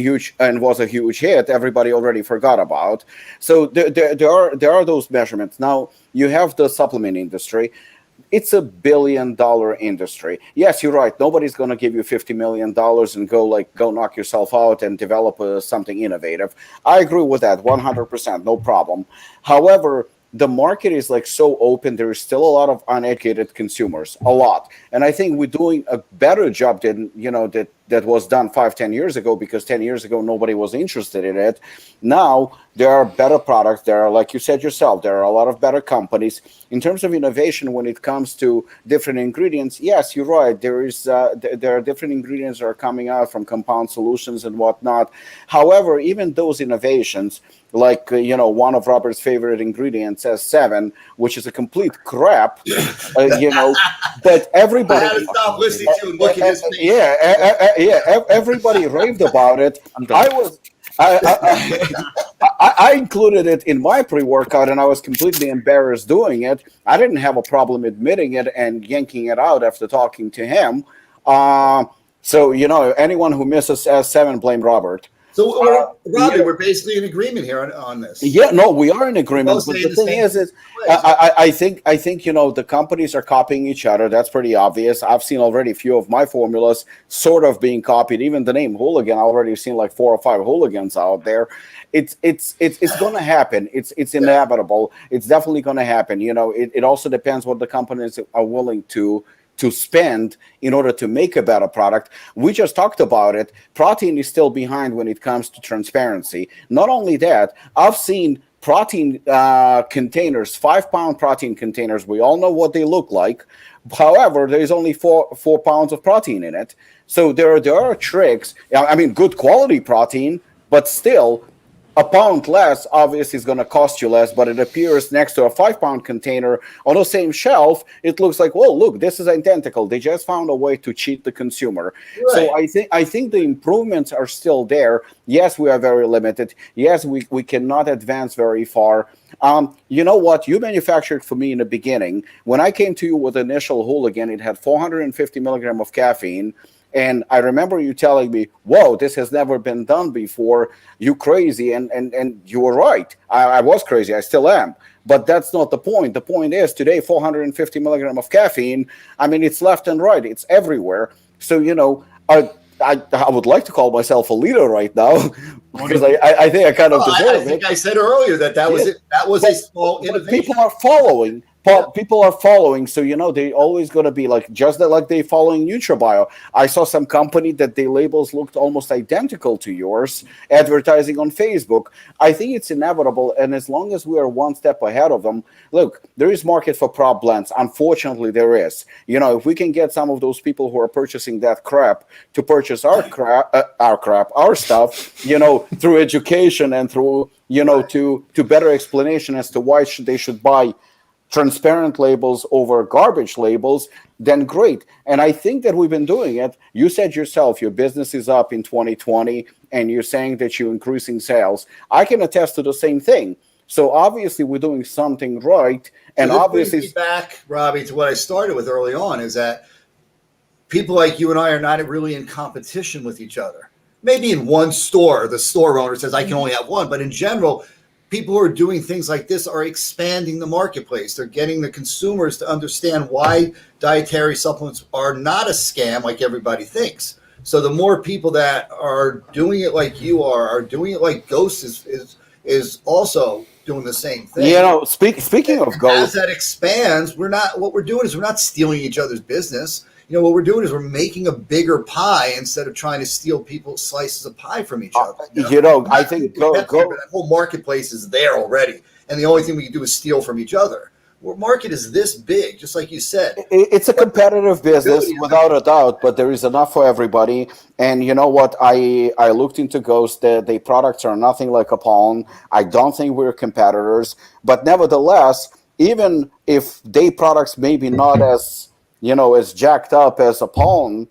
Speaker 4: was a huge hit, everybody already forgot about. So there are those measurements. Now you have the supplement industry. It's $1 billion industry. Yes, you're right. Nobody's going to give you $50 million and go knock yourself out and develop something innovative. I agree with that 100%, no problem. However, the market is so open. There is still a lot of uneducated consumers, a lot. And I think we're doing a better job than, that was done 5-10 years ago, because 10 years ago, nobody was interested in it. Now there are better products. There are, like you said yourself, there are a lot of better companies. In terms of innovation, when it comes to different ingredients, yes, you're right. There are different ingredients that are coming out from compound solutions and whatnot. However, even those innovations, one of Robert's favorite ingredients, S7, which is a complete crap, but everybody.
Speaker 2: I had to stop listening to and look at his face.
Speaker 4: Everybody raved about it. I included it in my pre-workout, and I was completely embarrassed doing it. I didn't have a problem admitting it and yanking it out after talking to him. So anyone who misses S7, blame Robert.
Speaker 2: So, Robbie, we're basically in agreement here on this.
Speaker 4: Yeah, no, we are in agreement. But the thing is I think the companies are copying each other. That's pretty obvious. I've seen already a few of my formulas sort of being copied. Even the name Hooligan, I've already seen 4 or 5 hooligans out there. It's going to happen. It's inevitable. It's definitely going to happen. It also depends what the companies are willing to spend in order to make a better product. We just talked about it. Protein is still behind when it comes to transparency. Not only that, I've seen protein containers, 5-pound protein containers. We all know what they look like. However, there is only 4 pounds of protein in it. So there are tricks. I mean, good quality protein, but still, a pound less obviously is going to cost you less, but it appears next to a 5-pound container on the same shelf. It looks like, well, look, this is identical. They just found a way to cheat the consumer. Right. So I think the improvements are still there. Yes, we are very limited. Yes, we cannot advance very far. You know what? You manufactured for me in the beginning. When I came to you with the initial Hooligan, it had 450 milligrams of caffeine. And I remember you telling me, whoa, this has never been done before. You crazy. And you were right. I was crazy. I still am. But that's not the point. The point is today, 450 milligrams of caffeine. I mean, it's left and right. It's everywhere. So, I would like to call myself a leader right now because I think I kind of deserve it.
Speaker 2: I think I said earlier that was it. That was a small innovation.
Speaker 4: People are following. People are following, so they always going to be just like they following NutraBio. I saw some company that their labels looked almost identical to yours, advertising on Facebook. I think it's inevitable, and as long as we are one step ahead of them, look, there is market for prop blends. Unfortunately, there is. If we can get some of those people who are purchasing that crap to purchase our stuff, through education and through to better explanation as to why they should buy transparent labels over garbage labels, then great. And I think that we've been doing it. You said yourself, your business is up in 2020, and you're saying that you're increasing sales. I can attest to the same thing. So obviously we're doing something right. And
Speaker 2: So this
Speaker 4: obviously,
Speaker 2: brings me back, Robbie, to what I started with early on, is that people like you and I are not really in competition with each other. Maybe in one store, the store owner says, I can only have one. But in general, people who are doing things like this are expanding the marketplace. They're getting the consumers to understand why dietary supplements are not a scam like everybody thinks. So the more people that are doing it like you are doing it like Ghost is also doing the same thing.
Speaker 4: you know, speaking of
Speaker 2: As
Speaker 4: Ghost,
Speaker 2: that expands, we're not stealing each other's business. You know, what we're doing is we're making a bigger pie instead of trying to steal people's slices of pie from each other.
Speaker 4: I think
Speaker 2: that whole marketplace is there already, and the only thing we can do is steal from each other. Our market is this big, just like you said.
Speaker 4: It's a competitive business without a doubt, but there is enough for everybody. And you know what? I looked into Ghost. The products are nothing like Apollon. I don't think we're competitors, but nevertheless, even if their products maybe not as as jacked up as Apollon,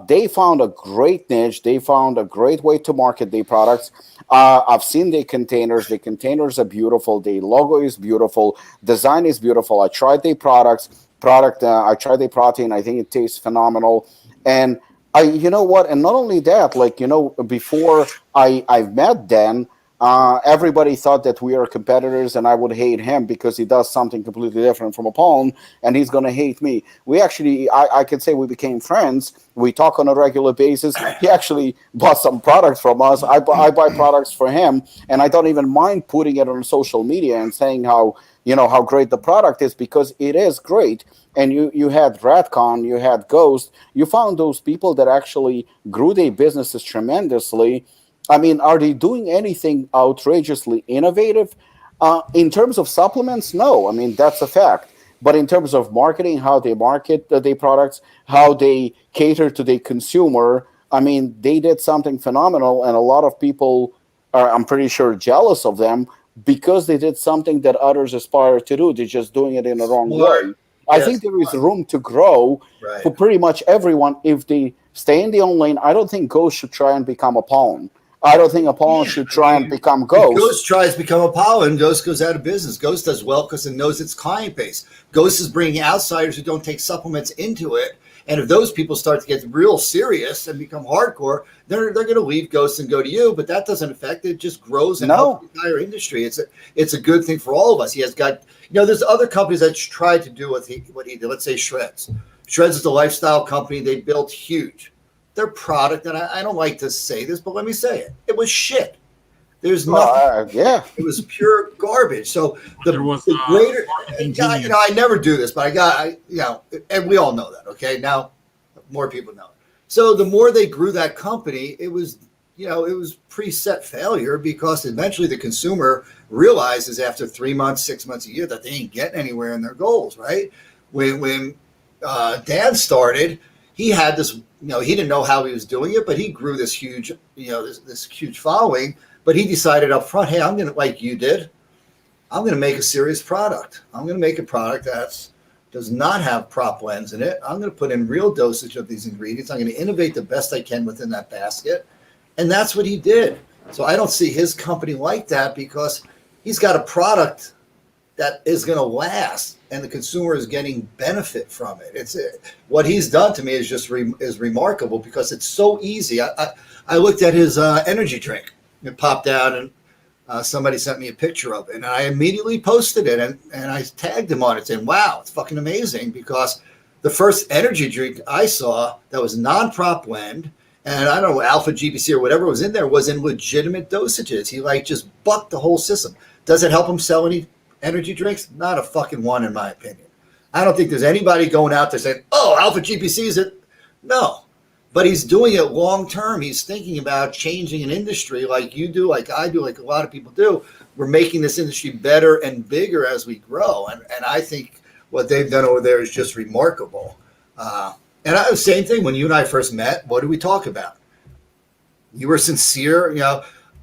Speaker 4: they found a great niche. They found a great way to market their products. I've seen their containers. The containers are beautiful. The logo is beautiful. Design is beautiful. I tried their products. I tried their protein. I think it tastes phenomenal. And you know what? And not only that, before I've met Dan, everybody thought that we are competitors and I would hate him because he does something completely different from Apollon and he's going to hate me. We actually, I can say we became friends. We talk on a regular basis. He actually bought some products from us. I buy products for him, and I don't even mind putting it on social media and saying how great the product is, because it is great. And you had Radcon, you had Ghost. You found those people that actually grew their businesses tremendously. I mean, are they doing anything outrageously innovative? In terms of supplements, no. I mean, that's a fact. But in terms of marketing, how they market their products, how they cater to the consumer, I mean, they did something phenomenal. And a lot of people are, I'm pretty sure, jealous of them because they did something that others aspire to do. They're just doing it in the wrong way. I think there is room to grow for pretty much everyone if they stay in the online. I don't think Ghost should try and become Apollon. I don't think Apollon should try and become Ghost.
Speaker 2: Ghost tries to become Apollon, Ghost goes out of business. Ghost does well because it knows its client base. Ghost is bringing outsiders who don't take supplements into it. And if those people start to get real serious and become hardcore, they're going to leave Ghost and go to you. But that doesn't affect it. It just grows and helps the entire industry. It's a good thing for all of us. He has got, there's other companies that tried to do what he did. Let's say Shreds. Shreds is a lifestyle company. They built huge. Their product, and I don't like to say this, but let me say it. It was shit. There's nothing. It was pure garbage. So the greater, I never do this, but and we all know that. Okay, now more people know it. So the more they grew that company, it was preset failure, because eventually the consumer realizes after 3 months, 6 months, a year that they ain't getting anywhere in their goals. Right? When Dan started, he had this, he didn't know how he was doing it, but he grew this huge, this huge following. But he decided up front, hey, I'm going to, like you did, I'm going to make a serious product. I'm going to make a product that does not have prop blends in it. I'm going to put in real dosage of these ingredients. I'm going to innovate the best I can within that basket. And that's what he did. So I don't see his company like that, because he's got a product that is going to last, and the consumer is getting benefit from it. What he's done to me is just is remarkable, because it's so easy. I looked at his energy drink. It popped out, and somebody sent me a picture of it, and I immediately posted it, and I tagged him on it, saying, wow, it's fucking amazing, because the first energy drink I saw that was non-prop blend, and I don't know, alpha GPC or whatever was in there, was in legitimate dosages. He just bucked the whole system. Does it help him sell any energy drinks? Not a fucking one, in my opinion. I don't think there's anybody going out there saying, oh, alpha GPC is it? No. But he's doing it long term. He's thinking about changing an industry like you do, like I do, like a lot of people do. We're making this industry better and bigger as we grow. And I think what they've done over there is just remarkable. And same thing, when you and I first met, what did we talk about? You were sincere.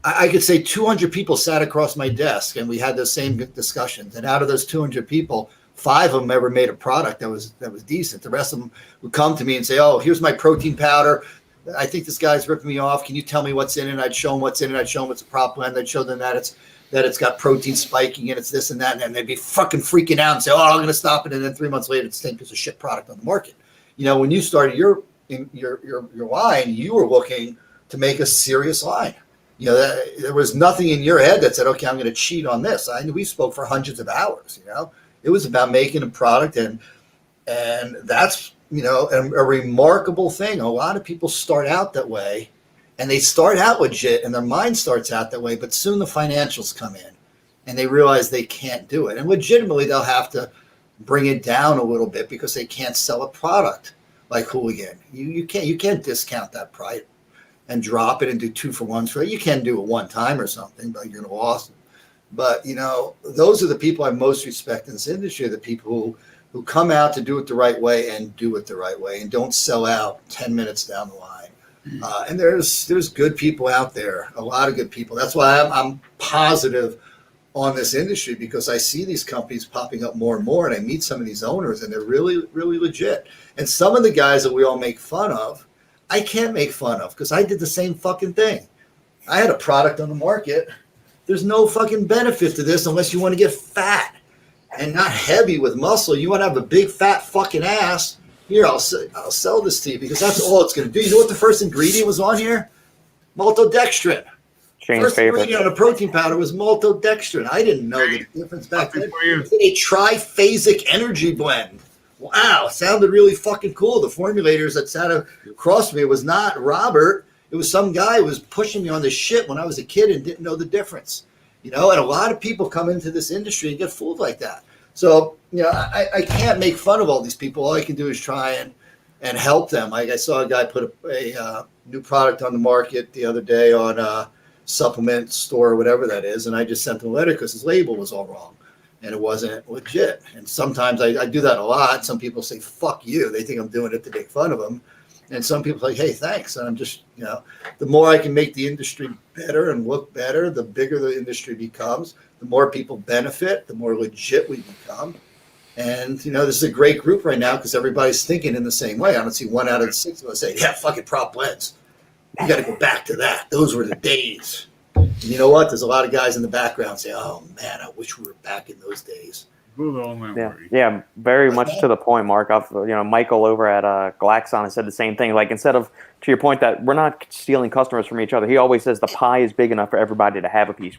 Speaker 2: I could say 200 people sat across my desk, and we had those same discussions. And out of those 200 people, 5 of them ever made a product that was decent. The rest of them would come to me and say, oh, here's my protein powder. I think this guy's ripping me off. Can you tell me what's in it? I'd show him what's in it. I'd show him it's a prop blend. I'd show them that it's that it's got protein spiking and it's this and that, and then they'd be fucking freaking out and say, "Oh, I'm going to stop it," and then 3 months later, it's the same piece of shit product on the market. You know, when you started your line, you were looking to make a serious line. You know, there was nothing in your head that said, "Okay, I'm going to cheat on this." We spoke for hundreds of hours. You know, it was about making a product, and that's, you know, a remarkable thing. A lot of people start out that way. And they start out legit and their mind starts out that way, but soon the financials come in and they realize they can't do it. And legitimately, they'll have to bring it down a little bit because they can't sell a product like Hooligan. You can't discount that price and drop it and do 2-for-1s for it. You can do it one time or something, but you're going to lose. But, you know, those are the people I most respect in this industry, the people who come out to do it the right way and do it the right way and don't sell out 10 minutes down the line. And there's good people out there, a lot of good people. That's why I'm positive on this industry, because I see these companies popping up more and more, and I meet some of these owners, and they're really, really legit. And some of the guys that we all make fun of, I can't make fun of because I did the same fucking thing. I had a product on the market. There's no fucking benefit to this unless you want to get fat and not heavy with muscle. You want to have a big fat fucking ass. Here, I'll sell this to you because that's all it's going to do. You know what the first ingredient was on here? Maltodextrin.
Speaker 1: Shane's
Speaker 2: First
Speaker 1: favorite.
Speaker 2: ingredient on a protein powder was maltodextrin. I didn't know the difference back then. It's a triphasic energy blend. Wow, sounded really fucking cool. The formulators that sat across from me was not Robert. It was some guy who was pushing me on this shit when I was a kid and didn't know the difference. You know, and a lot of people come into this industry and get fooled like that. So, you know, I can't make fun of all these people. All I can do is try and help them. Like I saw a guy put a new product on the market the other day on a supplement store or whatever that is, and I just sent him a letter because his label was all wrong and it wasn't legit. And sometimes I do that a lot. Some people say, "Fuck you." They think I'm doing it to make fun of them. And some people say, "Hey, thanks." And I'm just, you know, the more I can make the industry better and look better, the bigger the industry becomes. The more people benefit, the more legit we become. And, you know, this is a great group right now because everybody's thinking in the same way. I don't see 1 out of 6 of us say, "Yeah, fucking prop blends. You got to go back to that. Those were the days." And you know what? There's a lot of guys in the background say, "Oh, man, I wish we were back in those days."
Speaker 5: Good old memory.
Speaker 1: Yeah, very much to the point, Mark. Michael over at Glaxon has said the same thing. Like, instead of, to your point, that we're not stealing customers from each other, he always says the pie is big enough for everybody to have a piece.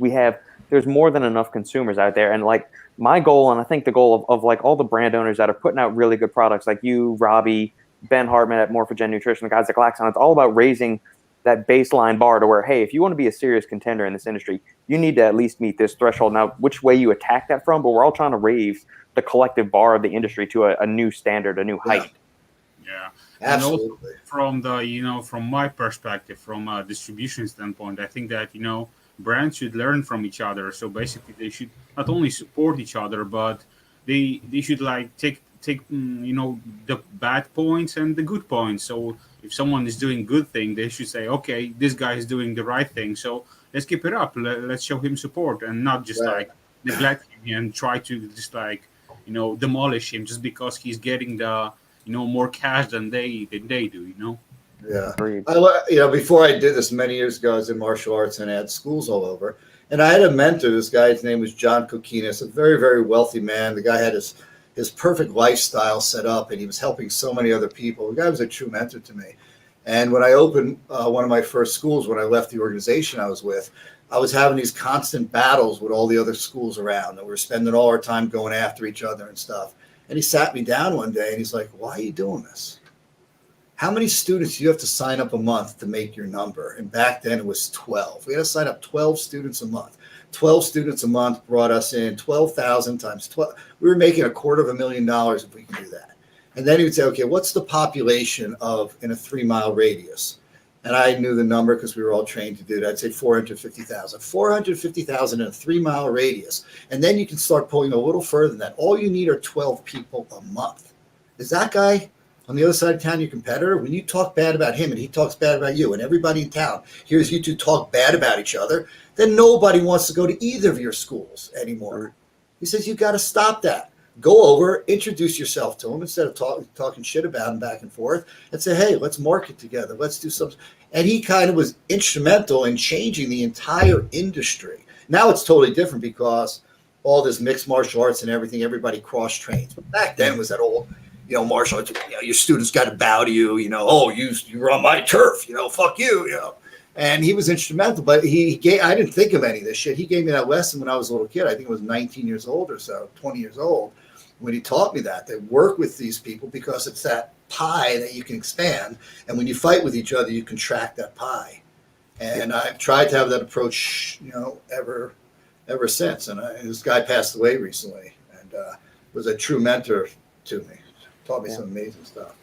Speaker 1: There's more than enough consumers out there. And like my goal, and I think the goal of like all the brand owners that are putting out really good products, like you, Robbie, Ben Hartman at Morphogen Nutrition, the guys at Glaxon, it's all about raising that baseline bar to where, hey, if you want to be a serious contender in this industry, you need to at least meet this threshold. Now, which way you attack that from, but we're all trying to raise the collective bar of the industry to a new standard, a new height.
Speaker 5: Yeah.
Speaker 2: Absolutely.
Speaker 5: And also from my perspective, from a distribution standpoint, I think that, brands should learn from each other. So basically they should not only support each other, but they should like take the bad points and the good points. So if someone is doing good thing, they should say, okay, this guy is doing the right thing, so let's keep it up. Let's show him support and not just like neglect him and try to just like demolish him just because he's getting the more cash than they do.
Speaker 2: Yeah. Before I did this many years ago, I was in martial arts and I had schools all over. And I had a mentor. This guy's name was John Kokinis, a very, very wealthy man. The guy had his perfect lifestyle set up, and he was helping so many other people. The guy was a true mentor to me. And when I opened one of my first schools, when I left the organization I was with, I was having these constant battles with all the other schools around. And we were spending all our time going after each other and stuff. And he sat me down one day, and he's like, "Why are you doing this? How many students do you have to sign up a month to make your number?" And back then it was 12. We had to sign up 12 students a month. 12 students a month brought us in 12,000 times 12. We were making $250,000 if we could do that. And then he would say, "Okay, what's the population in a 3-mile radius?" And I knew the number because we were all trained to do that. I'd say 450,000. 450,000 in a 3-mile radius. And then you can start pulling a little further than that. All you need are 12 people a month. Is that guy on the other side of town your competitor? When you talk bad about him and he talks bad about you and everybody in town hears you two talk bad about each other, then nobody wants to go to either of your schools anymore. He says, "You got to stop that. Go over, introduce yourself to him instead of talking shit about him back and forth, and say, hey, let's market together. Let's do something." And he kind of was instrumental in changing the entire industry. Now it's totally different because all this mixed martial arts and everything, everybody cross trains. But back then was that old, martial arts. Your students got to bow to you. Oh, you're on my turf. Fuck you. And he was instrumental. But I didn't think of any of this shit. He gave me that lesson when I was a little kid. I think I was 19 years old or so, 20 years old, when he taught me that. They work with these people because it's that pie that you can expand. And when you fight with each other, you contract that pie. And I've tried to have that approach, ever since. And this guy passed away recently and was a true mentor to me. Taught me some amazing stuff.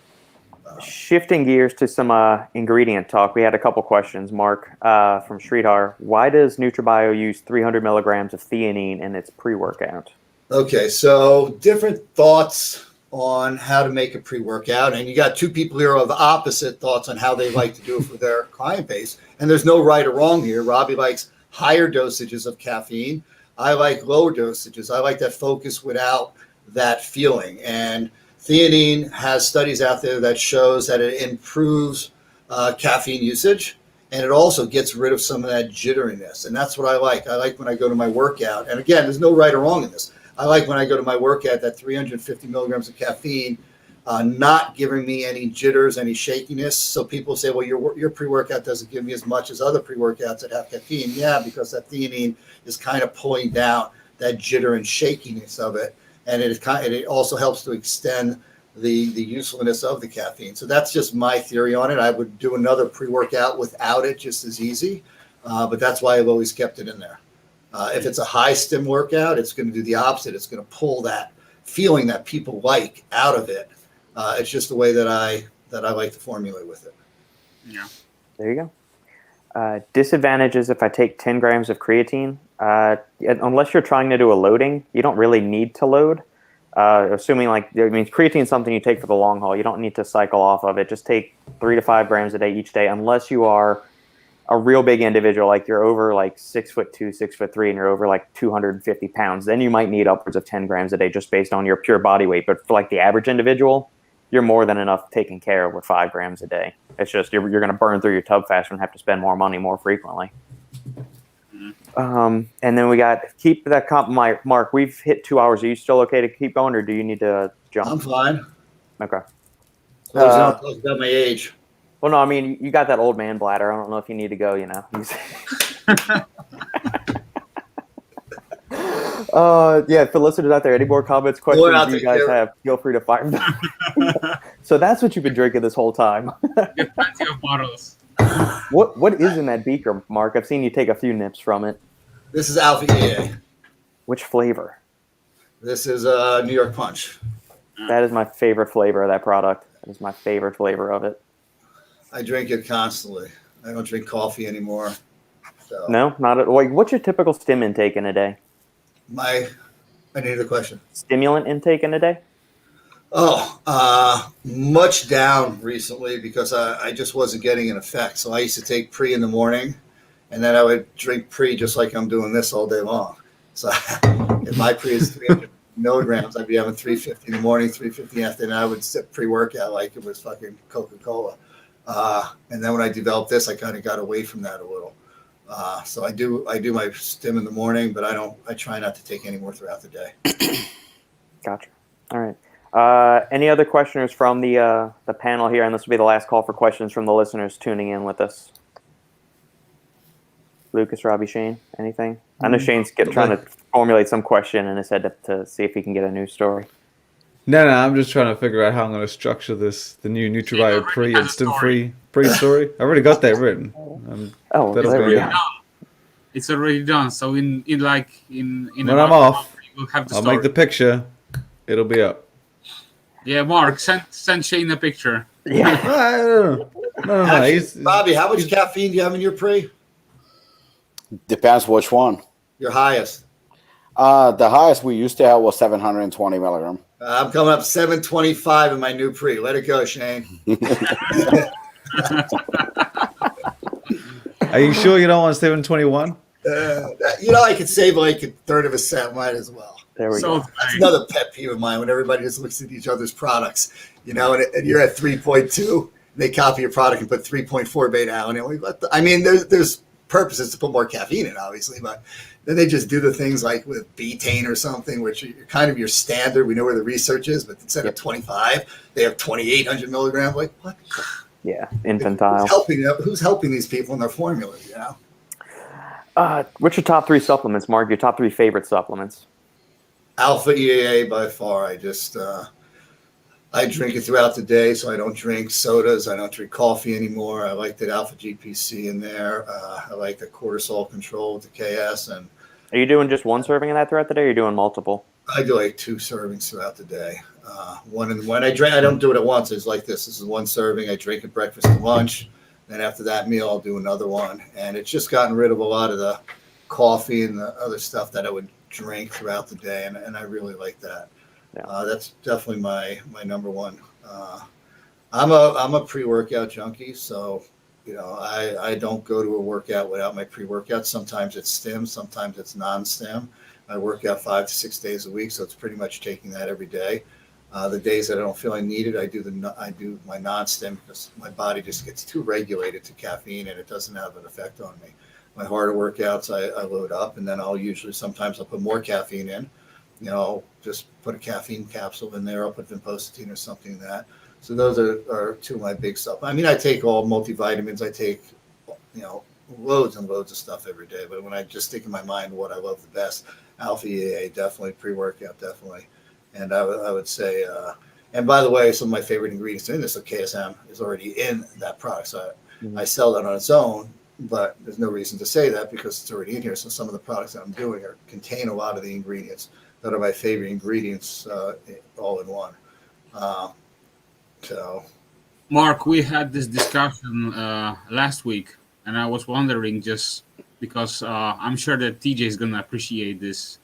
Speaker 1: Shifting gears to some ingredient talk, we had a couple questions. Mark from Sridhar, why does NutraBio use 300 milligrams of theanine in its pre-workout?
Speaker 2: Okay, so different thoughts on how to make a pre-workout. And you got two people here of opposite thoughts on how they like to do it for their client base. And there's no right or wrong here. Robbie likes higher dosages of caffeine. I like lower dosages. I like that focus without that feeling. And theanine has studies out there that shows that it improves caffeine usage, and it also gets rid of some of that jitteriness. And that's what I like. I like when I go to my workout. And again, there's no right or wrong in this. I like when I go to my workout that 350 milligrams of caffeine, not giving me any jitters, any shakiness. So people say, well, your pre-workout doesn't give me as much as other pre-workouts that have caffeine. Yeah, because that theanine is kind of pulling down that jitter and shakiness of it. And it also helps to extend the usefulness of the caffeine. So that's just my theory on it. I would do another pre-workout without it just as easy, but that's why I've always kept it in there. If it's a high stim workout, it's going to do the opposite. It's going to pull that feeling that people like out of it. It's just the way that I like to formulate with it.
Speaker 5: Yeah.
Speaker 1: There you go. Disadvantages if I take 10 grams of creatine. Unless you're trying to do a loading, you don't really need to load. Assuming creatine is something you take for the long haul. You don't need to cycle off of it. Just take 3 to 5 grams a day each day, unless you are a real big individual, like you're over 6'2", 6'3", and you're over 250 pounds. Then you might need upwards of 10 grams a day just based on your pure body weight. But for the average individual, you're more than enough taken care of with 5 grams a day. It's just you're going to burn through your tub faster and have to spend more money more frequently. And then we got keep that comp. Mark, we've hit 2 hours. Are you still okay to keep going, or do you need to jump?
Speaker 2: I'm fine.
Speaker 1: Okay.
Speaker 2: About my age.
Speaker 1: Well, no, I mean you got that old man bladder. I don't know if you need to go. Yeah, for listeners out there, any more comments, questions you guys have, feel free to fire them. So that's what you've been drinking this whole time.
Speaker 5: Get plenty of bottles.
Speaker 1: What is in that beaker, Mark? I've seen you take a few nips from it.
Speaker 2: This is Alpha EA.
Speaker 1: Which flavor?
Speaker 2: This is New York Punch.
Speaker 1: That is my favorite flavor of that product. That is my favorite flavor of it.
Speaker 2: I drink it constantly. I don't drink coffee anymore. So.
Speaker 1: No, not at all. What's your typical stim intake in a day?
Speaker 2: I need a question.
Speaker 1: Stimulant intake in a day?
Speaker 2: Much down recently because I just wasn't getting an effect. So I used to take pre in the morning, and then I would drink pre just like I'm doing this all day long. So if my pre is 300 milligrams, I'd be having 350 in the morning, 350 after, and I would sip pre-workout like it was fucking Coca-Cola. And then when I developed this, I kind of got away from that a little. So I do my stim in the morning, but I try not to take any more throughout the day.
Speaker 1: Gotcha. All right. Any other questioners from the panel here? And this will be the last call for questions from the listeners tuning in with us. Lukasz, Robbie, Shane, anything? I know Shane's trying to formulate some question in his head to see if he can get a news story.
Speaker 3: No, I'm just trying to figure out how I'm going to structure the new NutraBio pre and stim-free pre-story. I already got that written.
Speaker 1: There we go.
Speaker 5: It's already done. So in
Speaker 3: when I'm off,
Speaker 5: we'll have the
Speaker 3: I'll
Speaker 5: story.
Speaker 3: make the picture. It'll be up.
Speaker 5: Yeah, Mark, send Shane a picture.
Speaker 1: Yeah.
Speaker 3: No.
Speaker 2: Bobby, how much caffeine do you have in your pre?
Speaker 4: Depends which one.
Speaker 2: Your highest.
Speaker 4: The highest we used to have was 720 milligram.
Speaker 2: I'm coming up 725 in my new pre. Let it go, Shane.
Speaker 3: Are you sure you don't want 721?
Speaker 2: I could save like a third of a cent. Might as well.
Speaker 1: There we go.
Speaker 2: That's another pet peeve of mine when everybody just looks at each other's products, and you're at 3.2. They copy your product and put 3.4 beta alanine. There's purpose is to put more caffeine in, obviously, but then they just do the things like with betaine or something, which are kind of your standard. We know where the research is, but instead of 25, they have 2,800 milligrams. Like, what?
Speaker 1: Yeah, infantile.
Speaker 2: Who's helping these people in their formulas, you know?
Speaker 1: What's your top 3 supplements, Mark? Your top 3 favorite supplements?
Speaker 2: Alpha EAA by far. I drink it throughout the day, so I don't drink sodas. I don't drink coffee anymore. I like that Alpha GPC in there. I like the cortisol control with the KS. And
Speaker 1: Are you doing just one serving of that throughout the day, or are you doing multiple?
Speaker 2: I do like 2 servings throughout the day. When I drink, I don't do it at once. It's like this. This is 1 serving. I drink at breakfast and lunch. Then after that meal, I'll do another one. And it's just gotten rid of a lot of the coffee and the other stuff that I would drink throughout the day, and I really like that. Yeah. That's definitely my number one. I'm a pre-workout junkie, so I don't go to a workout without my pre-workout. Sometimes it's stim, sometimes it's non-stim. I work out 5 to 6 days a week, so it's pretty much taking that every day. The days that I don't feel I need it, I do my non-stim because my body just gets too regulated to caffeine and it doesn't have an effect on me. My harder workouts, I load up, and then sometimes I'll put more caffeine in. I'll just put a caffeine capsule in there. I'll put vinpocetine or something like that. So those are 2 of my big stuff. I mean, I take all multivitamins. I take, loads and loads of stuff every day. But when I just stick in my mind what I love the best, Alpha EAA, definitely, pre-workout, definitely. And I would say, and by the way, some of my favorite ingredients in this, so KSM is already in that product. So I sell that on its own, but there's no reason to say that because it's already in here. So some of the products that I'm doing contain a lot of the ingredients that are my favorite ingredients all in one. So,
Speaker 5: Mark, we had this discussion last week, and I was wondering, just because I'm sure that TJ is going to appreciate this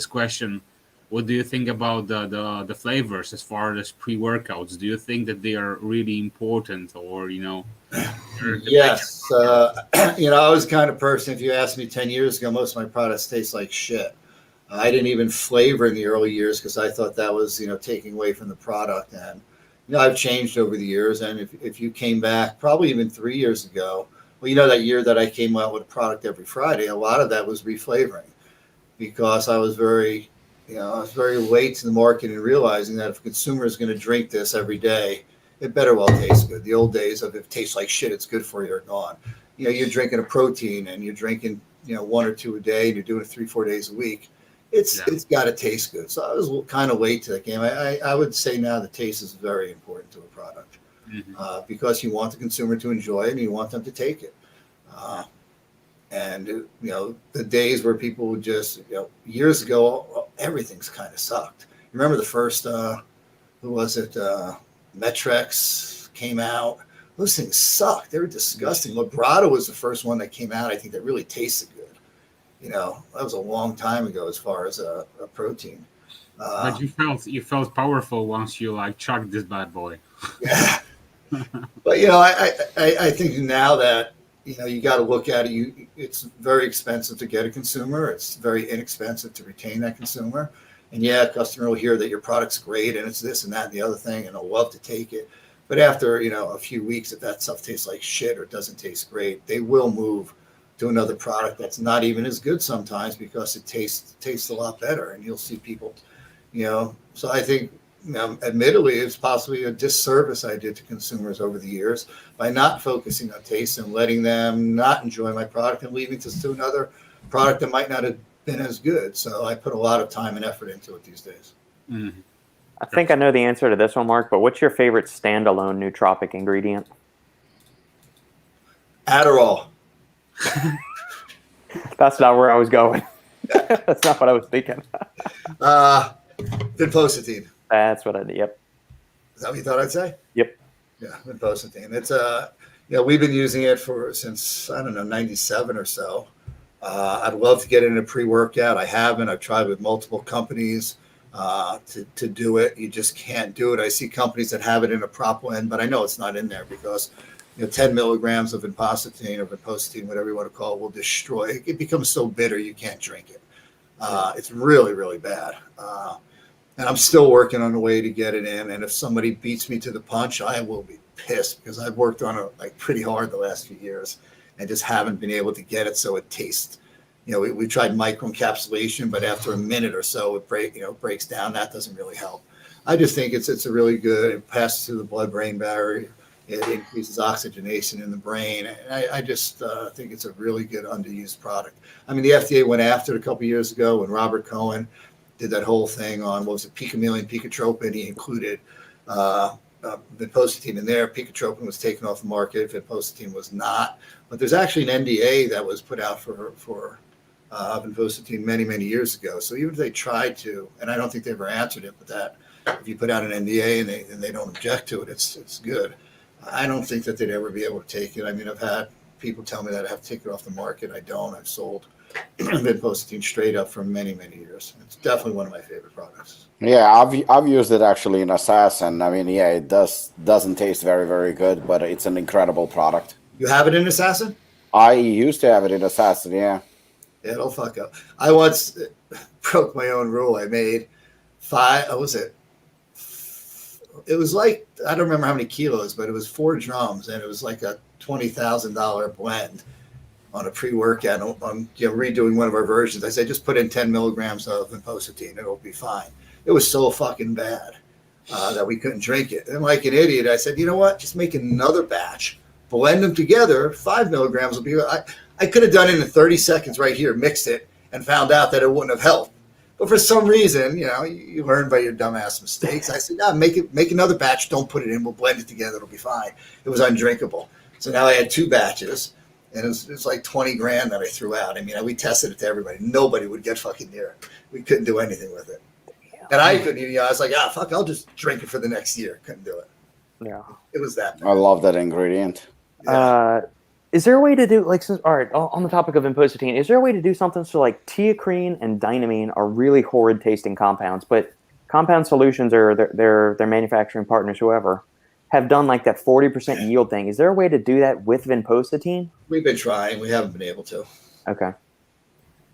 Speaker 5: question. What do you think about the flavors as far as pre-workouts? Do you think that they are really important, or
Speaker 2: Yes. I was the kind of person, if you asked me 10 years ago, most of my products taste like shit. I didn't even flavor in the early years because I thought that was, taking away from the product. And, I've changed over the years. And if you came back probably even 3 years ago, well, that year that I came out with a product every Friday, a lot of that was reflavoring because I was very late to the market in realizing that if a consumer is going to drink this every day, it better well taste good. The old days of it tastes like shit, it's good for you are gone. You're drinking a protein and you're drinking, 1 or 2 a day and you're doing it 3-4 days a week. It's got to taste good. So I was kind of late to the game. I would say now the taste is very important to a product because you want the consumer to enjoy it and you want them to take it. And the days where people would just, years ago, everything's kind of sucked. Remember the first, who was it? Metrex came out. Those things sucked. They were disgusting. Librado was the first one that came out, I think, that really tasted good. That was a long time ago as far as a protein.
Speaker 5: But you felt powerful once you chugged this bad boy.
Speaker 2: Yeah. But I think now that you got to look at it. It's very expensive to get a consumer. It's very inexpensive to retain that consumer. And a customer will hear that your product's great and it's this and that and the other thing, and they'll love to take it. But after a few weeks, if that stuff tastes like shit or doesn't taste great, they will move to another product that's not even as good sometimes because it tastes a lot better. And you'll see people, So I think, admittedly, it's possibly a disservice I did to consumers over the years by not focusing on taste and letting them not enjoy my product and leaving to another product that might not have been as good. So I put a lot of time and effort into it these days.
Speaker 5: Mm-hmm.
Speaker 1: I think I know the answer to this one, Mark, but what's your favorite standalone nootropic ingredient?
Speaker 2: Adderall.
Speaker 1: That's not where I was going. That's not what I was thinking.
Speaker 2: Vinpocetine.
Speaker 1: That's what I did. Yep.
Speaker 2: Is that what you thought I'd say?
Speaker 1: Yep.
Speaker 2: Yeah, vinpocetine. It's we've been using it since 97 or so. I'd love to get into pre-workout. I haven't. I've tried with multiple companies to do it. You just can't do it. I see companies that have it in a prop blend, but I know it's not in there because 10 milligrams of vinpocetine or vinpocetine, whatever you want to call it, will destroy it. It becomes so bitter you can't drink it. It's really, really bad. And I'm still working on a way to get it in. And if somebody beats me to the punch, I will be pissed because I've worked on it pretty hard the last few years and just haven't been able to get it so it tastes. We tried microencapsulation, but after a minute or so, it breaks down. That doesn't really help. I just think it's a really good. It passes through the blood-brain barrier. It increases oxygenation in the brain. And I just think it's a really good underused product. I mean, the FDA went after it a couple of years ago when Robert Cohen did that whole thing on, what was it, picamillion, picatropin. He included vinpocetine in there. Picatropin was taken off the market. Vinpocetine was not. But there's actually an NDA that was put out for vinpocetine many, many years ago. So even if they tried to, and I don't think they ever answered it, but that if you put out an NDA and they don't object to it, it's good. I don't think that they'd ever be able to take it. I mean, I've had people tell me that I have to take it off the market. I don't. I've sold vinpocetine straight up for many, many years. It's definitely one of my favorite products.
Speaker 4: Yeah, I've used it actually in Assassin. I mean, yeah, it doesn't taste very, very good, but it's an incredible product.
Speaker 2: You have it in Assassin?
Speaker 4: I used to have it in Assassin, yeah.
Speaker 2: Yeah, it'll fuck up. I once broke my own rule. I made 5, what was it? It was like, I don't remember how many kilos, but it was 4 drums, and it was like a $20,000 blend on a pre-workout. I'm redoing one of our versions. I said, just put in 10 milligrams of vinpocetine. It'll be fine. It was so fucking bad that we couldn't drink it. And like an idiot, I said, you know what? Just make another batch, blend them together. 5 milligrams will be. I could have done it in 30 seconds right here, mixed it, and found out that it wouldn't have helped. But for some reason, you learn by your dumbass mistakes. I said, no, make another batch. Don't put it in. We'll blend it together. It'll be fine. It was undrinkable. So now I had 2 batches, and it was like 20 grand that I threw out. I mean, we tested it to everybody. Nobody would get fucking near it. We couldn't do anything with it. And I couldn't even, I was like, fuck, I'll just drink it for the next year. Couldn't do it.
Speaker 1: Yeah.
Speaker 2: It was that bad.
Speaker 4: I love that ingredient.
Speaker 1: Yeah. Is there a way to do, all right, on the topic of vinpocetine, is there a way to do something so like teacrine and dynamine are really horrid tasting compounds, but Compound Solutions or their manufacturing partners, whoever, have done like that 40% yield thing. Is there a way to do that with vinpocetine?
Speaker 2: We've been trying. We haven't been able to.
Speaker 1: Okay.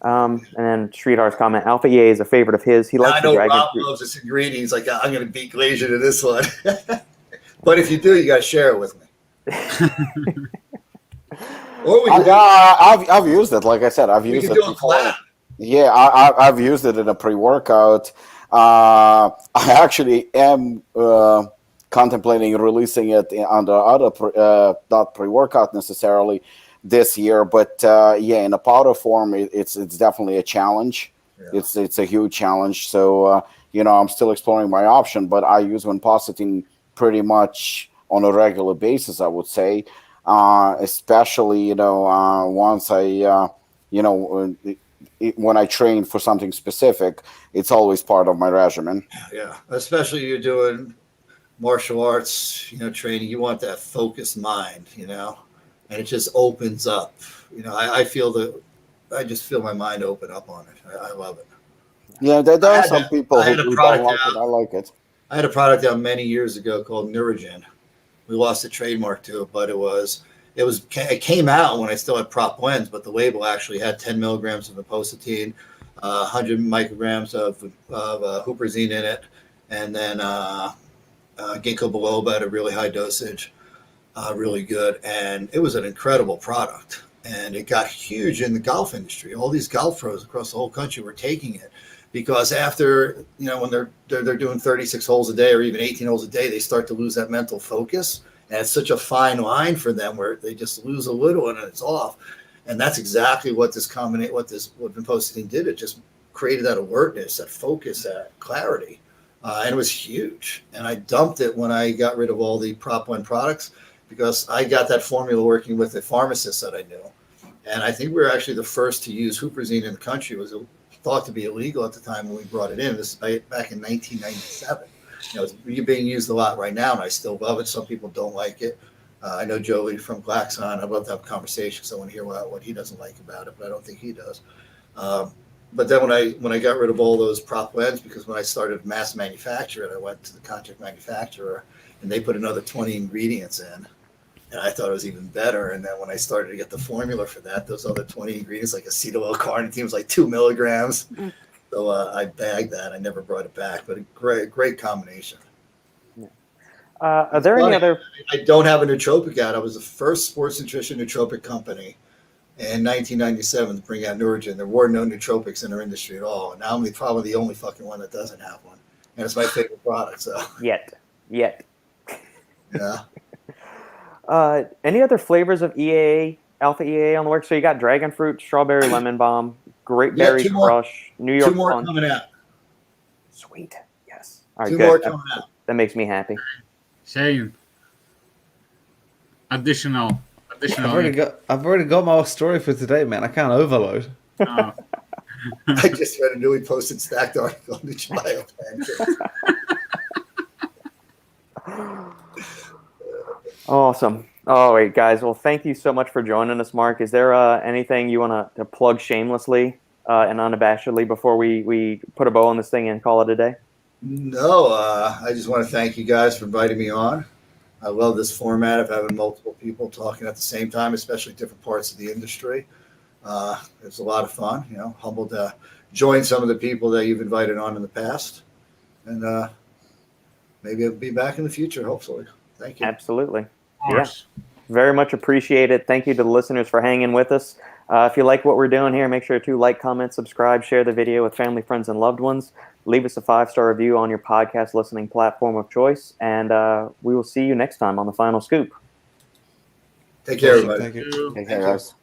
Speaker 1: And then Sridhar's comment, Alpha EA is a favorite of his. He likes the dragon
Speaker 2: Rob
Speaker 1: fruit.
Speaker 2: loves this ingredient. He's like, I'm going to beat Glazier to this one. But if you do, you got to share it with me. Or we
Speaker 4: I've used it. Like I said, I've used
Speaker 2: can
Speaker 4: it
Speaker 2: do a
Speaker 4: before.
Speaker 2: collab.
Speaker 4: Yeah, I've used it in a pre-workout. I actually am contemplating releasing it under other not pre-workout necessarily this year, but yeah, in a powder form, it's definitely a challenge. Yeah. It's a huge challenge. So I'm still exploring my option, but I use vinpocetine pretty much on a regular basis, I would say. Especially once I when I train for something specific, it's always part of my regimen.
Speaker 2: Yeah, especially you're doing martial arts, training. You want that focused mind, and it just opens up. I just feel my mind open up on it. I love it.
Speaker 4: Yeah, there are some people who don't like it. I like it.
Speaker 2: I had a product out many years ago called Neurogen. We lost the trademark to it, but it came out when I still had prop blends, but the label actually had 10 milligrams of vinpocetine, 100 micrograms of huperzine in it, and then ginkgo biloba at a really high dosage, really good. And it was an incredible product. And it got huge in the golf industry. All these golf pros across the whole country were taking it because after, when they're doing 36 holes a day or even 18 holes a day, they start to lose that mental focus. And it's such a fine line for them where they just lose a little and it's off. And that's exactly what what vinpocetine did. It just created that alertness, that focus, that clarity. And it was huge. And I dumped it when I got rid of all the Prop 1 products because I got that formula working with a pharmacist that I knew. And I think we were actually the first to use huperzine in the country. It was thought to be illegal at the time when we brought it in. This is back in 1997. It's being used a lot right now, and I still love it. Some people don't like it. I know Joey from Glaxon. I'd love to have a conversation because I want to hear what he doesn't like about it, but I don't think he does. But then when I got rid of all those prop blends, because when I started mass manufacture it, I went to the contract manufacturer, and they put another 20 ingredients in. And I thought it was even better. And then when I started to get the formula for that, those other 20 ingredients, like acetyl L-carnitine, was like 2 milligrams. So I bagged that. I never brought it back, but a great combination.
Speaker 1: Yeah. Are there any other?
Speaker 2: I don't have a nootropic ad. I was the first sports nutrition nootropic company in 1997 to bring out Neurogen. There were no nootropics in our industry at all, and now I'm probably the only fucking one that doesn't have one, and it's my favorite product. So
Speaker 1: Yet.
Speaker 2: yeah.
Speaker 1: Any other flavors of EAA, alpha EAA on the work? So you got dragon fruit, strawberry lemon bomb, grape berry crush, New York
Speaker 2: Two more
Speaker 1: punch.
Speaker 2: coming out.
Speaker 1: Sweet. Yes. All right,
Speaker 2: Two
Speaker 1: good.
Speaker 2: more coming out.
Speaker 1: That makes me happy.
Speaker 5: Same. Additional.
Speaker 3: I've already got my story for today, man. I can't overload.
Speaker 5: Uh,
Speaker 2: I just read a newly posted stacked article on NutraBio pancakes.
Speaker 1: Awesome. All right, guys. Well, thank you so much for joining us, Mark. Is there anything you want to plug shamelessly and unabashedly before we put a bow on this thing and call it a day?
Speaker 2: No, I just want to thank you guys for inviting me on. I love this format of having multiple people talking at the same time, especially different parts of the industry. It's a lot of fun. Humbled to join some of the people that you've invited on in the past, and maybe I'll be back in the future. Hopefully, thank you.
Speaker 1: Absolutely.
Speaker 5: of course.
Speaker 1: Very much appreciated. Thank you to the listeners for hanging with us. If you like what we're doing here, make sure to like, comment, subscribe, share the video with family, friends, and loved ones. Leave us a 5-star review on your podcast listening platform of choice, and we will see you next time on The Final Scoop.
Speaker 2: Take care, everybody.
Speaker 3: Thank you.
Speaker 4: Take care, guys.